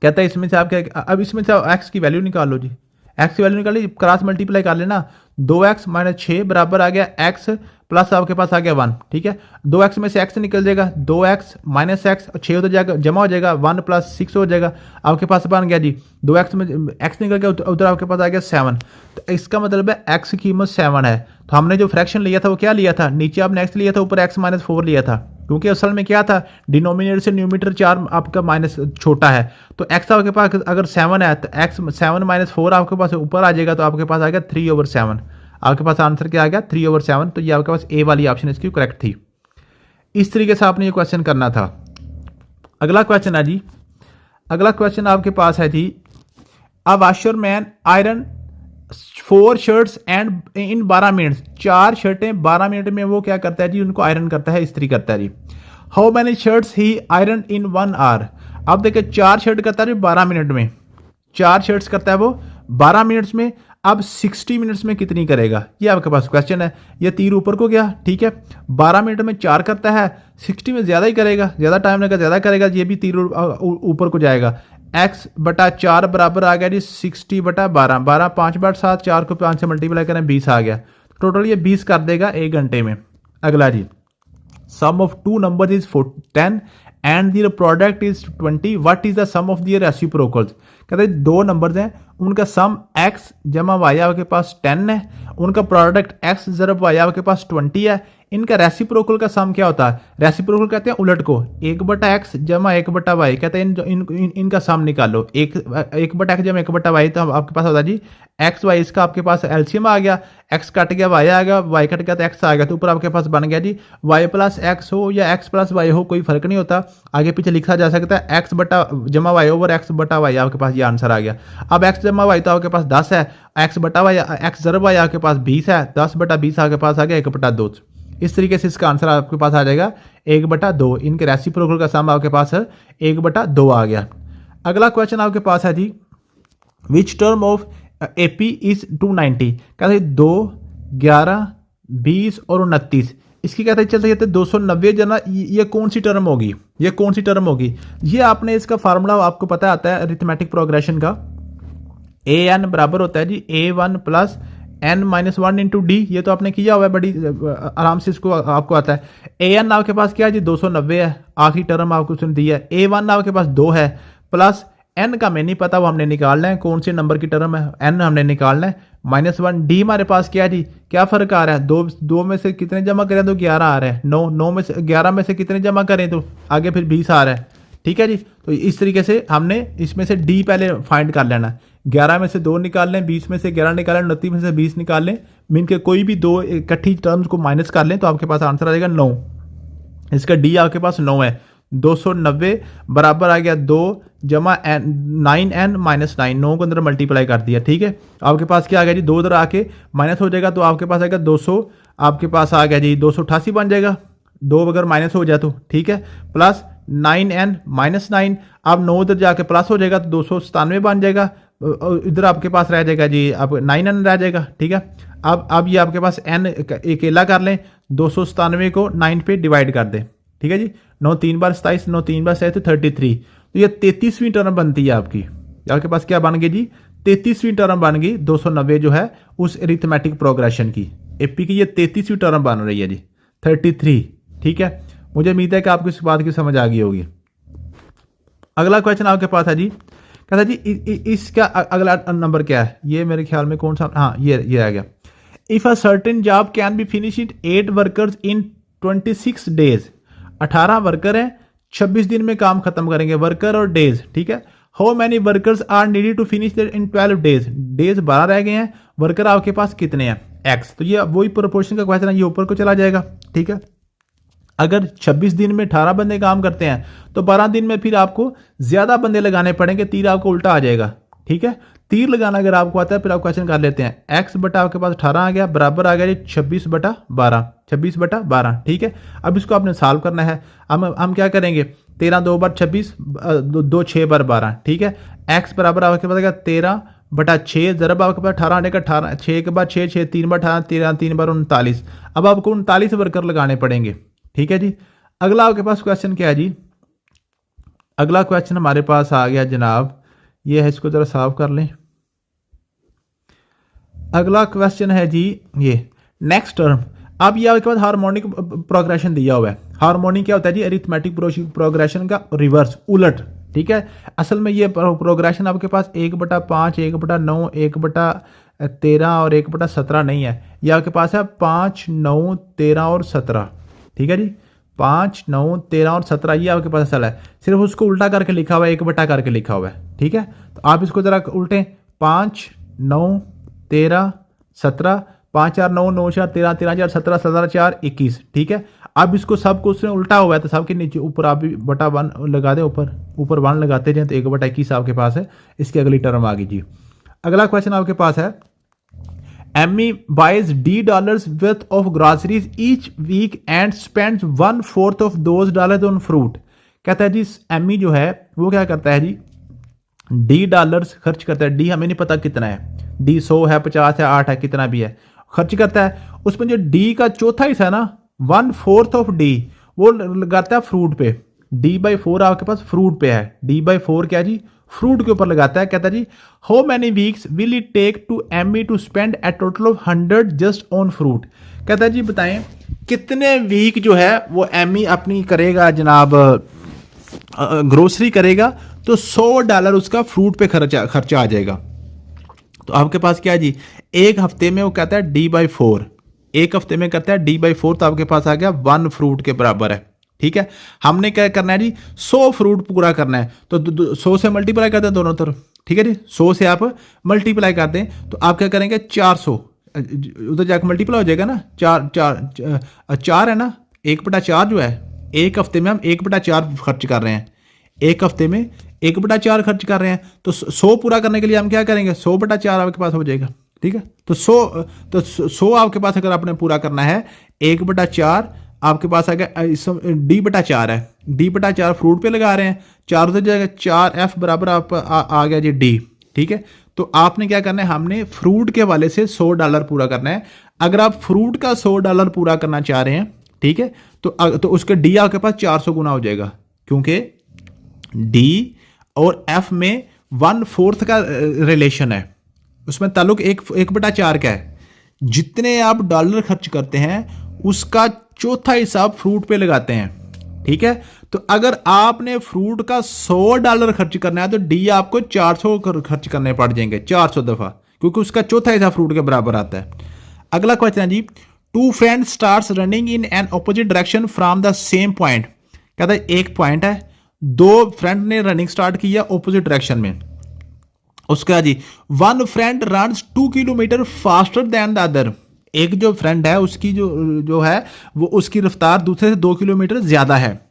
कहता है इसमें से आप क्या, अब इसमें से x की वैल्यू निकाल लो जी, x की वैल्यू निकाली, क्रॉस मल्टीप्लाई कर लेना, 2x - 6 बराबर आ गया x प्लस आपके पास आ गया 1, ठीक है। 2x में से x निकल जाएगा, 2x - x और 6 उधर जाएगा जमा हो जाएगा, 1 + 6 हो जाएगा, आपके पास बन गया जी 2x में x निकल गया, उधर आपके पास आ गया 7। तो इसका मतलब है x की कीमत 7 है। तो हमने जो फ्रैक्शन लिया था वो क्या लिया था, नीचे आपने x लिया था, ऊपर x - 4 लिया था, क्योंकि असल में क्या था, डिनोमिनेटर से न्यूमिनेटर 4 आपका माइनस छोटा है, तो x आपके पास अगर 7 है तो x 7 - 4 आपके पास ऊपर आ जाएगा, तो आपके पास आ गया 3/7। आपके पास आंसर क्या आ गया 3/7। तो ये आपके पास ए वाली ऑप्शन इसकी करेक्ट थी। इस तरीके से आपने ये क्वेश्चन करना था। अगला क्वेश्चन है जी, अगला क्वेश्चन आपके पास है जी, a washerman iron 4 shirts and in 12 minutes, 4 शर्टें 12 मिनट में वो क्या करता है जी, उनको आयरन करता है, इस्त्री करता है जी। How many shirts he iron in 1 hour. अब देखिए 4 शर्ट करता है 12 मिनट में, 4 शर्ट्स करता है वो 12 मिनट्स में। अब 60 मिनट्स में कितनी करेगा, ये आपके पास क्वेश्चन है। ये तीर ऊपर को गया, ठीक है। 12 मिनट में 4 करता है, 60 में ज़्यादा ही करेगा, ज़्यादा टाइम लगेगा, ज़्यादा करेगा, ये भी तीर ऊपर को जाएगा। x/4 बराबर आ गया जी 60/12, 12 5/7, 4 को 5 से मल्टीप्लाई करें 20 आ गया, टोटल ये 20 कर देगा 1 घंटे में। अगला जी, sum of 2 number is 10 and their product is 20, what is the sum of their reciprocals. कहते हैं 2 नंबर्स हैं, उनका सम x जमा y आपके पास 10 है, उनका प्रोडक्ट x ज़रब y आपके पास 20 है, इनका रेसिप्रोकल का सम क्या होता है? रेसिप्रोकल कहते हैं उलट को, 1/x जमा 1/y कहते हैं इनका सम निकालो। 1/x जमा 1/y तो आपके पास होता है जी x y, इसका आपके पास एलसीएम आ गया, x कट गया y आ गया, y कट गया तो x आ गया, तो ऊपर आपके पास बन गया जी y प्लस x हो या x प्लस y हो, कोई फर्क नहीं होता, आगे पीछे लिखा जा सकता है। x बटा जमा y ओवर x बटा y, आपके पास ये आंसर आ गया। अब x जमा y तो आपके पास 10 है, x बटा y x जरब y आपके पास 20 है, 10/20 आपके पास आ गया 1/2। इस तरीके से इसका आंसर आपके पास आ जाएगा 1/2। इनके रेसिप्रोकल का सम आपके पास 1/2 आ गया। अगला क्वेश्चन आपके पास है जी which term of AP is 290, कहते हैं 2, 11, 20 और 29, इसकी कहते हैं चलते चलते 290 जना, ये कौन सी टर्म होगी? ये कौन सी टर्म होगी? ये आपने इसका फार्मूला आपको पता आता है अरिथमेटिक प्रोग्रेशन का, ए एन बराबर होता है जी A1 plus n-1 into D. ये तो आपने किया हुआ है, बड़ी आराम से इसको आपको आता है। ए एन आपके पास क्या है जी 290 है, आखिरी टर्म आपको उसने दी है। A1 आपके पास 2 है, प्लस n का हमें नहीं पता, वो हमने निकालना है, कौन से नंबर की टर्म है, n हमने निकालना है, -1 डी हमारे पास क्या है जी, क्या फर्क आ रहा है? दो में से कितने जमा करें तो 11 आ रहा है, 9 में से 11 में से कितने जमा करें तो आगे फिर 20 आ रहा है। ठीक है जी, तो इस तरीके से हमने इसमें से डी पहले फाइंड कर लेना है। 11 में से 2 निकाल लें, 20 में से 11 निकाल लें, 29 में से 20 निकाल लें, मीन के कोई भी दो इकट्ठी टर्म्स को माइनस कर लें तो आपके पास आंसर आ जाएगा 9। इसका डी आपके पास 9 है। 290 बराबर आ गया 2 जमा 9n माइनस 9, 9 को अंदर मल्टीप्लाई कर दिया। ठीक है, आपके पास क्या आ गया जी 2 इधर आके माइनस हो जाएगा तो आपके पास आएगा 200, आपके पास आ गया जी 288 बन जाएगा, 2 अगर माइनस हो जाए तो। ठीक है, प्लस 9n माइनस 9, अब 9 इधर जाके प्लस हो जाएगा तो 297 बन जाएगा, इधर आपके पास रह जाएगा जी अब 9n रह जाएगा। ठीक है, अब ये आपके पास n अकेला कर लें, 297 को 9 पे डिवाइड कर दें। ठीक है जी, 9 3 बार 27, 9 3 बार 27 तो 33, तो ये 33वीं टर्म बनती है आपकी। आपके पास क्या बन गई जी 33वीं टर्म बन गई 290 जो है उस अरिथमेटिक प्रोग्रेशन की, एपी की ये 33वीं टर्म बन रही है जी 33। ठीक है, मुझे उम्मीद है कि आपको इस बात की समझ आ गई होगी। अगला क्वेश्चन आपके पास है जी, कहता है जी इसका अगला नंबर क्या है, ये मेरे ख्याल में कौन सा, हाँ ये आ गया। If a certain job can be finish it 8 workers in 26 days, 18 worker हैं 26 दिन में काम खत्म करेंगे, वर्कर और डेज। ठीक है, how many workers are needed to finish in 12 days, days 12 रह गए हैं, वर्कर आपके पास कितने हैं x, तो ये वही प्रोपोर्शन का क्वेश्चन है, ये ऊपर को चला जाएगा। ठीक है, अगर 26 दिन में 18 बंदे काम करते हैं तो 12 दिन में फिर आपको ज्यादा बंदे लगाने पड़ेंगे, तीर आपको उल्टा आ जाएगा। ठीक है, तीर लगाना अगर आपको आता है फिर आप क्वेश्चन कर लेते हैं, x बटा आपके पास 18 आ गया बराबर आ गया जी 26/12, 26/12। ठीक है, अब इसको आपने सॉल्व करना है। हम क्या करेंगे, 13 2 बार 26, 2 6 बार 12। ठीक है, x बराबर आपके पास 13/6 जरब आपके पास 18 आने का 18, 6 के बाद 6 6 3 बार 18, 13 3 बार 39। अब आपको 39 वर्कर लगाने पड़ेंगे। ठीक है जी, अगला आपके पास क्वेश्चन क्या है जी, अगला क्वेश्चन हमारे पास आ गया जनाब, ये है, इसको जरा सॉल्व कर लें। अगला क्वेश्चन है जी ये नेक्स्ट टर्म। अब ये आपके पास हार्मोनिक प्रोग्रेशन दिया हुआ है। हार्मोनिक क्या होता है जी, अरिथमेटिक प्रोग्रेशन का रिवर्स, उलट। ठीक है, असल में ये प्रोग्रेशन आपके पास 1/5, 1/9, 1/13 और 1/17 नहीं है, ये आपके पास है 5, 9, 13 और 17। ठीक है जी, 5, 9, 13 और 17 ये आपके पास असल है, सिर्फ उसको उल्टा करके लिखा हुआ है, 1 करके लिखा हुआ है। ठीक है, तो आप इसको जरा उल्टें, 5, 9, 13, 17, 5 4 9, 9 4 13, 13 4 17, 17 4 21। ठीक है, अब इसको सबको उसने उल्टा हुआ है तो सबके नीचे ऊपर आप भी बटा 1 लगा दें, ऊपर 1 लगाते जाए तो 1/21 आपके पास है। इसकी अगली टर्म आ गई जी। अगला क्वेश्चन आपके पास है, Amy buys $D worth of groceries each week and spends 1/4 of those dollars on fruit। कहता है जी एमी जो है वो क्या करता है जी, $D खर्च करता है, डी हमें नहीं पता कितना है, डी 100 है, 50 है, 8 है, कितना भी है, खर्च करता है। उसमें जो डी का चौथा हिस्सा है ना, 1/4 ऑफ डी वो लगाता है फ्रूट पे, D/4 आपके पास फ्रूट पे है, D/4 क्या जी, फ्रूट के ऊपर लगाता है। कहता है जी how many weeks will it take to Amy to spend a total of 100 just on fruit. कहता है जी बताएं कितने वीक जो है वो एमी अपनी करेगा जनाब, ग्रोसरी करेगा तो $100 उसका फ्रूट पे खर्चा आ जाएगा। तो आपके पास क्या है जी, एक हफ्ते में वो कहता है D/4, एक हफ्ते में करता है D/4, तो आपके पास आ गया 1 फ्रूट के बराबर है। ठीक है, हमने क्या करना है जी, 100 फ्रूट पूरा करना है, तो 100 से मल्टीप्लाई करते हैं दोनों तरफ। ठीक है जी, 100 से आप मल्टीप्लाई करते हैं तो आप क्या करेंगे, 400 उधर जाकर मल्टीप्लाई हो जाएगा ना, चार है ना, 1/4 जो है, एक हफ्ते में हम 1/4 खर्च कर रहे हैं, एक हफ्ते में 1/4 खर्च कर रहे हैं, तो 100 पूरा करने के लिए हम क्या करेंगे, 100/4 आपके पास हो जाएगा। ठीक है, तो 100 आपके पास अगर आपने पूरा करना है, 1/4 आपके पास आ गया, D/4 है, D/4 फ्रूट पे लगा रहे हैं, 4 उधर जाएगा, 4F बराबर आप आ गया जी D। ठीक है, तो आपने क्या करना है, हमने फ्रूट के वाले से $100 पूरा करना है। अगर आप फ्रूट का $100 पूरा करना चाह रहे हैं, ठीक है, तो उसके D आपके पास 400 गुना हो जाएगा, क्योंकि D और F में 1/4 का रिलेशन है, उसमें ताल्लुक 1/4 का है। जितने आप डॉलर खर्च करते हैं उसका चौथा हिस्सा आप फ्रूट पे लगाते हैं। ठीक है, तो अगर आपने फ्रूट का $100 खर्च करना है तो डी आपको 400 खर्च करने पड़ जाएंगे, 400 दफा, क्योंकि उसका चौथा हिस्सा फ्रूट के बराबर आता है। अगला क्वेश्चन है जी, 2 friends starts running in an opposite direction from the same point. कहता है एक पॉइंट है, 2 फ्रेंड ने रनिंग स्टार्ट किया ऑपोजिट डायरेक्शन में। उसका जी, 1 friend runs 2 kilometre faster than the other. एक जो फ्रेंड है उसकी जो है वो उसकी रफ्तार दूसरे से 2 किलोमीटर ज्यादा है।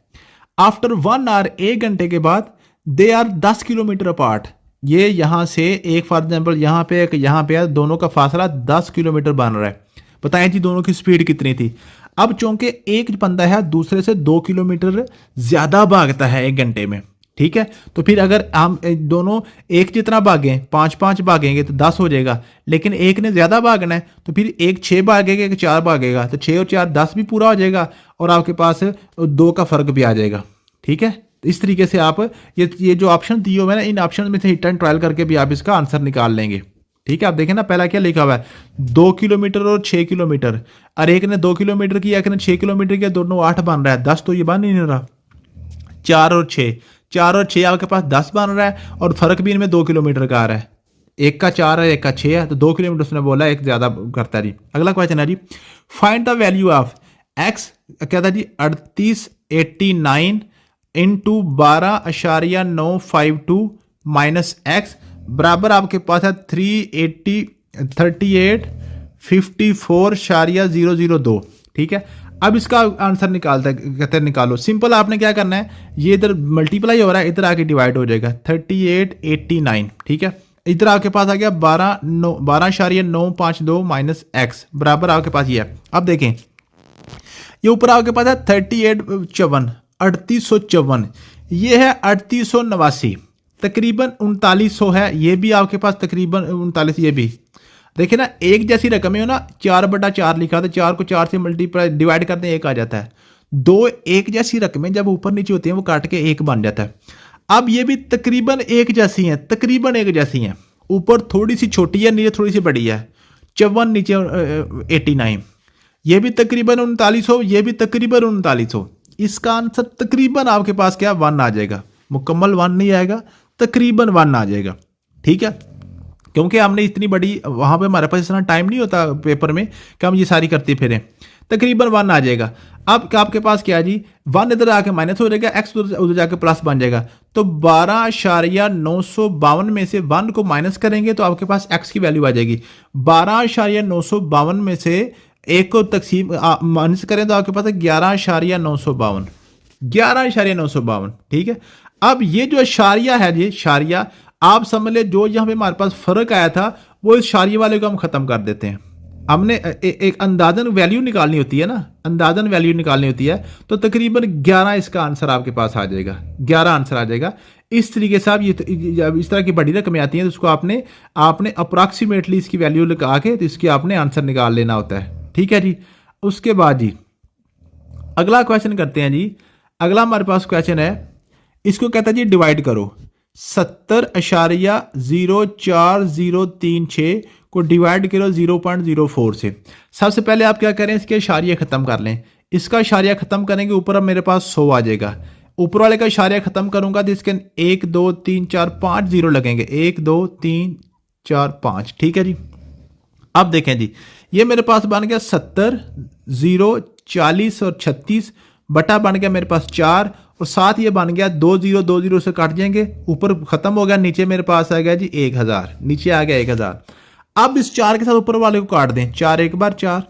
आफ्टर 1 आवर, 1 घंटे के बाद, दे आर 10 किलोमीटर अपार्ट। ये यहां से एक फॉर एग्जाम्पल यहाँ पे एक यहाँ पे है, दोनों का फासला 10 किलोमीटर बन रहा है। बताएं जी दोनों की स्पीड कितनी थी। अब चूंकि एक बंदा है दूसरे से 2 किलोमीटर ज्यादा भागता है 1 घंटे में, ठीक है, तो फिर अगर हम दोनों एक जितना भागें, 5-5 भागेंगे तो 10 हो जाएगा, लेकिन एक ने ज्यादा भागना है तो फिर एक 6 भागेगा, एक 4 भागेगा, तो 6 और 4 10 भी पूरा हो जाएगा और आपके पास 2 का फर्क भी आ जाएगा। ठीक है, तो इस तरीके से आप ये जो ऑप्शन दिए हुए हैं ना, इन ऑप्शन में से हिट एंड ट्रायल करके भी आप इसका आंसर निकाल लेंगे। ठीक है, आप देखें ना पहला क्या लिखा हुआ है, 2 किलोमीटर और 6 किलोमीटर, और एक ने 2 किलोमीटर किया, एक ने 6 किलोमीटर किया, दोनों 8 बन रहा है, 10 तो ये बन ही नहीं रहा। 4 और 6 आपके पास 10 बन रहा है और फर्क भी इनमें 2 किलोमीटर का आ रहा है, एक का 4 है एक का 6 है, तो 2 किलोमीटर उसने बोला, एक ज्यादा करता है जी। अगला क्वेश्चन है जी, find the value of x, कहता है जी 3889 इंटू 12.952 माइनस एक्स बराबर आपके पास है 3854.002। ठीक है, अब इसका आंसर निकालता है, कहते हैं निकालो। सिंपल, आपने क्या करना है, ये इधर मल्टीप्लाई हो रहा है, इधर आके डिवाइड हो जाएगा, 3889। ठीक है, इधर आपके पास आ गया 12.952 माइनस एक्स बराबर आपके पास ये है। अब देखें, ये ऊपर आपके पास है 3854, ये है 3889, तकरीबन 3900 है, ये भी आपके पास तकरीबन 39, ये भी देखिए ना, एक जैसी रकमें हो ना, 4/4 लिखा था, 4 को 4 से मल्टीप्लाई डिवाइड करते हैं 1 आ जाता है। 2 एक जैसी रकमें जब ऊपर नीचे होती हैं वो काट के 1 बन जाता है। अब ये भी तकरीबन एक जैसी हैं, तकरीबन एक जैसी हैं, ऊपर थोड़ी सी छोटी है, नीचे थोड़ी सी बड़ी है, 54 नीचे 89, ये भी तकरीबन 3900, ये भी तकरीबन 3900। इसका आंसर तकरीबन आपके पास क्या 1 आ जाएगा, मुकम्मल 1 नहीं आएगा, तकरीबन 1 आ जाएगा। ठीक है, क्योंकि हमने इतनी बड़ी, वहां पे हमारे पास इतना टाइम नहीं होता पेपर में कि हम ये सारी करते फिरें, तकरीबन 1 आ जाएगा। अब आपके पास क्या है जी, 1 इधर आके माइनस हो जाएगा, एक्स उधर जाके प्लस बन जाएगा, तो 12.952 में से 1 को माइनस करेंगे तो आपके पास एक्स की वैल्यू आ जाएगी। 12.952 में से 1 को तकसीम माइनस करें तो आपके पास 11.952, 11.952। ठीक है, अब ये जो शारिया है जी, शारिया आप समझ ले, जो यहाँ पे हमारे पास फर्क आया था वो इस शारिया वाले को हम खत्म कर देते हैं। हमने एक अंदाजन वैल्यू निकालनी होती है ना, अंदाजन वैल्यू निकालनी होती है, तो तकरीबन 11 इसका आंसर आपके पास आ जाएगा, 11 आंसर आ जाएगा। इस तरीके से आप जब इस तरह की बड़ी रकमें आती हैं तो उसको आपने अप्रॉक्सीमेटली इसकी वैल्यू लगा के तो इसके आपने आंसर निकाल लेना होता है। ठीक है जी, उसके बाद जी अगला क्वेश्चन करते हैं जी। अगला हमारे पास क्वेश्चन है, इसको कहता है जी डिवाइड करो, 70.04036 को डिवाइड करो 0.04 से। सबसे पहले आप क्या करें, इसके इशारिया खत्म कर लें, इसका इशारिया खत्म करेंगे, ऊपर अब मेरे पास 100 आ जाएगा, ऊपर वाले का इशारिया खत्म करूंगा तो इसके 1 2 3 4 5 0 लगेंगे, 1 2 3 4 5। ठीक है जी, अब देखें जी, ये मेरे पास बन गया 70, 0, 40 और 36 बटा बन गया मेरे पास 4 और साथ ये बन गया 2 0 2 0 से काट जाएंगे, ऊपर खत्म हो गया, नीचे मेरे पास आ गया जी 1000, नीचे आ गया 1000। अब इस 4 के साथ ऊपर वाले को काट दें, 4 एक बार 4,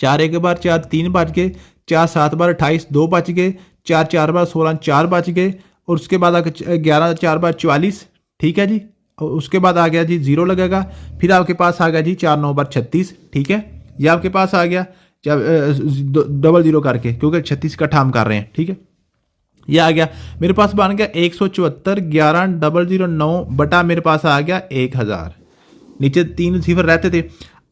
4 एक बार 4, 3 बच गए, 4 7 बार 28, 2 बच गए, 4 4 बार 16, 4 बच गए और उसके बाद 11 4 बार 44, ठीक है जी। और उसके बाद आ गया जी 0 लगेगा, फिर आपके पास आ गया जी 4 9 बार 36, ठीक है। ये आपके पास आ गया डबल 0 करके, क्योंकि 36 का ठाम कर रहे हैं, ठीक है। ये आ गया मेरे पास बन गया 174 11 009 बटा मेरे पास आ गया 1000, नीचे 3 सिफर रहते थे।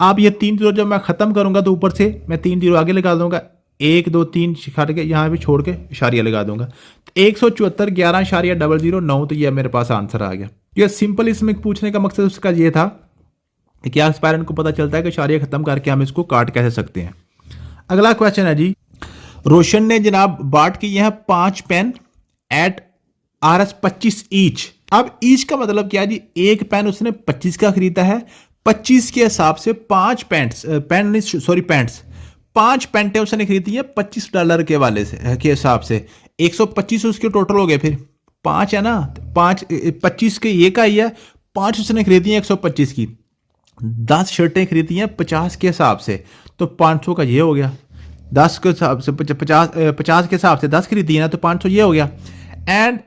अब ये 3 0 जब मैं खत्म करूंगा तो ऊपर से मैं 3 0 आगे लगा दूंगा, 1 2 3 छाट के यहाँ भी छोड़ के इशारिया लगा दूंगा, 174 11 009, तो ये मेरे पास आंसर आ गया। ये सिंपल इसमें पूछने का मकसद उसका ये था कि क्या एस्पायरेंट को पता चलता है कि इशारिया खत्म करके हम इसको काट कैसे सकते हैं। अगला क्वेश्चन है जी, रोशन ने जनाब बाट की है 5 पेन एट RS 25 ईच। अब ईच का मतलब क्या है जी, एक पेन उसने 25 का खरीदा है, 25 के हिसाब से 5 पैंट्स 5 पेंटें उसने खरीदी है $25 के वाले से के हिसाब से, 125 उसके टोटल हो गए, फिर 5 है ना, 5 25 के ये का ही है, 5 उसने खरीदी है 125 की, 10 शर्टें खरीदी हैं 50 के हिसाब से, तो 500 का ये हो गया, 10 के हिसाब से 50 के हिसाब से 10 खरीदी है ना, तो 500 ये हो गया। एंड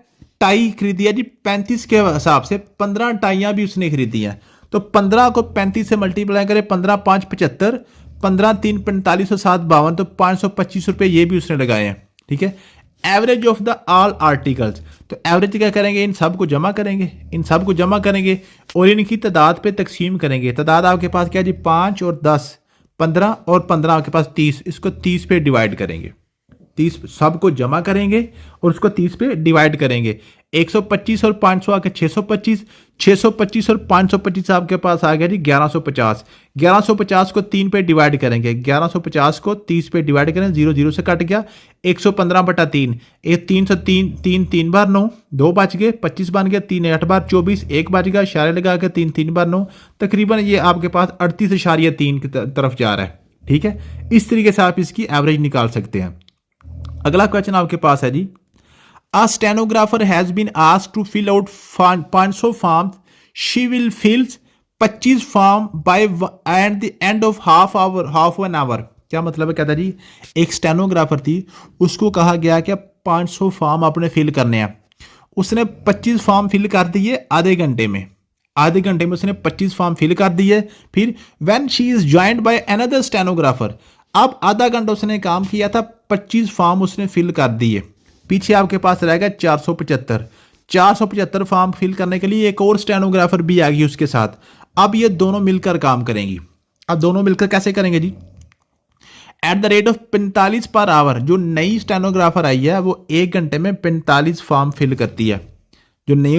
टाई खरीदी है जी 35 के हिसाब से, 15 टाइयाँ भी उसने खरीदी हैं, तो 15 को 35 से मल्टीप्लाई करें, 15 5 75, 15 3 45 और 7 52, तो 525 रुपये ये भी उसने लगाए हैं, ठीक है। Average of the all articles, तो एवरेज क्या करेंगे, इन सब को जमा करेंगे, इन सब को जमा करेंगे और इनकी तादाद पे तकसीम करेंगे। तादाद आपके पास क्या जी, 5 और 10 15 और 15 आपके पास 30, इसको 30 पे डिवाइड करेंगे, 30 सबको जमा करेंगे और उसको 30 पे डिवाइड करेंगे। 125 और 500 आके 625, 625 और 525 आपके पास आ गया जी 1150, 1150 को 3 पे डिवाइड करेंगे, 1150 को 30 पे डिवाइड करें, 0 0 से कट गया, 115 बटा 3, 303 3 3 बार 9, 2 बच गए, 25 बन गया, 3 8 बार 24, 1 बच गया, इशारे लगा के 3 3 बार 9, तकरीबन ये आपके पास 38.3 की तरफ जा रहा है, ठीक है। इस तरीके से आप इसकी एवरेज निकाल सकते हैं। अगला क्वेश्चन आपके पास है जी, A stenographer has been asked to fill out 500 forms. She will fill 25 form by at the end of half an hour. क्या मतलब है, कहता जी एक स्टेनोग्राफर थी, उसको कहा गया कि 500 फॉर्म आपने फिल करने हैं, उसने 25 फॉर्म फिल कर दिए आधे घंटे में, आधे घंटे में उसने 25 फॉर्म फिल कर दिए। फिर when she is joined by another stenographer, अब आधा घंटा उसने काम किया था, 25 फॉर्म उसने फिल कर दिए, पीछे आपके पास रहेगा 475 फॉर्म फिल करने के लिए एक और स्टेनोग्राफर भी आ गई उसके साथ। अब ये दोनों मिलकर काम करेंगी। अब दोनों मिलकर कैसे करेंगे जी, at the rate of 45 per our, जो नई स्टेनोग्राफर आई है वो 1 घंटे में 45 फॉर्म फिल करती है, जो नई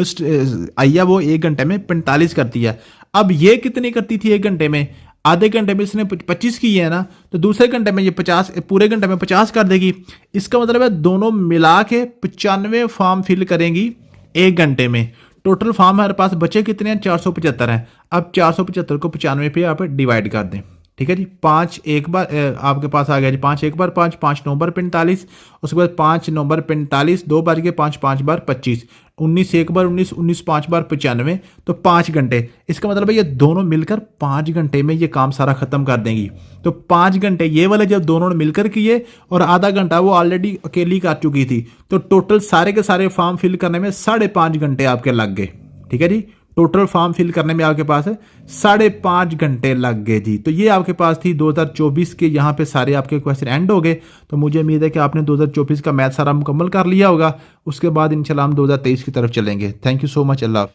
आई है वो 1 घंटे में 45 करती है। अब ये कितनी करती थी 1 घंटे में, आधे घंटे में इसने 25 की है ना, तो दूसरे घंटे में ये 50, पूरे घंटे में 50 कर देगी। इसका मतलब है दोनों मिला के 95 फॉर्म फिल करेंगी 1 घंटे में। टोटल फॉर्म हमारे पास बचे कितने हैं, 475 हैं। अब 475 को 95 पे आप डिवाइड कर दें, ठीक है जी। 5 एक बार आपके पास आ गया जी, 5 एक बार 5, 5 9 बार 45, उसके बाद 5 9 बार 45, 2 बार के 5 5 बार 25, 19 एक बार 19, 19 5 बार 95, तो 5 घंटे। इसका मतलब है ये दोनों मिलकर 5 घंटे में ये काम सारा खत्म कर देंगी। तो 5 घंटे ये वाले जब दोनों ने मिलकर किए और आधा घंटा वो ऑलरेडी अकेली कर चुकी थी, तो टोटल सारे के सारे फॉर्म फिल करने में 5.5 घंटे आपके लग गए, ठीक है जी। टोटल फॉर्म फिल करने में आपके पास 5.5 घंटे लग गए जी। तो ये आपके पास थी 2024 के, यहाँ पे सारे आपके क्वेश्चन एंड हो गए। तो मुझे उम्मीद है कि आपने 2024 का मैथ सारा मुकम्मल कर लिया होगा। उसके बाद इंशाल्लाह हम 2023 की तरफ चलेंगे। Thank you so much. Allah.